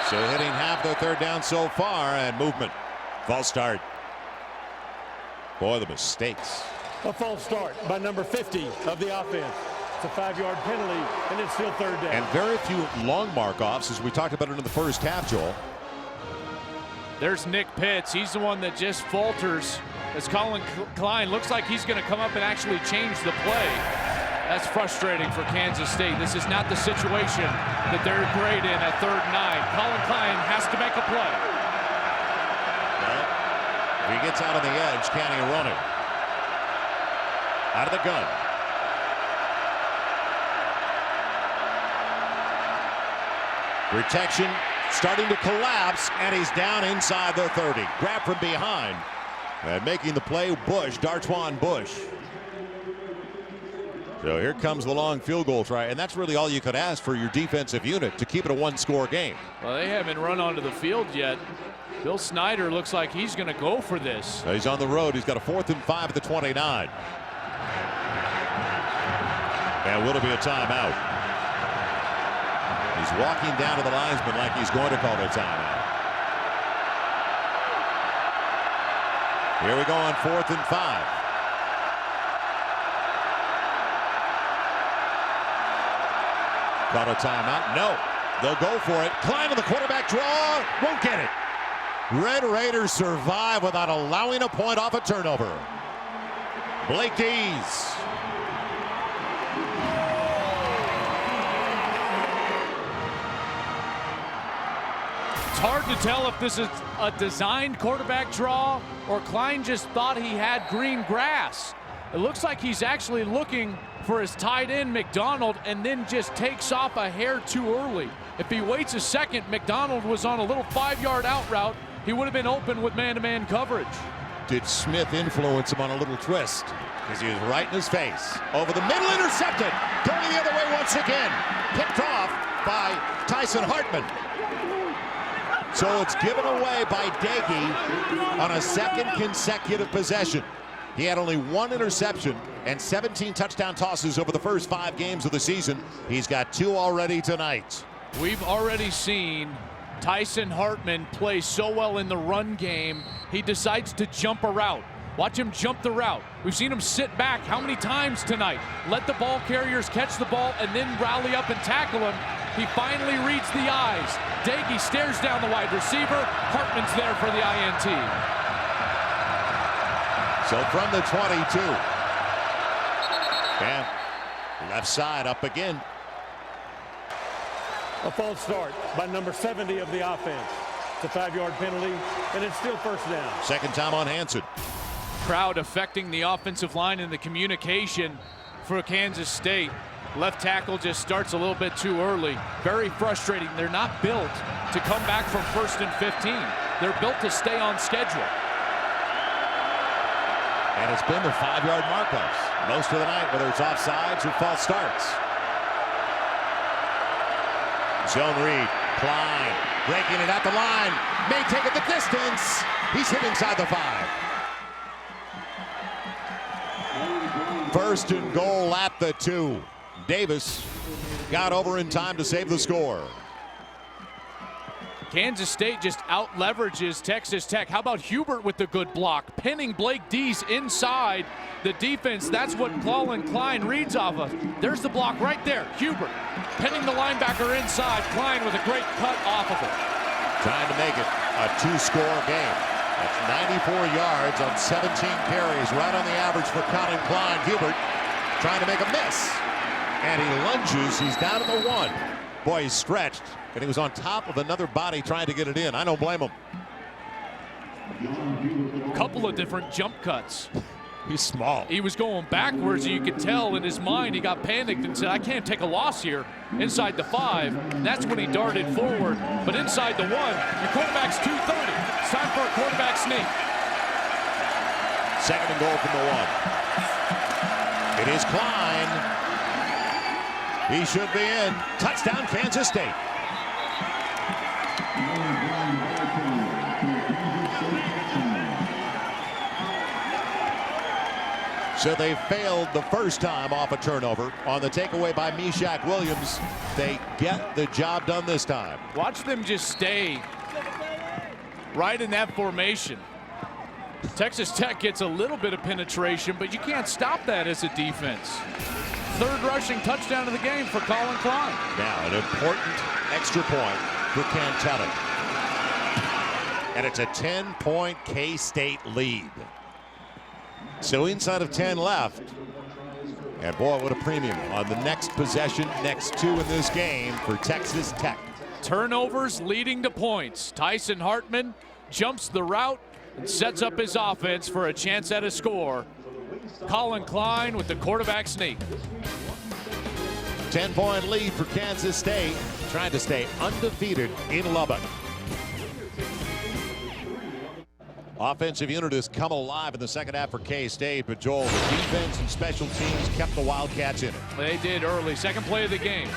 A: So hitting half the third down so far, and movement. False start. Boy, the mistakes.
E: A false start by number 50 of the offense. It's a 5-yard penalty, and it's still third down.
A: And very few long mark-offs, as we talked about it in the first half, Joel.
B: There's Nick Pitts. He's the one that just falters as Colin Klein looks like he's going to come up and actually change the play. That's frustrating for Kansas State. This is not the situation that they're great in at 3rd and 9. Colin Klein has to make a play.
A: Well, if he gets out on the edge, can he run it? Out of the gun. Protection starting to collapse, and he's down inside the 30. Grab from behind. And making the play, Bush, Dartwan Bush. So here comes the long field goal try, and that's really all you could ask for your defensive unit to keep it a 1-score game.
B: Well, they haven't run onto the field yet. Bill Snyder looks like he's going to go for this.
A: He's on the road. He's got a 4th and 5 at the 29. And will it be a timeout? He's walking down to the linesman like he's going to call a timeout. Here we go on 4th and 5. Call a timeout. No. They'll go for it. Klein on the quarterback draw. Won't get it. Red Raiders survive without allowing a point off a turnover. Blake Dees.
B: It's hard to tell if this is a designed quarterback draw or Klein just thought he had green grass. It looks like he's actually looking for his tight end, McDonald, and then just takes off a hair too early. If he waits a second, McDonald was on a little 5-yard out route. He would have been open with man-to-man coverage.
A: Did Smith influence him on a little twist? Because he was right in his face. Over the middle, intercepted. Going the other way once again. Picked off by Tyson Hartman. So it's given away by Doege on a 2nd consecutive possession. He had only 1 interception and 17 touchdown tosses over the first 5 games of the season. He's got 2 already tonight.
B: We've already seen Tyson Hartman play so well in the run game, he decides to jump a route. Watch him jump the route. We've seen him sit back how many times tonight? Let the ball carriers catch the ball and then rally up and tackle him. He finally reads the eyes. Doege stares down the wide receiver. Hartman's there for the INT.
A: So from the 22. And left side up again.
E: A false start by number 70 of the offense. It's a 5-yard penalty, and it's still first down. 2nd
A: time on Hansen.
B: Crowd affecting the offensive line and the communication for Kansas State. Left tackle just starts a little bit too early. Very frustrating. They're not built to come back from 1st and 15. They're built to stay on schedule.
A: And it's been the 5-yard markups most of the night, whether it's offsides or false starts. Zone read. Klein breaking it at the line. May take it the distance. He's hit inside the 5. 1st and goal at the 2. Davis got over in time to save the score.
B: Kansas State just out-leverages Texas Tech. How about Hubert with the good block? Pinning Blake Dees inside the defense. That's what Colin Klein reads off of. There's the block right there. Hubert pinning the linebacker inside. Klein with a great cut off of it.
A: Trying to make it a 2-score game. That's 94 yards on 17 carries, right on the average for Colin Klein. Hubert trying to make a miss. And he lunges. He's down to the 1. Boy, he's stretched. And he was on top of another body trying to get it in. I don't blame him.
B: Couple of different jump cuts.
A: He's small.
B: He was going backwards, and you could tell in his mind he got panicked and said, I can't take a loss here inside the 5. That's when he darted forward. But inside the 1, your quarterback's 230. It's time for a quarterback sneak.
A: 2nd and goal from the 1. It is Klein. He should be in. Touchdown, Kansas State. So they failed the first time off a turnover. On the takeaway by Meshach Williams, they get the job done this time.
B: Watch them just stay right in that formation. Texas Tech gets a little bit of penetration, but you can't stop that as a defense. 3rd rushing touchdown of the game for Colin Klein.
A: Now an important extra point for Cantelli. And it's a 10-point K-State lead. So inside of 10 left. And boy, what a premium on the next possession, next 2 in this game for Texas Tech.
B: Turnovers leading to points. Tyson Hartman jumps the route and sets up his offense for a chance at a score. Colin Klein with the quarterback sneak.
A: 10-point lead for Kansas State, trying to stay undefeated in Lubbock. Offensive unit has come alive in the second half for K-State, but Joel, the defense and special teams kept the Wildcats in it.
B: They did early. Second play of the game.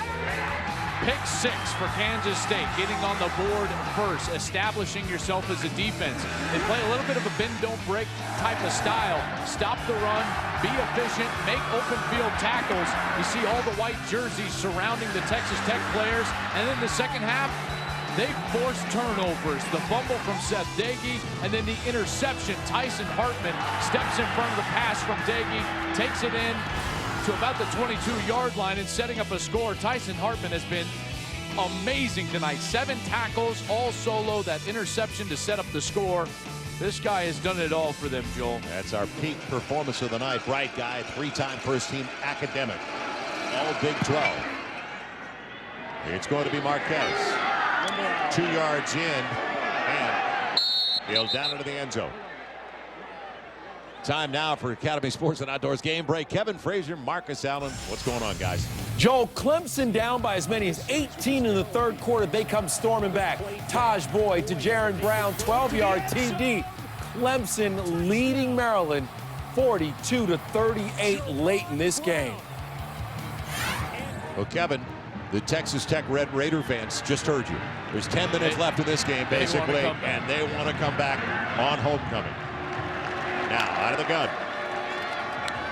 B: Pick 6 for Kansas State, getting on the board first, establishing yourself as a defense. They play a little bit of a bend, don't break type of style. Stop the run, be efficient, make open field tackles. You see all the white jerseys surrounding the Texas Tech players, and then the second half, they forced turnovers. The fumble from Seth Doege, and then the interception. Tyson Hartman steps in front of the pass from Doege, takes it in to about the 22-yard line and setting up a score. Tyson Hartman has been amazing tonight. 7 tackles, all solo, that interception to set up the score. This guy has done it all for them, Joel.
A: That's our peak performance of the night. Bright guy, 3-time first-team academic. All Big 12. It's going to be Marquez. 2 yards in, and he'll down into the end zone. Time now for Academy Sports and Outdoors Game Break. Kevin Frazier, Marcus Allen. What's going on, guys?
F: Joel, Clemson down by as many as 18 in the 3rd quarter. They come storming back. Taj Boyd to Jaron Brown, 12-yard TD. Clemson leading Maryland 42-38 late in this game.
A: Well, Kevin, the Texas Tech Red Raider fans just heard you. There's 10 minutes left in this game, basically, and they want to come back on homecoming. Now, out of the gun.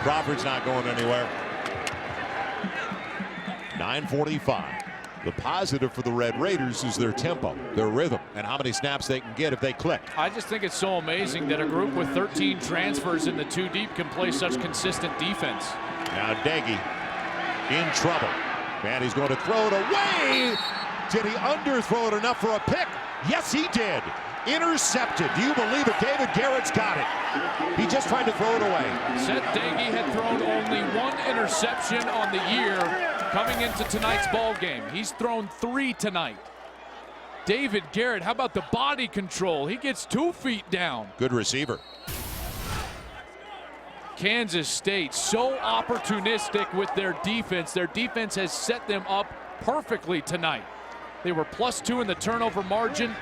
A: Crawford's not going anywhere. 9:45. The positive for the Red Raiders is their tempo, their rhythm, and how many snaps they can get if they click.
B: I just think it's so amazing that a group with 13 transfers in the 2 deep can play such consistent defense.
A: Now Doege in trouble. And he's going to throw it away. Did he underthrow it enough for a pick? Yes, he did. Intercepted. Do you believe it? David Garrett's got it. He just tried to throw it away.
B: Seth Doege had thrown only 1 interception on the year coming into tonight's ball game. He's thrown 3 tonight. David Garrett, how about the body control? He gets 2 feet down.
A: Good receiver.
B: Kansas State so opportunistic with their defense. Their defense has set them up perfectly tonight. They were +2 in the turnover margin.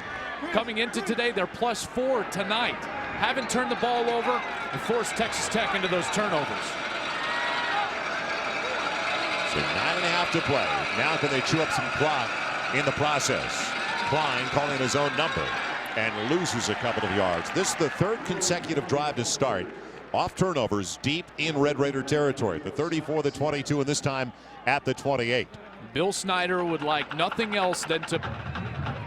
B: Coming into today, they're +4 tonight. Haven't turned the ball over and forced Texas Tech into those turnovers.
A: So 9.5 to play. Now can they chew up some clock in the process? Klein calling his own number and loses a couple of yards. This is the 3rd consecutive drive to start off turnovers deep in Red Raider territory. The 34, the 22, and this time at the 28.
B: Bill Snyder would like nothing else than to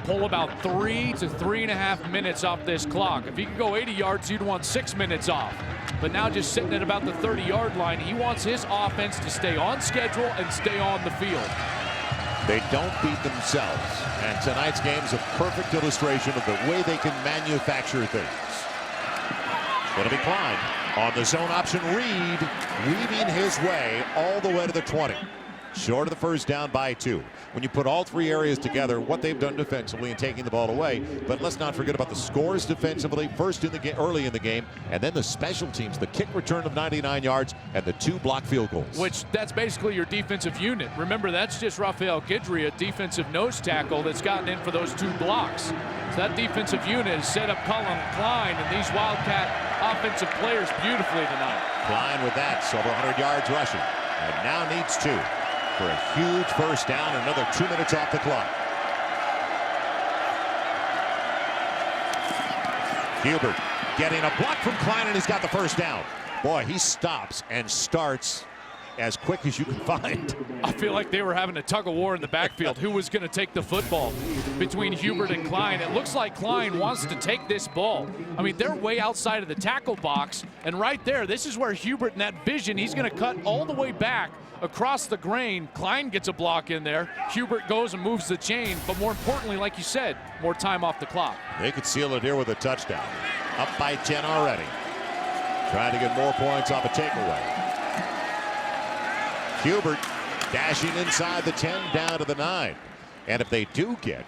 B: pull about 3 to 3.5 minutes off this clock. If he could go 80 yards, you'd want 6 minutes off. But now just sitting at about the 30-yard line, he wants his offense to stay on schedule and stay on the field.
A: They don't beat themselves. And tonight's game is a perfect illustration of the way they can manufacture things. It'll be Klein on the zone option read, weaving his way all the way to the 20. Short of the first down by 2. When you put all 3 areas together, what they've done defensively and taking the ball away, but let's not forget about the scores defensively, first in the game, early in the game, and then the special teams, the kick return of 99 yards and the 2 blocked field goals.
B: Which that's basically your defensive unit. Remember, that's just Rafael Guidry, a defensive nose tackle that's gotten in for those 2 blocks. So that defensive unit has set up Collin Klein and these Wildcat offensive players beautifully tonight.
A: Klein with that, so over 100 yards rushing, and now needs 2. For a huge first down, another 2 minutes off the clock. Hubert getting a block from Klein, and he's got the first down. Boy, he stops and starts as quick as you can find.
B: I feel like they were having a tug of war in the backfield. Who was going to take the football between Hubert and Klein? It looks like Klein wants to take this ball. I mean, they're way outside of the tackle box, and right there, this is where Hubert in that vision, he's going to cut all the way back across the grain. Klein gets a block in there. Hubert goes and moves the chain, but more importantly, like you said, more time off the clock.
A: They could seal it here with a touchdown. Up by 10 already. Trying to get more points off a takeaway. Hubert dashing inside the 10 down to the 9. And if they do get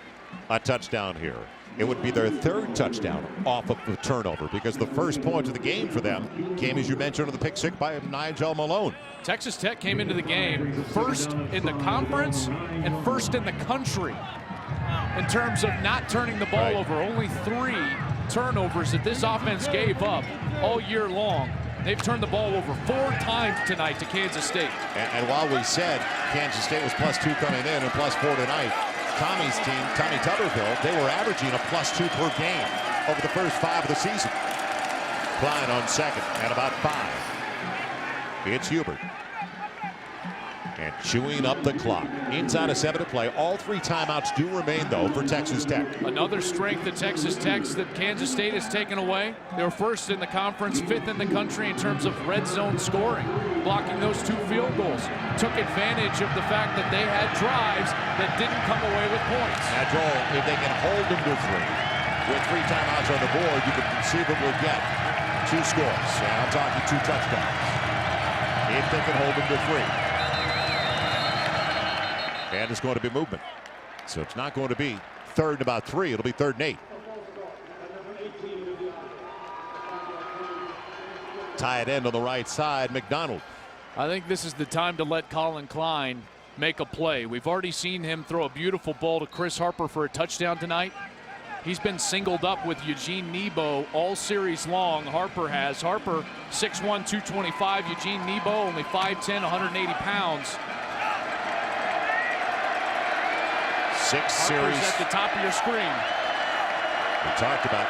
A: a touchdown here, it would be their 3rd touchdown off of the turnover, because the first point of the game for them came, as you mentioned, on the pick six by Nigel Malone.
B: Texas Tech came into the game first in the conference and first in the country in terms of not turning the ball over. Only 3 turnovers that this offense gave up all year long. They've turned the ball over 4 times tonight to Kansas State.
A: And while we said Kansas State was +2 coming in and +4 tonight, Tommy's team, Tommy Tuberville, they were averaging a +2 per game over the first 5 of the season. Klein on second at about 5. It's Hubert. And chewing up the clock. Inside of 7 to play. All 3 timeouts do remain, though, for Texas Tech.
B: Another strength of Texas Tech's that Kansas State has taken away. They were first in the conference, 5th in the country in terms of red zone scoring, blocking those 2 field goals. Took advantage of the fact that they had drives that didn't come away with points.
A: Now, Joel, if they can hold them to 3, with 3 timeouts on the board, you could conceivably get 2 scores. And I'm talking 2 touchdowns. If they can hold them to 3. And it's going to be movement. So it's not going to be 3rd and about 3. It'll be 3rd and 8. Tight end on the right side, McDonald.
B: I think this is the time to let Collin Klein make a play. We've already seen him throw a beautiful ball to Chris Harper for a touchdown tonight. He's been singled up with Eugene Nebo all series long. Harper has. Harper 6'1", 225. Eugene Nebo only 5'10", 180 pounds.
A: 6 series
B: at the top of your screen.
A: We talked about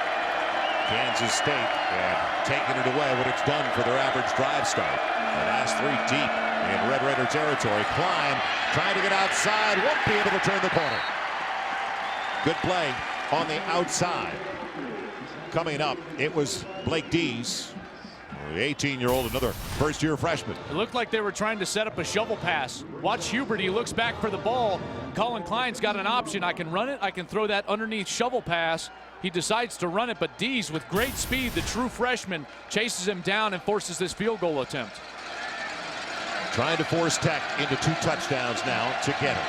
A: Kansas State and taking it away, what it's done for their average drive start. The last 3 deep in Red Raider territory. Klein trying to get outside, won't be able to turn the corner. Good play on the outside. Coming up, it was Blake Dees, the 18-year-old, another first-year freshman.
B: It looked like they were trying to set up a shovel pass. Watch Hubert, he looks back for the ball. Collin Klein's got an option. I can run it, I can throw that underneath shovel pass. He decides to run it, but Dees, with great speed, the true freshman, chases him down and forces this field goal attempt.
A: Trying to force Tech into 2 touchdowns now to get it.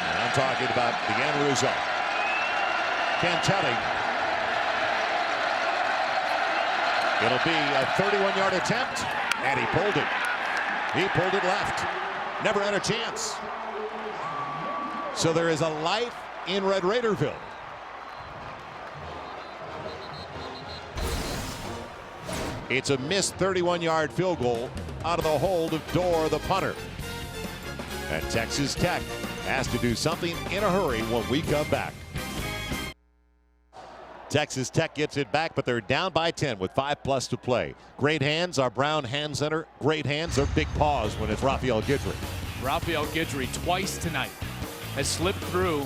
A: And I'm talking about the end result. Cantelli. It'll be a 31-yard attempt, and he pulled it. He pulled it left. Never had a chance. So there is a life in Red Raiderville. It's a missed 31-yard field goal out of the hold of Dorr, the punter. And Texas Tech has to do something in a hurry when we come back. Texas Tech gets it back, but they're down by 10 with 5+ to play. Great hands are Brown Hand Center. Great hands are big paws when it's Rafael Guidry.
B: Rafael Guidry twice tonight has slipped through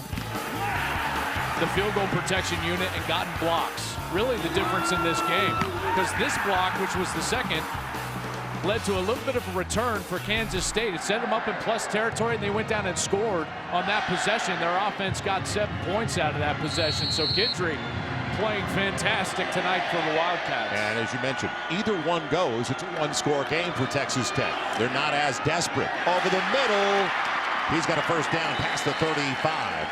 B: the field goal protection unit and gotten blocks. Really the difference in this game, because this block, which was the second, led to a little bit of a return for Kansas State. It set them up in plus territory, and they went down and scored on that possession. Their offense got 7 points out of that possession. So Guidry playing fantastic tonight for the Wildcats.
A: And as you mentioned, either one goes, it's a one-score game for Texas Tech. They're not as desperate. Over the middle, he's got a first down past the 35.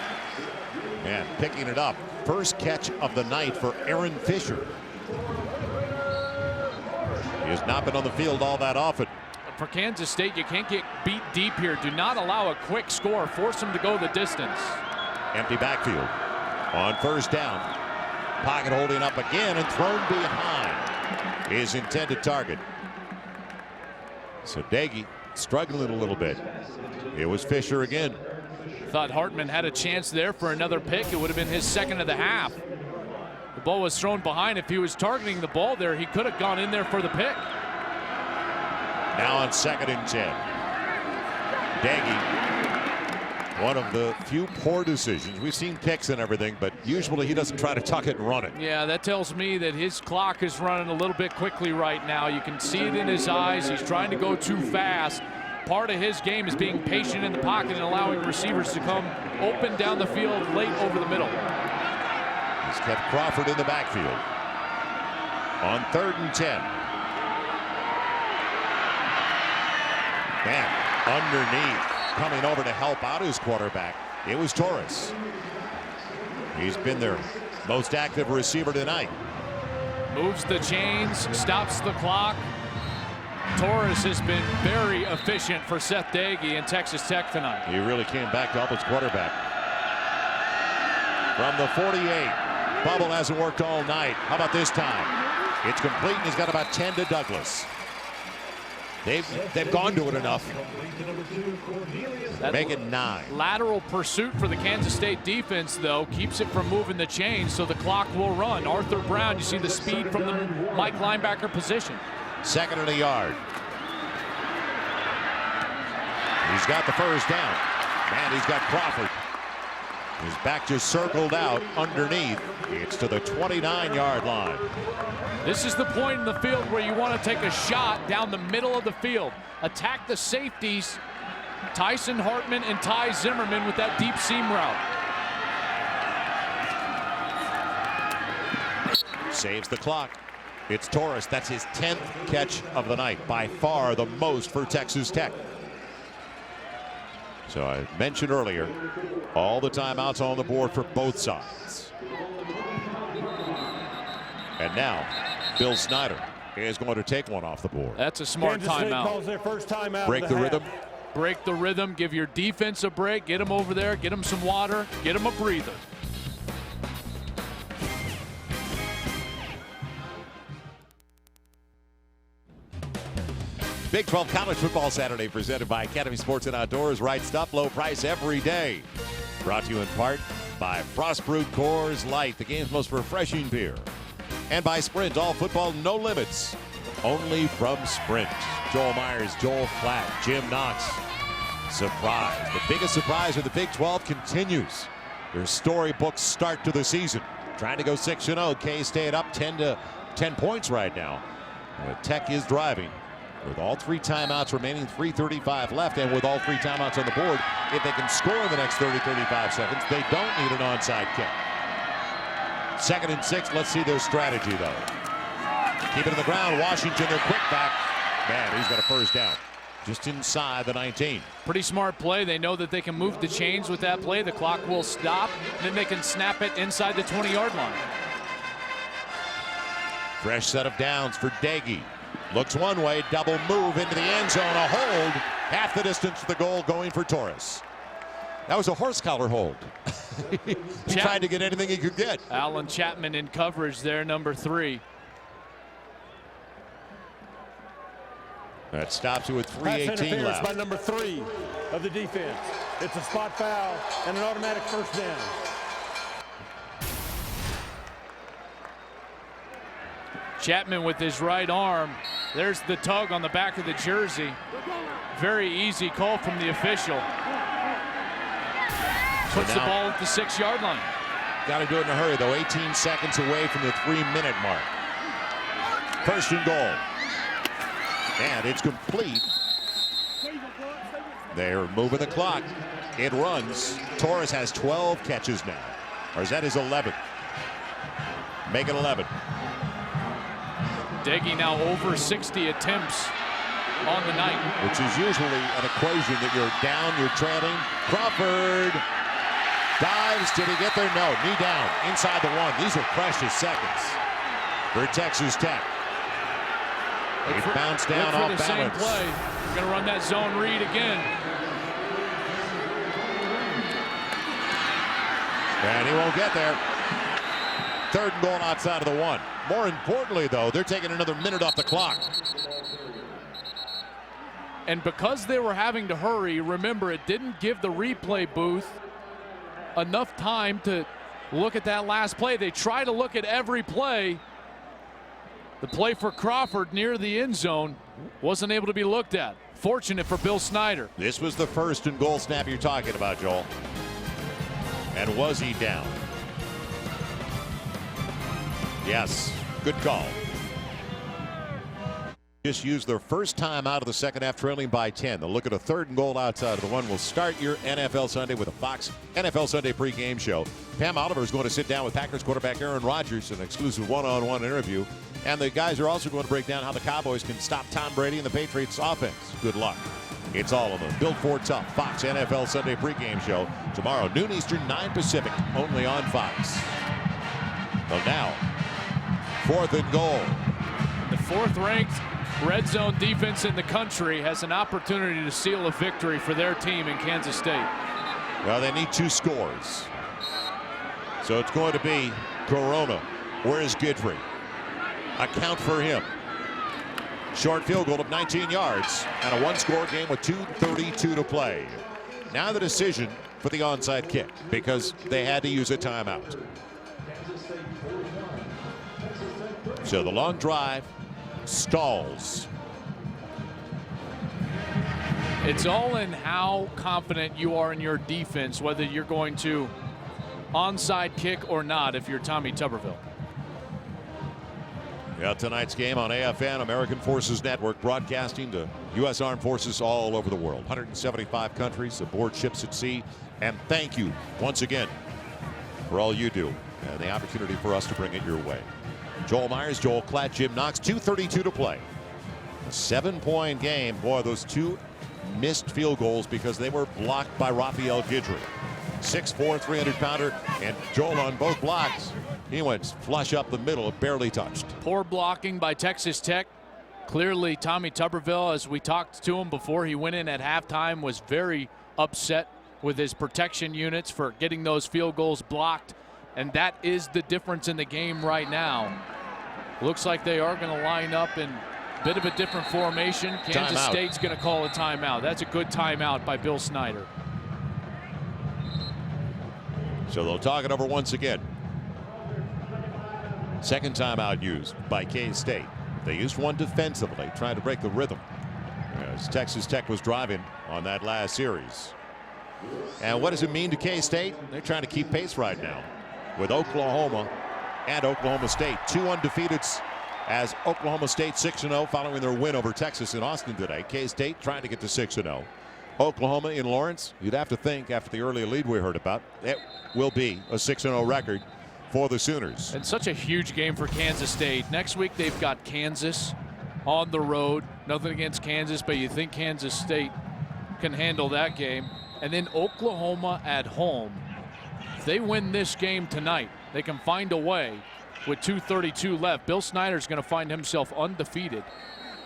A: And picking it up, first catch of the night for Aaron Fisher. He has not been on the field all that often.
B: For Kansas State, you can't get beat deep here. Do not allow a quick score. Force them to go the distance.
A: Empty backfield on first down. Pocket holding up again and thrown behind his intended target. So Doege struggling a little bit. It was Fisher again.
B: Thought Hartman had a chance there for another pick. It would have been his second of the half. The ball was thrown behind. If he was targeting the ball there, he could have gone in there for the pick.
A: Now on 2nd and 10. Doege, one of the few poor decisions. We've seen picks and everything, but usually he doesn't try to tuck it and run it.
B: Yeah, that tells me that his clock is running a little bit quickly right now. You can see it in his eyes. He's trying to go too fast. Part of his game is being patient in the pocket and allowing receivers to come open down the field late over the middle.
A: He's kept Crawford in the backfield. On 3rd and 10. Man, underneath, coming over to help out his quarterback. It was Torres. He's been their most active receiver tonight.
B: Moves the chains, stops the clock. Torres has been very efficient for Seth Doege and Texas Tech tonight.
A: He really came back to help his quarterback. From the 48, Bubble hasn't worked all night. How about this time? It's complete, and he's got about 10 to Douglas. They've gone to it enough. Make it 9.
B: Lateral pursuit for the Kansas State defense, though, keeps it from moving the chains, so the clock will run. Arthur Brown, you see the speed from the Mike linebacker position.
A: 2nd and a yard. He's got the first down. Man, he's got Crawford. His back just circled out underneath. It's to the 29-yard line.
B: This is the point in the field where you want to take a shot down the middle of the field. Attack the safeties, Tyson Hartman and Ty Zimmerman with that deep seam route.
A: Saves the clock. It's Torres. That's his 10th catch of the night. By far the most for Texas Tech. So I mentioned earlier, all the timeouts on the board for both sides. And now, Bill Snyder is going to take one off the board.
B: That's a smart timeout.
E: Calls their first timeout.
A: Break the rhythm.
B: Break the rhythm. Give your defense a break. Get them over there. Get them some water. Get them a breather.
A: Big 12 College Football Saturday presented by Academy Sports and Outdoors. Right stuff, low price every day. Brought to you in part by Frost Brewed Coors Light, the game's most refreshing beer. And by Sprint, all football, no limits. Only from Sprint. Joel Myers, Joel Klatt, Jim Knox. Surprise. The biggest surprise of the Big 12 continues. Their storybook start to the season. Trying to go 6-0. K-State up 10 points right now. Tech is driving. With all 3 timeouts remaining, 3:35 left, and with all 3 timeouts on the board, if they can score in the next 30-35 seconds, they don't need an onside kick. 2nd and 6. Let's see their strategy, though. Keep it on the ground. Washington, their quick back. Man, he's got a first down. Just inside the 19.
B: Pretty smart play. They know that they can move the chains with that play. The clock will stop. Then they can snap it inside the 20-yard line.
A: Fresh set of downs for Doege. Looks one way, double move into the end zone, a hold, half the distance to the goal going for Torres. That was a horse collar hold. He tried to get anything he could get.
B: Alan Chapman in coverage there, number 3.
A: That stops it with 3:18 left.
E: By number 3 of the defense. It's a spot foul and an automatic first down.
B: Chapman with his right arm. There's the tug on the back of the jersey. Very easy call from the official. Puts the ball at the 6-yard line.
A: Got to do it in a hurry, though. 18 seconds away from the 3-minute mark. First and goal. And it's complete. They're moving the clock. It runs. Torres has 12 catches now. Or is that his 11th? Make it 11.
B: Doege now over 60 attempts on the night.
A: Which is usually an equation that you're down, you're trailing. Crawford dives. Did he get there? No. Knee down. Inside the 1. These are precious seconds for Texas Tech. He bounced down off balance.
B: Same play. Going to run that zone read again.
A: And he won't get there. 3rd and goal outside of the 1. More importantly, though, they're taking another minute off the clock.
B: And because they were having to hurry, remember, it didn't give the replay booth enough time to look at that last play. They try to look at every play. The play for Crawford near the end zone wasn't able to be looked at. Fortunate for Bill Snyder.
A: This was the 1st and goal snap you're talking about, Joel. And was he down? Yes, good call. Just used their first time out of the second half, trailing by 10. They'll look at a 3rd and goal outside of the 1. We'll start your NFL Sunday with a Fox NFL Sunday pregame show. Pam Oliver is going to sit down with Packers quarterback Aaron Rodgers, an exclusive one-on-one interview. And the guys are also going to break down how the Cowboys can stop Tom Brady and the Patriots offense. Good luck. It's all of them. Built for Tough. Fox NFL Sunday pregame show tomorrow, noon Eastern, 9 Pacific, only on Fox. So now, 4th and goal.
B: The 4th-ranked red zone defense in the country has an opportunity to seal a victory for their team in Kansas State.
A: Well, they need 2 scores. So it's going to be Corona. Where is Guidry? Account for him. Short field goal of 19 yards and a 1-score game with 2:32 to play. Now the decision for the onside kick because they had to use a timeout. So the long drive stalls.
B: It's all in how confident you are in your defense, whether you're going to onside kick or not if you're Tommy Tuberville.
A: Yeah, tonight's game on AFN, American Forces Network, broadcasting to U.S. Armed Forces all over the world. 175 countries aboard ships at sea. And thank you once again for all you do and the opportunity for us to bring it your way. Joel Myers, Joel Klatt, Jim Knox, 2:32 to play. A 7-point game. Boy, those 2 missed field goals because they were blocked by Rafael Guidry. 6'4", 300-pounder, and Joel on both blocks. He went flush up the middle, barely touched.
B: Poor blocking by Texas Tech. Clearly, Tommy Tuberville, as we talked to him before he went in at halftime, was very upset with his protection units for getting those field goals blocked. And that is the difference in the game right now. Looks like they are going to line up in a bit of a different formation. Kansas State's going to call a timeout. That's a good timeout by Bill Snyder.
A: So they'll talk it over once again. 2nd timeout used by K-State. They used one defensively, trying to break the rhythm as Texas Tech was driving on that last series. And what does it mean to K-State? They're trying to keep pace right now with Oklahoma and Oklahoma State. 2 undefeateds as Oklahoma State 6-0 following their win over Texas in Austin today. K-State trying to get to 6-0. Oklahoma in Lawrence, you'd have to think after the early lead we heard about, it will be a 6-0 record for the Sooners.
B: And such a huge game for Kansas State. Next week they've got Kansas on the road. Nothing against Kansas, but you think Kansas State can handle that game. And then Oklahoma at home. If they win this game tonight, they can find a way with 2:32 left. Bill Snyder's going to find himself undefeated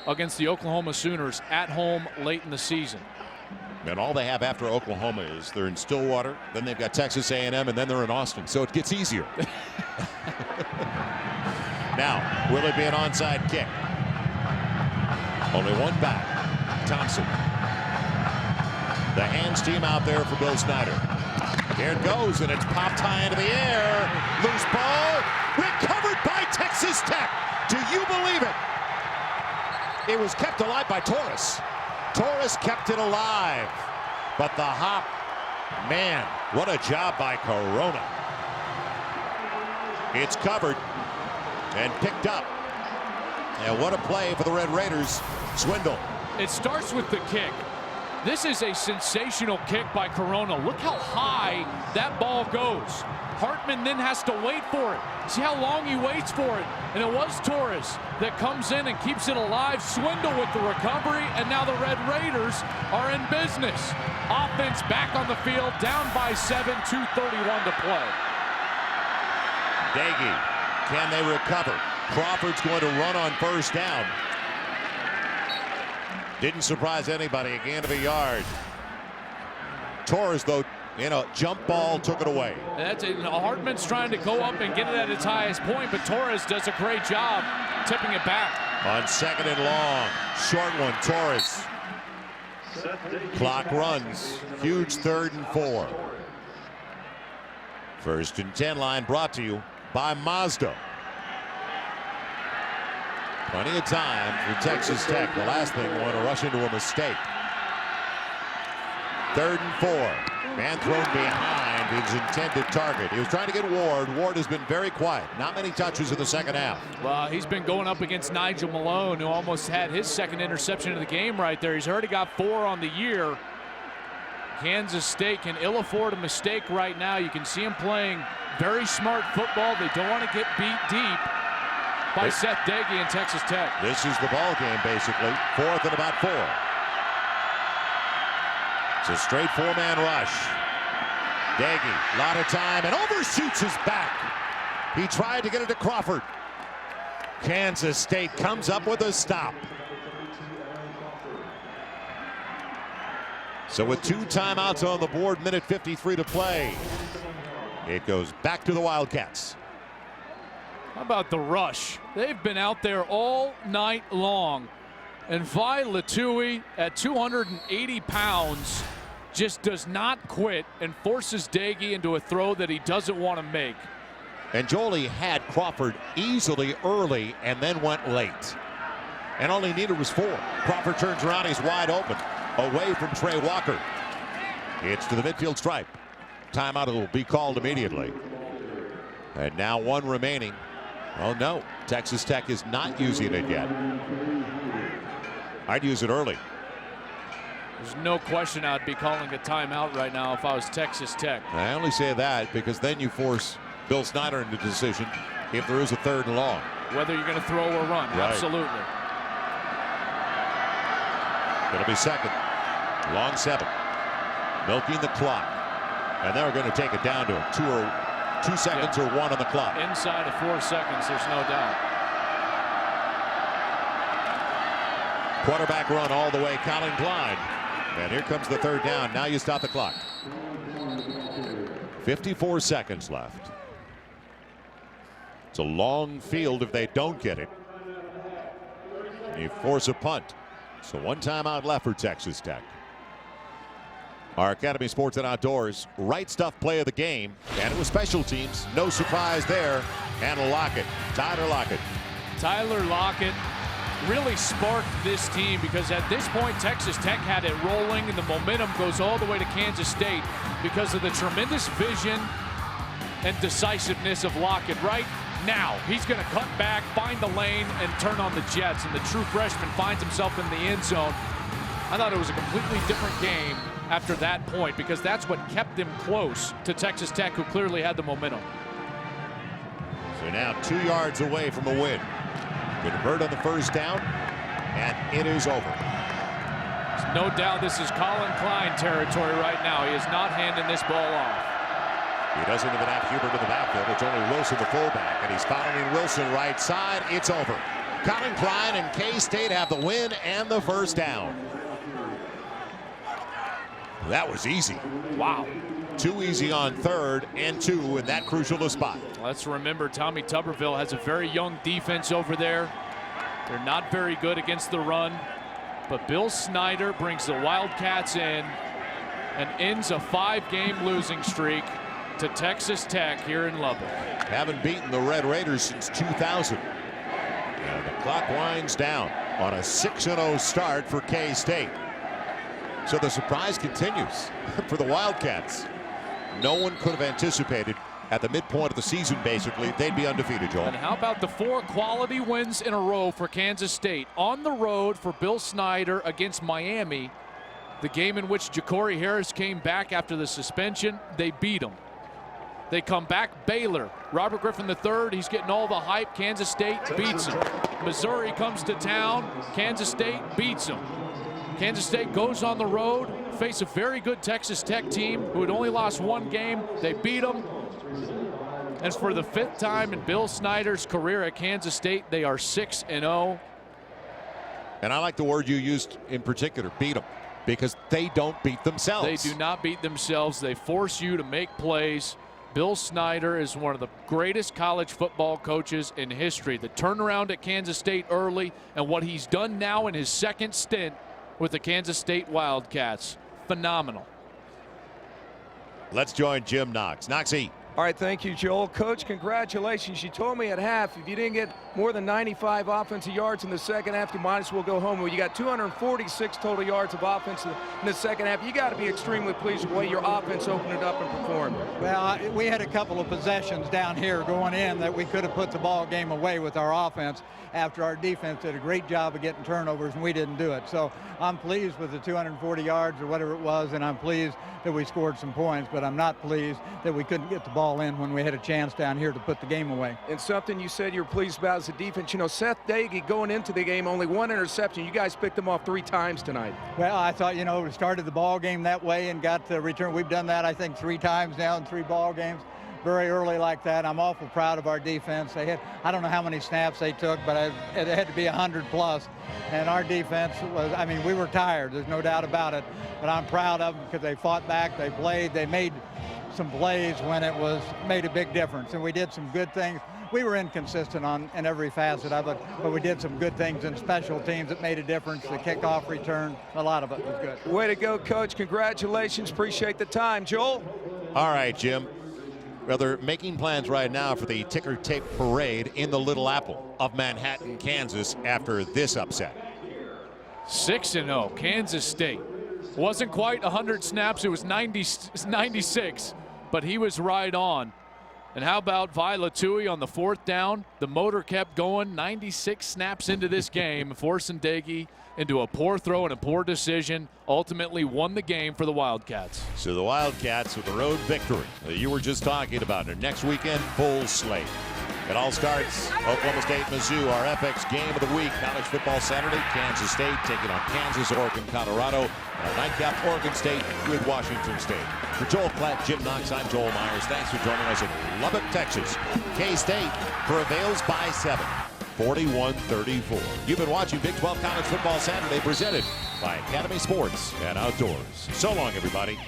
B: against the Oklahoma Sooners at home late in the season.
A: And all they have after Oklahoma is they're in Stillwater, then they've got Texas A&M, and then they're in Austin. So it gets easier. Now, will it be an onside kick? Only one back. Thompson. The hands team out there for Bill Snyder. Here it goes, and it's popped high into the air. Loose ball. Recovered by Texas Tech. Do you believe it? It was kept alive by Torres. Torres kept it alive. But the hop, man, what a job by Corona. It's covered and picked up. And what a play for the Red Raiders. Swindle.
B: It starts with the kick. This is a sensational kick by Corona. Look how high that ball goes. Hartman then has to wait for it. See how long he waits for it. And it was Torres that comes in and keeps it alive. Swindle with the recovery, and now the Red Raiders are in business. Offense back on the field, down by 7, 2:31 to play.
A: Doege, can they recover? Crawford's going to run on first down. Didn't surprise anybody, a gain of a yard. Torres, though, in a jump ball, took it away.
B: That's it. Hartman's trying to go up and get it at its highest point, but Torres does a great job tipping it back.
A: On 2nd and long, short one, Torres. Clock runs, huge 3rd and 4. 1st and 10 line brought to you by Mazda. Plenty of time for Texas Tech. The last thing, want to rush into a mistake. 3rd and 4. Man thrown behind his intended target. He was trying to get Ward. Ward has been very quiet. Not many touches in the second half.
B: Well, he's been going up against Nigel Malone, who almost had his 2nd interception of the game right there. He's already got 4 on the year. Kansas State can ill afford a mistake right now. You can see him playing very smart football. They don't want to get beat deep by Seth Doege and Texas Tech.
A: This is the ball game, basically. 4th and about 4. It's a straight 4-man rush. Doege, a lot of time, and overshoots his back. He tried to get it to Crawford. Kansas State comes up with a stop. So with 2 timeouts on the board, minute 53 to play. It goes back to the Wildcats.
B: How about the rush? They've been out there all night long. And Vi Latui at 280 pounds just does not quit and forces Doege into a throw that he doesn't want to make.
A: And Jolie had Crawford easily early and then went late. And all he needed was 4. Crawford turns around, he's wide open. Away from Trey Walker. It's to the midfield stripe. Timeout will be called immediately. And now 1 remaining. Oh no, Texas Tech is not using it yet. I'd use it early.
B: There's no question I'd be calling a timeout right now if I was Texas Tech.
A: I only say that because then you force Bill Snyder into decision if there is a 3rd and long.
B: Whether you're going to throw or run,
A: right.
B: Absolutely.
A: It'll be 2nd. Long 7. Milking the clock. And then we're going to take it down to 2 seconds or 1 on the clock.
B: Inside of 4 seconds, there's no doubt.
A: Quarterback run all the way, Colin Klein. And here comes the 3rd down. Now you stop the clock. 54 seconds left. It's a long field if they don't get it. You force a punt. So 1 timeout left for Texas Tech. Our Academy Sports and Outdoors Right Stuff play of the game. And it was special teams. No surprise there. And Lockett. Tyler Lockett.
B: Tyler Lockett really sparked this team because at this point Texas Tech had it rolling and the momentum goes all the way to Kansas State because of the tremendous vision and decisiveness of Lockett. Right now he's going to cut back, find the lane, and turn on the Jets, and the true freshman finds himself in the end zone. I thought it was a completely different game after that point because that's what kept them close to Texas Tech, who clearly had the momentum.
A: So now 2 yards away from a win. Convert on the 1st down, and it is over.
B: There's no doubt this is Colin Klein territory right now. He is not handing this ball off.
A: He doesn't even have Hubert in the backfield. It's only Wilson, the fullback, and he's following Wilson right side. It's over. Colin Klein and K-State have the win and the 1st down. That was easy.
B: Wow.
A: Too easy on 3rd and 2 in that crucial spot.
B: Let's remember Tommy Tuberville has a very young defense over there. They're not very good against the run, but Bill Snyder brings the Wildcats in and ends a 5-game losing streak to Texas Tech here in Lubbock.
A: Haven't beaten the Red Raiders since 2000. And the clock winds down on a 6-0 start for K-State. So the surprise continues for the Wildcats. No one could have anticipated at the midpoint of the season, basically, they'd be undefeated, Joel.
B: And how about the 4 quality wins in a row for Kansas State? On the road for Bill Snyder against Miami, the game in which Ja'Cory Harris came back after the suspension, they beat him. They come back, Baylor. Robert Griffin III, he's getting all the hype. Kansas State beats him. Missouri comes to town. Kansas State beats him. Kansas State goes on the road, face a very good Texas Tech team who had only lost 1 game. They beat them. And for the 5th time in Bill Snyder's career at Kansas State, they are 6-0.
A: And I like the word you used in particular, beat them, because they don't beat themselves.
B: They do not beat themselves. They force you to make plays. Bill Snyder is one of the greatest college football coaches in history. The turnaround at Kansas State early and what he's done now in his 2nd stint with the Kansas State Wildcats. Phenomenal.
A: Let's join Jim Knox. Knoxy.
C: All right, thank you, Joel. Coach, congratulations. You told me at half, if you didn't get more than 95 offensive yards in the second half, you might as well go home. Well, you got 246 total yards of offense in the second half. You got to be extremely pleased with the way your offense opened it up and performed.
J: Well, we had a couple of possessions down here going in that we could have put the ball game away with our offense after our defense did a great job of getting turnovers, and we didn't do it. So I'm pleased with the 240 yards or whatever it was, and I'm pleased that we scored some points, but I'm not pleased that we couldn't get the ball in when we had a chance down here to put the game away.
C: And something you said you're pleased about is the defense. You know, Seth Doege going into the game, only 1 interception. You guys picked him off 3 times tonight.
J: Well, I thought, you know, we started the ball game that way and got the return. We've done that, I think, 3 times now in 3 ball games. Very early like that. I'm awful proud of our defense. They had, I don't know how many snaps they took, but it had to be 100 plus. And our defense was, I mean, we were tired. There's no doubt about it. But I'm proud of them because they fought back, they played, they made some plays when it was made a big difference. And we did some good things. We were inconsistent in every facet of it, but we did some good things in special teams that made a difference. The kickoff return, a lot of it was good.
C: Way to go, Coach. Congratulations. Appreciate the time. Joel?
A: All right, Jim. Well, they're making plans right now for the ticker tape parade in the Little Apple of Manhattan, Kansas, after this upset.
B: 6-0, Kansas State. Wasn't quite 100 snaps, it was 96, but he was right on. And how about Vila Tui on the 4th down? The motor kept going, 96 snaps into this game, forcing Doege into a poor throw and a poor decision, ultimately won the game for the Wildcats.
A: So the Wildcats with the road victory that you were just talking about. And next weekend, full slate. It all starts Oklahoma State, Mizzou, our FX game of the week. College football Saturday, Kansas State taking on Kansas, Oregon, Colorado. And our nightcap, Oregon State with Washington State. For Joel Klatt, Jim Knox, I'm Joel Myers. Thanks for joining us in Lubbock, Texas. K-State prevails by 7, 41-34. You've been watching Big 12 College Football Saturday presented by Academy Sports and Outdoors. So long, everybody.